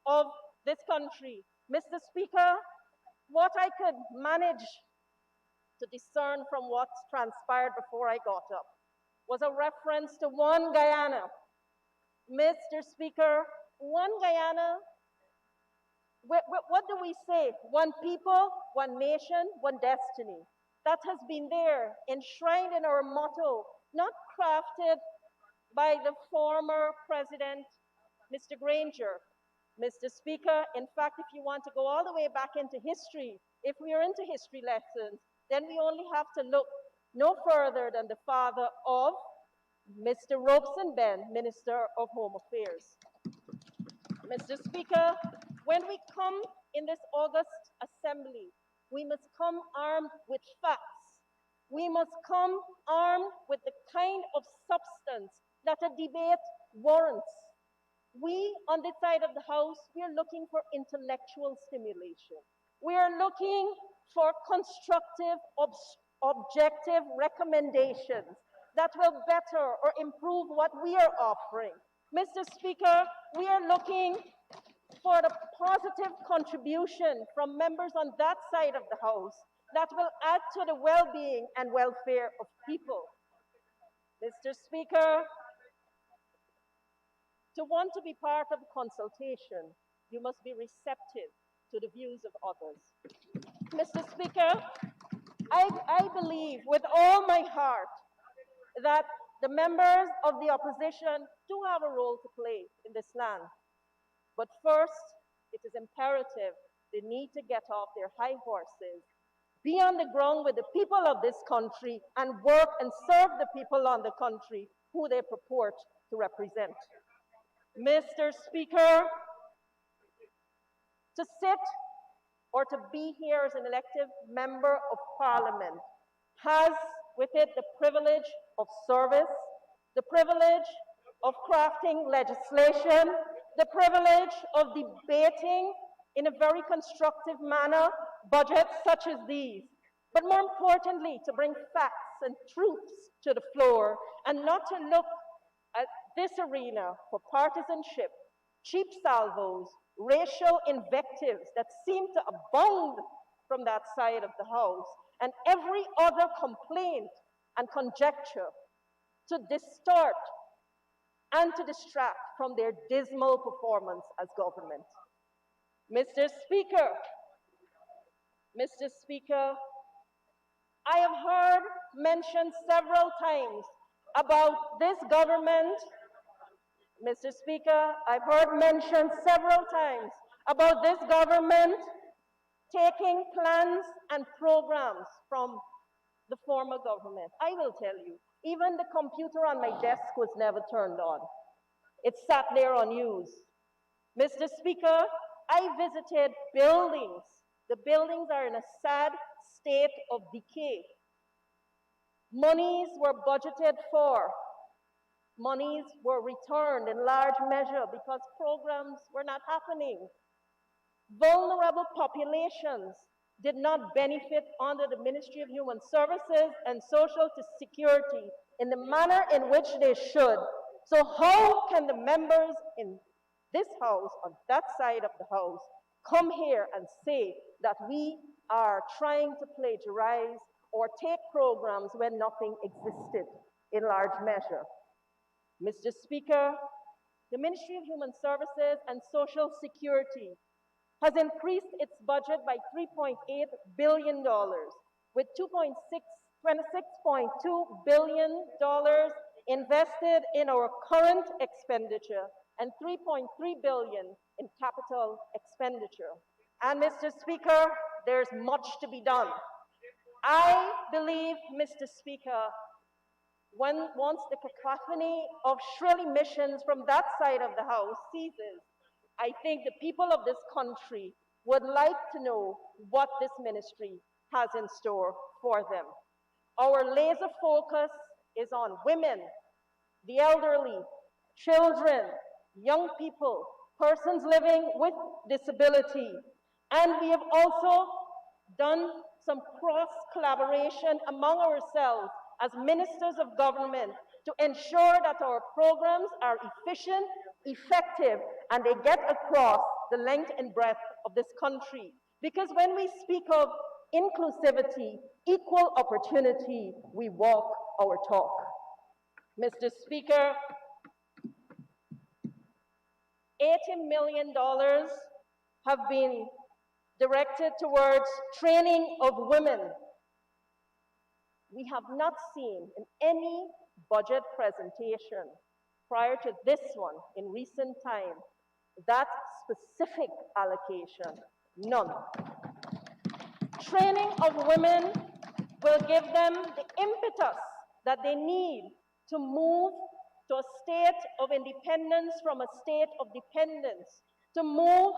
of this country. Mr. Speaker, what I could manage to discern from what transpired before I got up was a reference to One Guyana. Mr. Speaker, One Guyana, what do we say? One people, one nation, one destiny. That has been there, enshrined in our motto, not crafted by the former president, Mr. Granger. Mr. Speaker, in fact, if you want to go all the way back into history, if we are into history lessons, then we only have to look no further than the father of Mr. Robeson Ben, Minister of Home Affairs. Mr. Speaker, when we come in this August Assembly, we must come armed with facts. We must come armed with the kind of substance that a debate warrants. We, on this side of the House, we are looking for intellectual stimulation. We are looking for constructive, objective recommendations that will better or improve what we are offering. Mr. Speaker, we are looking for the positive contribution from members on that side of the House that will add to the well-being and welfare of people. Mr. Speaker, to want to be part of consultation, you must be receptive to the views of others. Mr. Speaker, I believe with all my heart that the members of the opposition do have a role to play in this land. But first, it is imperative they need to get off their high horses, be on the ground with the people of this country, and work and serve the people on the country who they purport to represent. Mr. Speaker, to sit or to be here as an elected member of Parliament has with it the privilege of service, the privilege of crafting legislation, the privilege of debating in a very constructive manner budgets such as these, but more importantly, to bring facts and truths to the floor and not to look at this arena for partisanship, cheap salvos, racial invectives that seem to abound from that side of the House, and every other complaint and conjecture to distort and to distract from their dismal performance as government. Mr. Speaker, I have heard mentioned several times about this government. Mr. Speaker, I've heard mentioned several times about this government taking plans and programs from the former government. I will tell you, even the computer on my desk was never turned on. It sat there unused. Mr. Speaker, I visited buildings. The buildings are in a sad state of decay. Monies were budgeted for. Monies were returned in large measure because programs were not happening. Vulnerable populations did not benefit under the Ministry of Human Services and Social Security in the manner in which they should. So how can the members in this House, on that side of the House, come here and say that we are trying to plagiarize or take programs when nothing existed in large measure? Mr. Speaker, the Ministry of Human Services and Social Security has increased its budget by $3.8 billion, with $26.2 billion invested in our current expenditure and $3.3 billion in capital expenditure. And Mr. Speaker, there's much to be done. I believe, Mr. Speaker, once the cacophony of shrill emissions from that side of the House ceases, I think the people of this country would like to know what this ministry has in store for them. Our laser focus is on women, the elderly, children, young people, persons living with disability. And we have also done some cross-collaboration among ourselves as ministers of government to ensure that our programs are efficient, effective, and they get across the length and breadth of this country. Because when we speak of inclusivity, equal opportunity, we walk our talk. Mr. Speaker, $80 million have been directed towards training of women. We have not seen in any budget presentation prior to this one in recent time that specific allocation, none. Training of women will give them the impetus that they need to move to a state of independence from a state of dependence, to move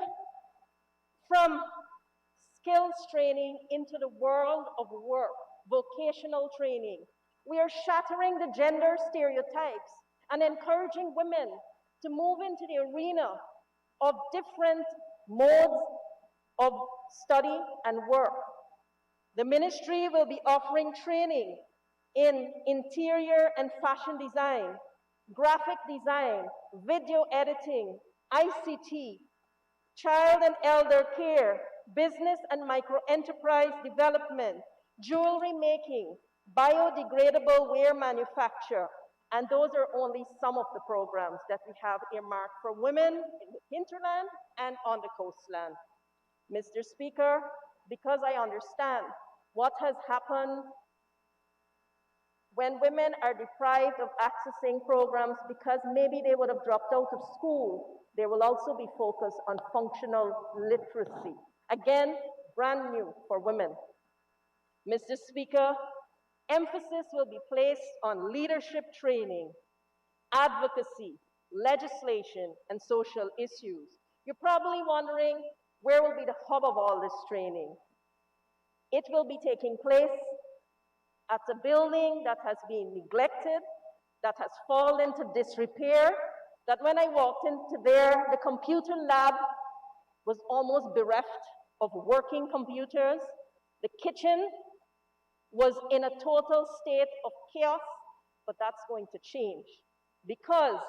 from skills training into the world of work, vocational training. We are shattering the gender stereotypes and encouraging women to move into the arena of different modes of study and work. The ministry will be offering training in interior and fashion design, graphic design, video editing, ICT, child and elder care, business and micro-enterprise development, jewelry making, biodegradable wear manufacture, and those are only some of the programs that we have earmarked for women in the hinterland and on the coastland. Mr. Speaker, because I understand what has happened when women are deprived of accessing programs because maybe they would have dropped out of school, they will also be focused on functional literacy. Again, brand new for women. Mr. Speaker, emphasis will be placed on leadership training, advocacy, legislation, and social issues. You're probably wondering where will be the hub of all this training. It will be taking place at a building that has been neglected, that has fallen into disrepair, that when I walked into there, the computer lab was almost bereft of working computers. The kitchen was in a total state of chaos, but that's going to change because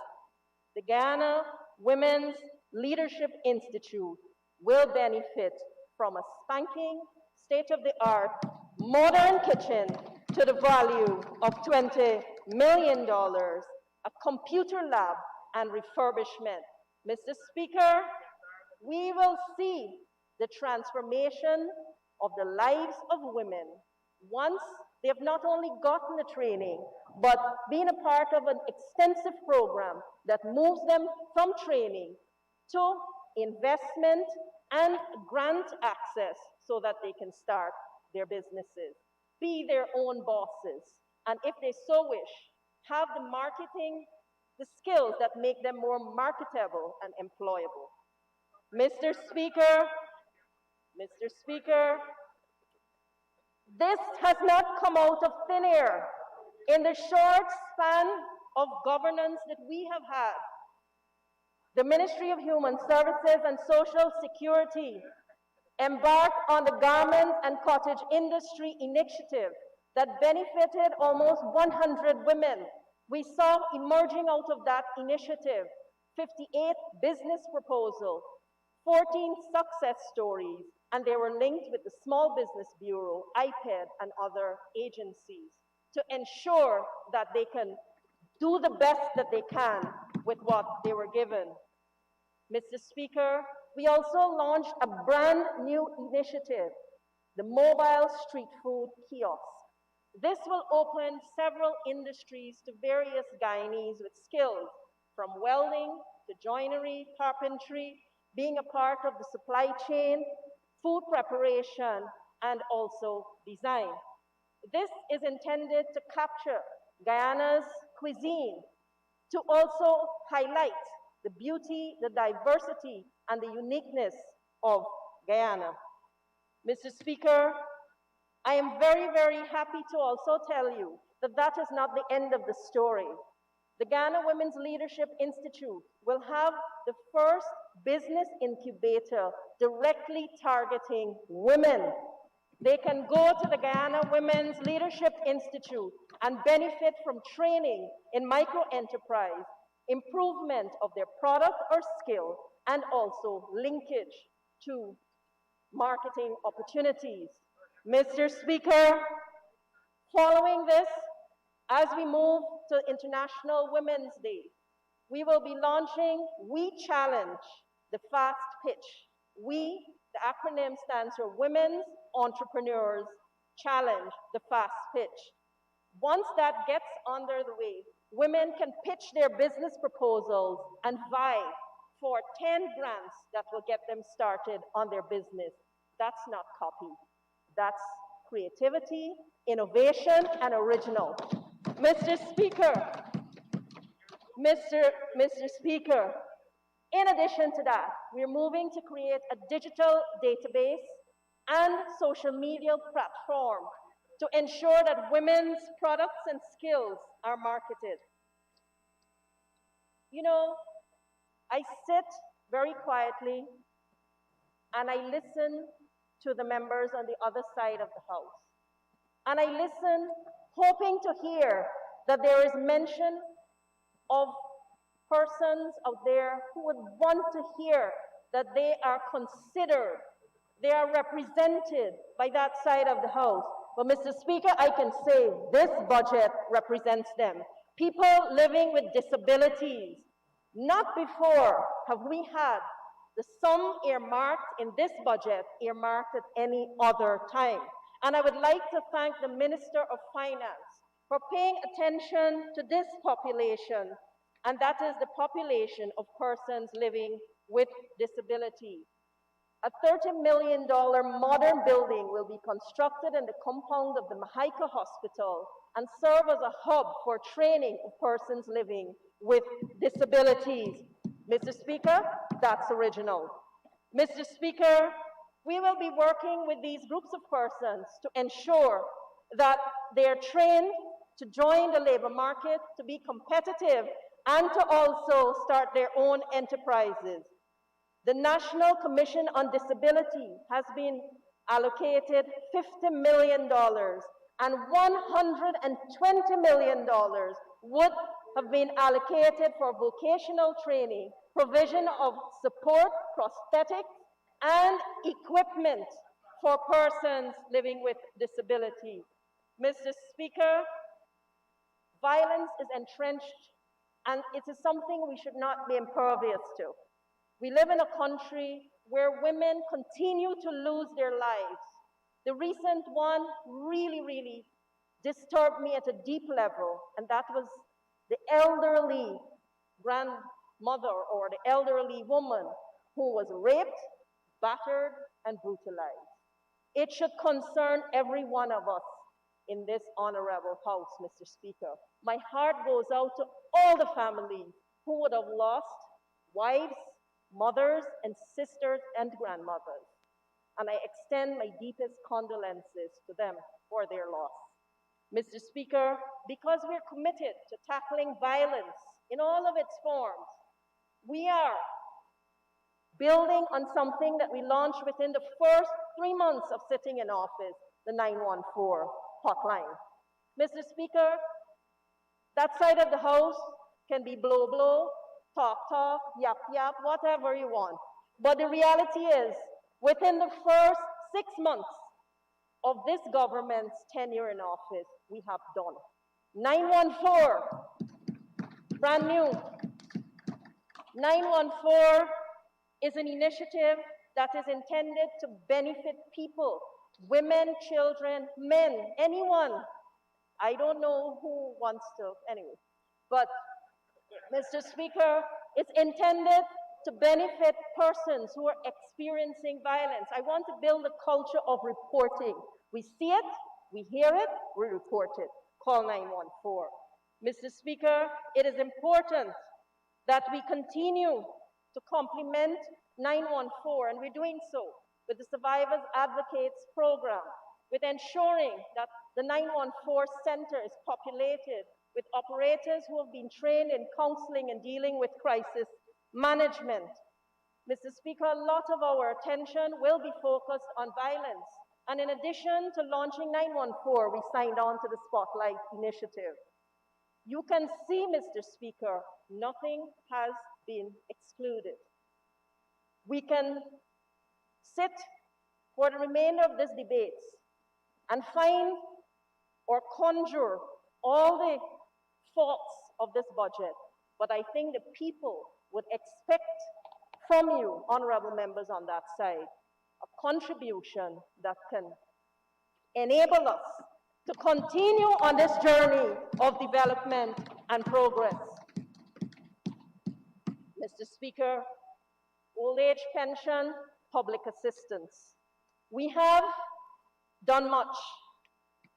the Guyana Women's Leadership Institute will benefit from a spanking, state-of-the-art, modern kitchen to the value of $20 million, a computer lab, and refurbishment. Mr. Speaker, we will see the transformation of the lives of women once they have not only gotten the training, but been a part of an extensive program that moves them from training to investment and grant access so that they can start their businesses, be their own bosses, and if they so wish, have the marketing, the skills that make them more marketable and employable. Mr. Speaker, this has not come out of thin air. In the short span of governance that we have had, the Ministry of Human Services and Social Security embarked on the Garment and Cottage Industry Initiative that benefited almost 100 women. We saw emerging out of that initiative 58 business proposals, 14 success stories, and they were linked with the Small Business Bureau, IPED, and other agencies to ensure that they can do the best that they can with what they were given. Mr. Speaker, we also launched a brand new initiative, the Mobile Street Food Kiosk. This will open several industries to various Guyanese with skills, from welding to joinery, carpentry, being a part of the supply chain, food preparation, and also design. This is intended to capture Guyana's cuisine, to also highlight the beauty, the diversity, and the uniqueness of Guyana. Mr. Speaker, I am very, very happy to also tell you that that is not the end of the story. The Guyana Women's Leadership Institute will have the first business incubator directly targeting women. They can go to the Guyana Women's Leadership Institute and benefit from training in micro-enterprise, improvement of their product or skill, and also linkage to marketing opportunities. Mr. Speaker, following this, as we move to International Women's Day, we will be launching We Challenge, the Fast Pitch. We, the acronym stands for Women's Entrepreneurs Challenge, the Fast Pitch. Once that gets under the way, women can pitch their business proposals and vie for 10 grants that will get them started on their business. That's not copy. That's creativity, innovation, and original. Mr. Speaker, in addition to that, we're moving to create a digital database and social media platform to ensure that women's products and skills are marketed. You know, I sit very quietly and I listen to the members on the other side of the House. And I listen hoping to hear that there is mention of persons out there who would want to hear that they are considered, they are represented by that side of the House. But Mr. Speaker, I can say this budget represents them. People living with disabilities. Not before have we had the sum earmarked in this budget earmarked at any other time. And I would like to thank the Minister of Finance for paying attention to this population, and that is the population of persons living with disabilities. A $30 million modern building will be constructed in the compound of the Mahaika Hospital and serve as a hub for training of persons living with disabilities. Mr. Speaker, that's original. Mr. Speaker, we will be working with these groups of persons to ensure that they're trained to join the labor market, to be competitive, and to also start their own enterprises. The National Commission on Disability has been allocated $50 million, and $120 million would have been allocated for vocational training, provision of support, prosthetics, and equipment for persons living with disabilities. Mr. Speaker, violence is entrenched, and it is something we should not be impervious to. We live in a country where women continue to lose their lives. The recent one really disturbed me at a deep level, and that was the elderly grandmother or the elderly woman who was raped, battered, and brutalized. It should concern every one of us in this honorable House, Mr. Speaker. My heart goes out to all the families who would have lost wives, mothers, and sisters and grandmothers. And I extend my deepest condolences to them for their loss. Mr. Speaker, because we're committed to tackling violence in all of its forms, we are building on something that we launched within the first 3 months of sitting in office, the 914 hotline. Mr. Speaker, that side of the House can be blow, blow, talk, talk, yap, yap, whatever you want. But the reality is, within the first 6 months of this government's tenure in office, we have done. 914, brand new. 914 is an initiative that is intended to benefit people, women, children, men, anyone. I don't know who wants to, anyway. But, Mr. Speaker, it's intended to benefit persons who are experiencing violence. I want to build a culture of reporting. We see it, we hear it, we report it. Call 914. Mr. Speaker, it is important that we continue to complement 914, and we're doing so with the Survivors Advocates Program, with ensuring that the 914 center is populated with operators who have been trained in counseling and dealing with crisis management. Mr. Speaker, a lot of our attention will be focused on violence. And in addition to launching 914, we signed on to the Spotlight Initiative. You can see, Mr. Speaker, nothing has been excluded. We can sit for the remainder of this debate and find or conjure all the faults of this budget, but I think the people would expect from you, honorable members on that side, a contribution that can enable us to continue on this journey of development and progress. Mr. Speaker, old age pension, public assistance. We have done much.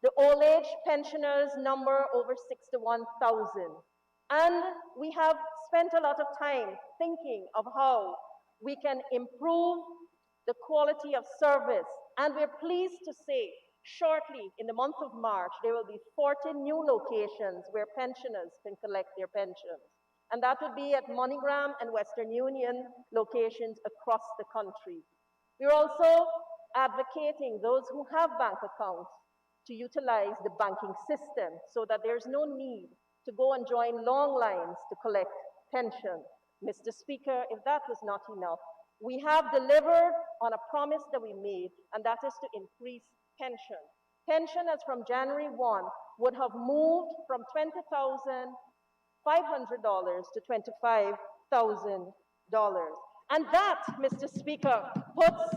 The old age pensioners number over 61,000. And we have spent a lot of time thinking of how we can improve the quality of service. And we're pleased to say, shortly, in the month of March, there will be 40 new locations where pensioners can collect their pensions. and that would be at MoneyGram and Western Union locations across the country. We're also advocating those who have bank accounts to utilize the banking system so that there's no need to go and join long lines to collect pension. Mr. Speaker, if that was not enough, we have delivered on a promise that we made, and that is to increase pension. Pension as from January 1 would have moved from $20,500 to $25,000. And that, Mr. Speaker, puts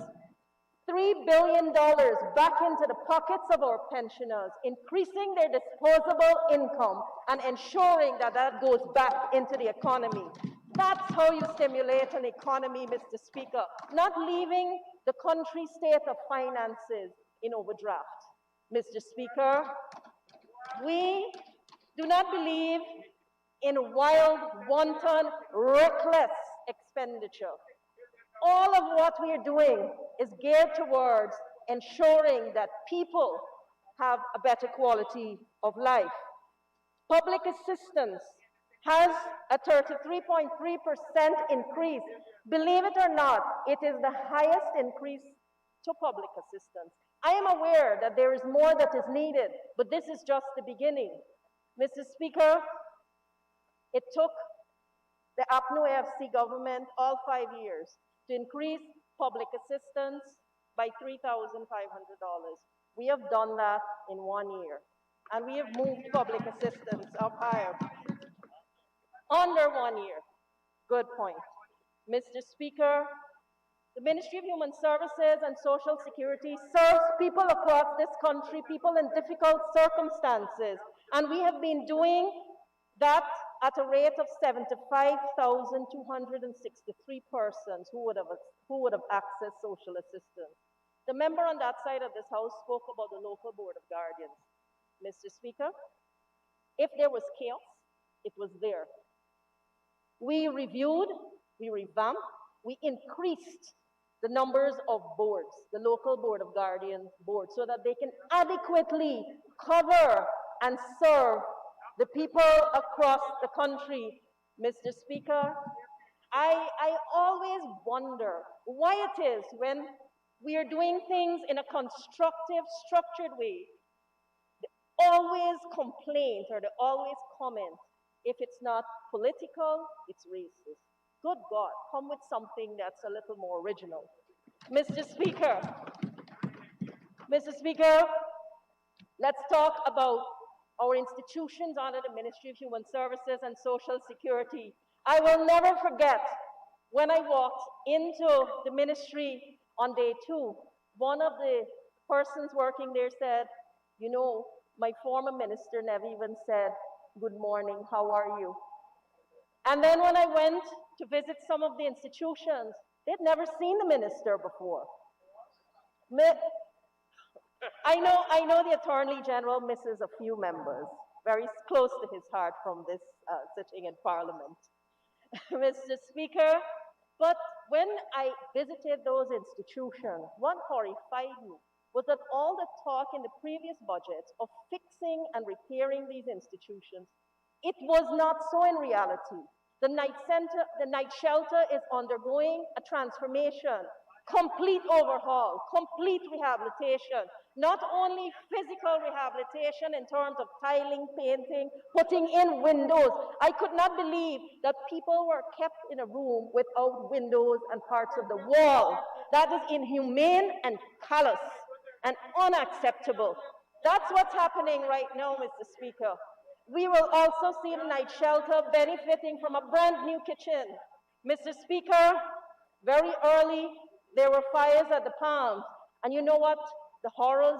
$3 billion back into the pockets of our pensioners, increasing their disposable income and ensuring that that goes back into the economy. That's how you stimulate an economy, Mr. Speaker, not leaving the country state of finances in overdraft. Mr. Speaker, we do not believe in wild, wanton, reckless expenditure. All of what we are doing is geared towards ensuring that people have a better quality of life. Public assistance has a 33.3% increase. Believe it or not, it is the highest increase to public assistance. I am aware that there is more that is needed, but this is just the beginning. Mr. Speaker, it took the APNU AFC government all 5 years to increase public assistance by $3,500. We have done that in 1 year, and we have moved public assistance up higher. Under 1 year. Good point. Mr. Speaker, the Ministry of Human Services and Social Security serves people across this country, people in difficult circumstances, and we have been doing that at a rate of 75,263 persons who would have accessed social assistance. The member on that side of this House spoke about the local Board of Guardians. Mr. Speaker, if there was chaos, it was there. We reviewed, we revamped, we increased the numbers of boards, the local Board of Guardians board, so that they can adequately cover and serve the people across the country. Mr. Speaker, I always wonder why it is when we are doing things in a constructive, structured way, they always complain or they always comment. If it's not political, it's racist. Good God, come with something that's a little more original. Mr. Speaker, let's talk about our institutions under the Ministry of Human Services and Social Security. I will never forget when I walked into the ministry on day 2, one of the persons working there said, you know, my former minister never even said, good morning, how are you? And then when I went to visit some of the institutions, they'd never seen the minister before. I know the Attorney General misses a few members, very close to his heart from this sitting in Parliament. Mr. Speaker, but when I visited those institutions, what horrified me was that all the talk in the previous budget of fixing and repairing these institutions, it was not so in reality. The night shelter is undergoing a transformation, complete overhaul, complete rehabilitation, not only physical rehabilitation in terms of tiling, painting, putting in windows. I could not believe that people were kept in a room without windows and parts of the wall. That is inhumane and callous and unacceptable. That's what's happening right now, Mr. Speaker. We will also see the night shelter benefiting from a brand new kitchen. Mr. Speaker, very early, there were fires at the Palms. And you know what the horror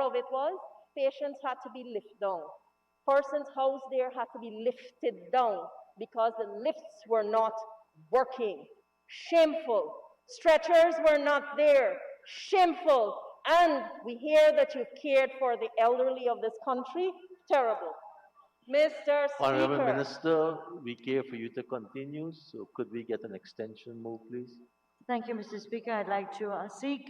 of it was? Patients had to be lifted down. Persons housed there had to be lifted down because the lifts were not working. Shameful. Stretchers were not there. Shameful. And we hear that you've cared for the elderly of this country. Terrible. Mr. Speaker. Honorable Minister, we care for you to continue, so could we get an extension move, please? Thank you, Mr. Speaker. I'd like to seek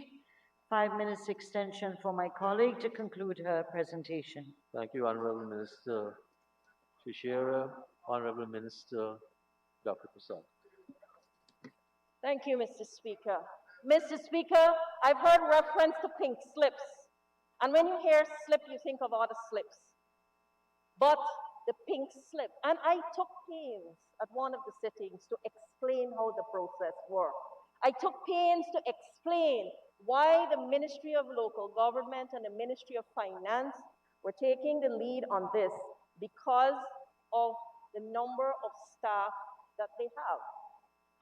5 minutes extension for my colleague to conclude her presentation. Thank you, Honorable Minister Teixeira. Honorable Minister Dr. Prasad. Thank you, Mr. Speaker. Mr. Speaker, I've heard reference to pink slips. And when you hear slip, you think of other slips. But the pink slip, and I took pains at one of the sittings to explain how the process worked. I took pains to explain why the Ministry of Local Government and the Ministry of Finance were taking the lead on this because of the number of staff that they have.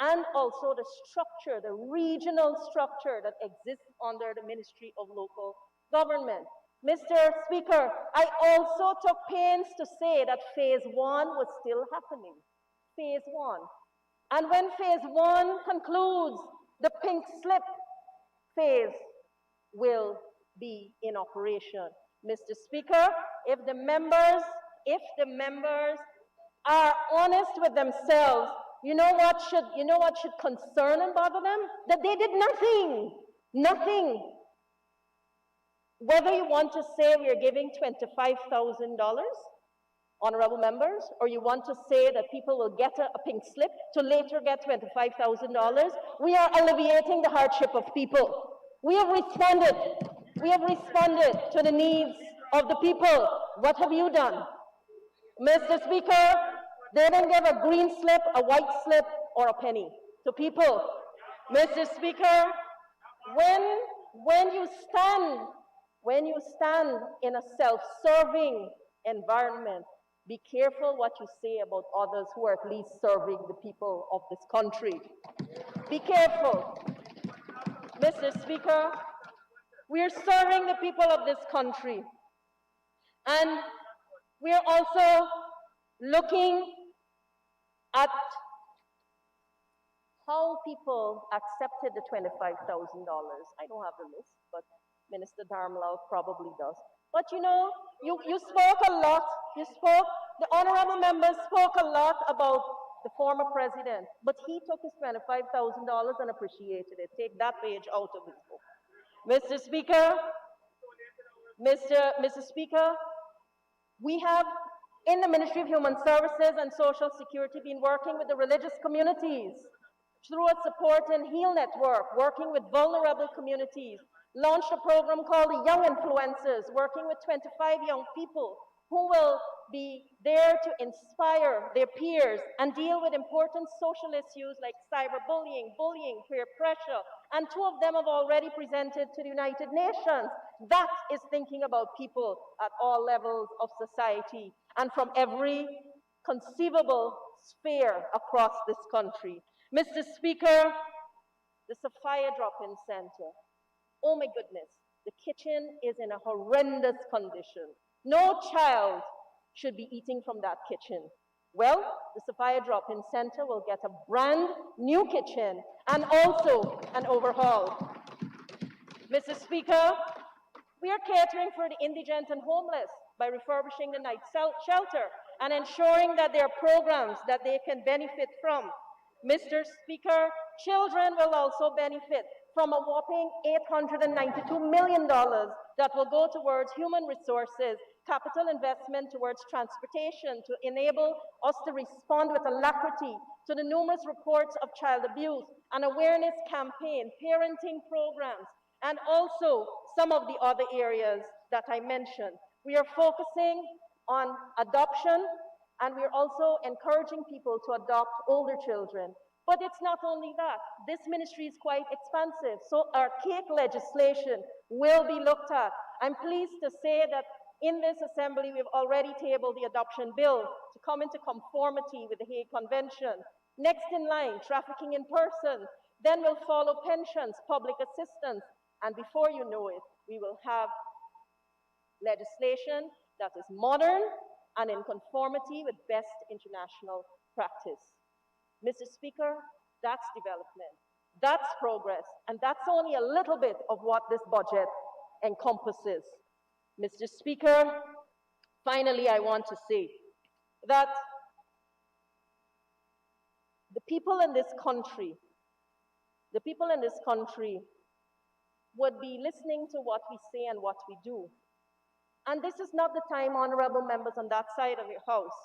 And also the structure, the regional structure that exists under the Ministry of Local Government. Mr. Speaker, I also took pains to say that phase one was still happening. Phase one. And when phase one concludes, the pink slip phase will be in operation. Mr. Speaker, if the members are honest with themselves, you know what should concern and bother them? That they did nothing. Nothing. Whether you want to say we are giving $25,000, honorable members, or you want to say that people will get a pink slip to later get $25,000, we are alleviating the hardship of people. We have responded. We have responded to the needs of the people. What have you done? Mr. Speaker, they didn't give a green slip, a white slip, or a penny to people. Mr. Speaker, when you stand in a self-serving environment, be careful what you say about others who are at least serving the people of this country. Be careful. Mr. Speaker, we are serving the people of this country. And we are also looking at how people accepted the $25,000. I don't have the list, but Minister Dharmlal probably does. But you know, you spoke a lot, the honorable members spoke a lot about the former president, but he took his $25,000 and appreciated it. Take that page out of his book. Mr. Speaker, Mr. Speaker, we have in the Ministry of Human Services and Social Security been working with the religious communities through a support and heal network, working with vulnerable communities, launched a program called the Young Influencers, working with 25 young people who will be there to inspire their peers and deal with important social issues like cyberbullying, bullying, peer pressure, and 2 of them have already presented to the United Nations. That is thinking about people at all levels of society and from every conceivable sphere across this country. Mr. Speaker, the Sophia Drop-In Center. Oh my goodness, the kitchen is in a horrendous condition. No child should be eating from that kitchen. Well, the Sophia Drop-In Center will get a brand new kitchen and also an overhaul. Mr. Speaker, we are catering for the indigent and homeless by refurbishing the night shelter and ensuring that there are programs that they can benefit from. Mr. Speaker, children will also benefit from a whopping $892 million that will go towards human resources, capital investment towards transportation to enable us to respond with alacrity to the numerous reports of child abuse, an awareness campaign, parenting programs, and also some of the other areas that I mentioned. We are focusing on adoption, and we are also encouraging people to adopt older children. But it's not only that. This ministry is quite expansive, so our cake legislation will be looked at. I'm pleased to say that in this assembly, we've already tabled the adoption bill to come into conformity with the Hague Convention. Next in line, trafficking in person. Then will follow pensions, public assistance, and before you know it, we will have legislation that is modern and in conformity with best international practice. Mr. Speaker, that's development, that's progress, and that's only a little bit of what this budget encompasses. Mr. Speaker, finally, I want to say that the people in this country would be listening to what we say and what we do. And this is not the time, honorable members on that side of your house,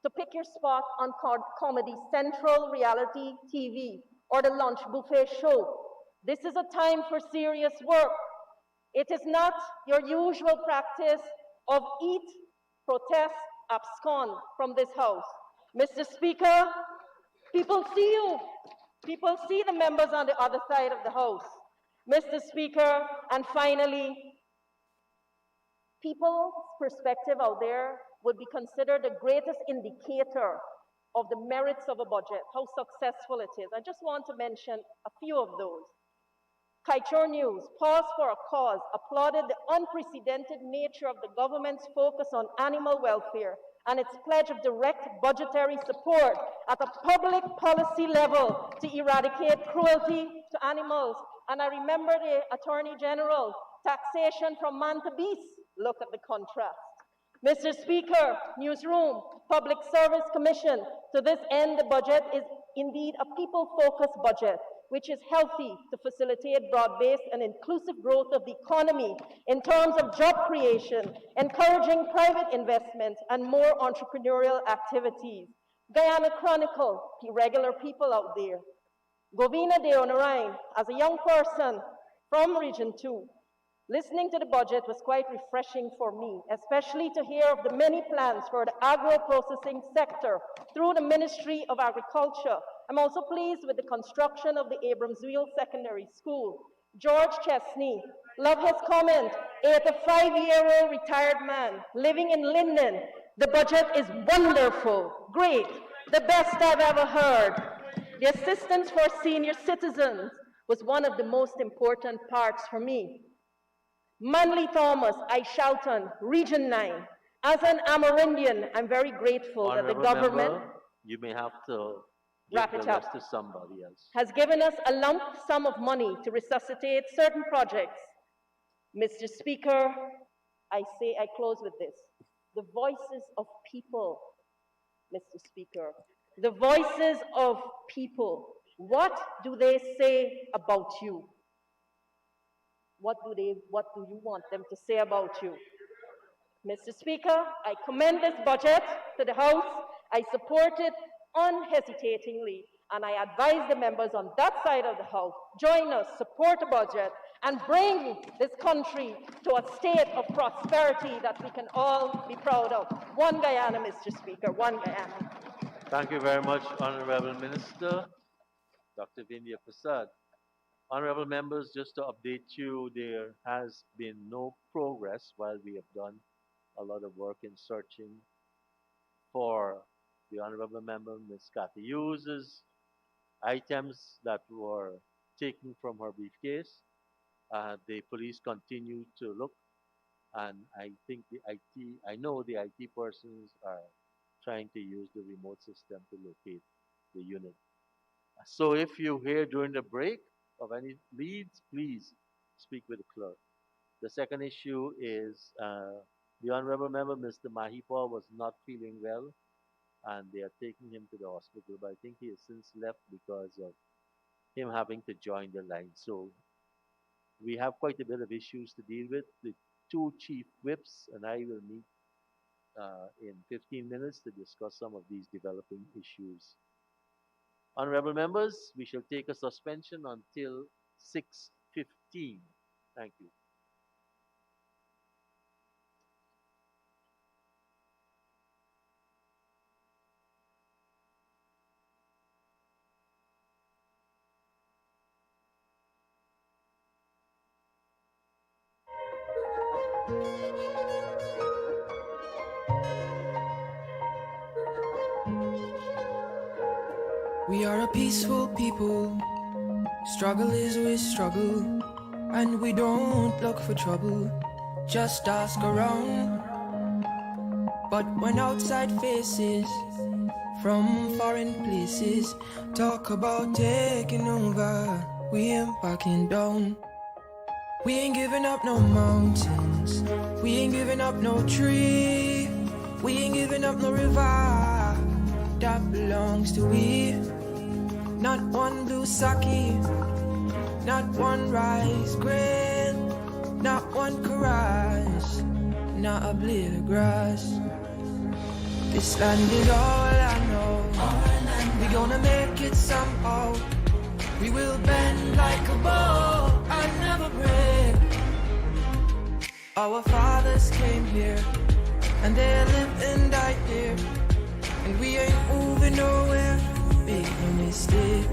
to pick your spot on Comedy Central, reality TV, or the lunch buffet show. This is a time for serious work. It is not your usual practice of eat, protest, abscond from this house. Mr. Speaker, people see you. People see the members on the other side of the house. Mr. Speaker, and finally, people's perspective out there would be considered the greatest indicator of the merits of a budget, how successful it is. I just want to mention a few of those. Kaichor News, Pause for a Cause, applauded the unprecedented nature of the government's focus on animal welfare and its pledge of direct budgetary support at a public policy level to eradicate cruelty to animals. And I remember the Attorney General, taxation from man to beast. Look at the contrast. Mr. Speaker, Newsroom, Public Service Commission, to this end, the budget is indeed a people-focused budget, which is healthy to facilitate broad-based and inclusive growth of the economy in terms of job creation, encouraging private investment, and more entrepreneurial activities. Guyana Chronicle, regular people out there. Govina de Onarain, as a young person from Region 2, listening to the budget was quite refreshing for me, especially to hear of the many plans for the agro-processing sector through the Ministry of Agriculture. I'm also pleased with the construction of the Abramswil Secondary School. George Chesney, love his comment, 85-year-old retired man living in Linden. The budget is wonderful, great, the best I've ever heard. The assistance for senior citizens was one of the most important parts for me. Manly Thomas, Aishalton, Region 9. As an Amerindian, I'm very grateful that the government you may have to wrap give it the up. rest to somebody else. Has given us a lump sum of money to resuscitate certain projects. Mr. Speaker, I close with this. The voices of people, Mr. Speaker, the voices of people, what do they say about you? What do you want them to say about you? Mr. Speaker, I commend this budget to the House. I support it unhesitatingly, and I advise the members on that side of the House, join us, support the budget, and bring this country to a state of prosperity that we can all be proud of. One Guyana, Mr. Speaker, one Guyana. Thank you very much, Honorable Minister, Dr. Vindhya Prasad. Honorable members, just to update you, there has been no progress while we have done a lot of work in searching for the Honorable Member, Ms. Kathy Hughes' items that were taken from her briefcase. The police continue to look, and I think I know the IT persons are trying to use the remote system to locate the unit. So if you hear during the break of any leads, please speak with the clerk. The second issue is the Honorable Member, Mr. Mahipal, was not feeling well, and they are taking him to the hospital, but I think he has since left because of him having to join the line. So we have quite a bit of issues to deal with. The two chief whips and I will meet in 15 minutes to discuss some of these developing issues. Honorable members, we shall take a suspension until 6:15. Thank you. We are a peaceful people. Struggle is with struggle, and we don't look for trouble. Just ask around. But when outside faces from foreign places talk about taking over, we ain't backing down. We ain't giving up no mountains. We ain't giving up no tree. We ain't giving up no river that belongs to we. Not one blue sake, not one rice grain, not one caress, not a blade of grass. This land is all I know. We gonna make it somehow. We will bend like a bow and never break. Our fathers came here, and they lived and died here, and we ain't moving nowhere. Big mistake.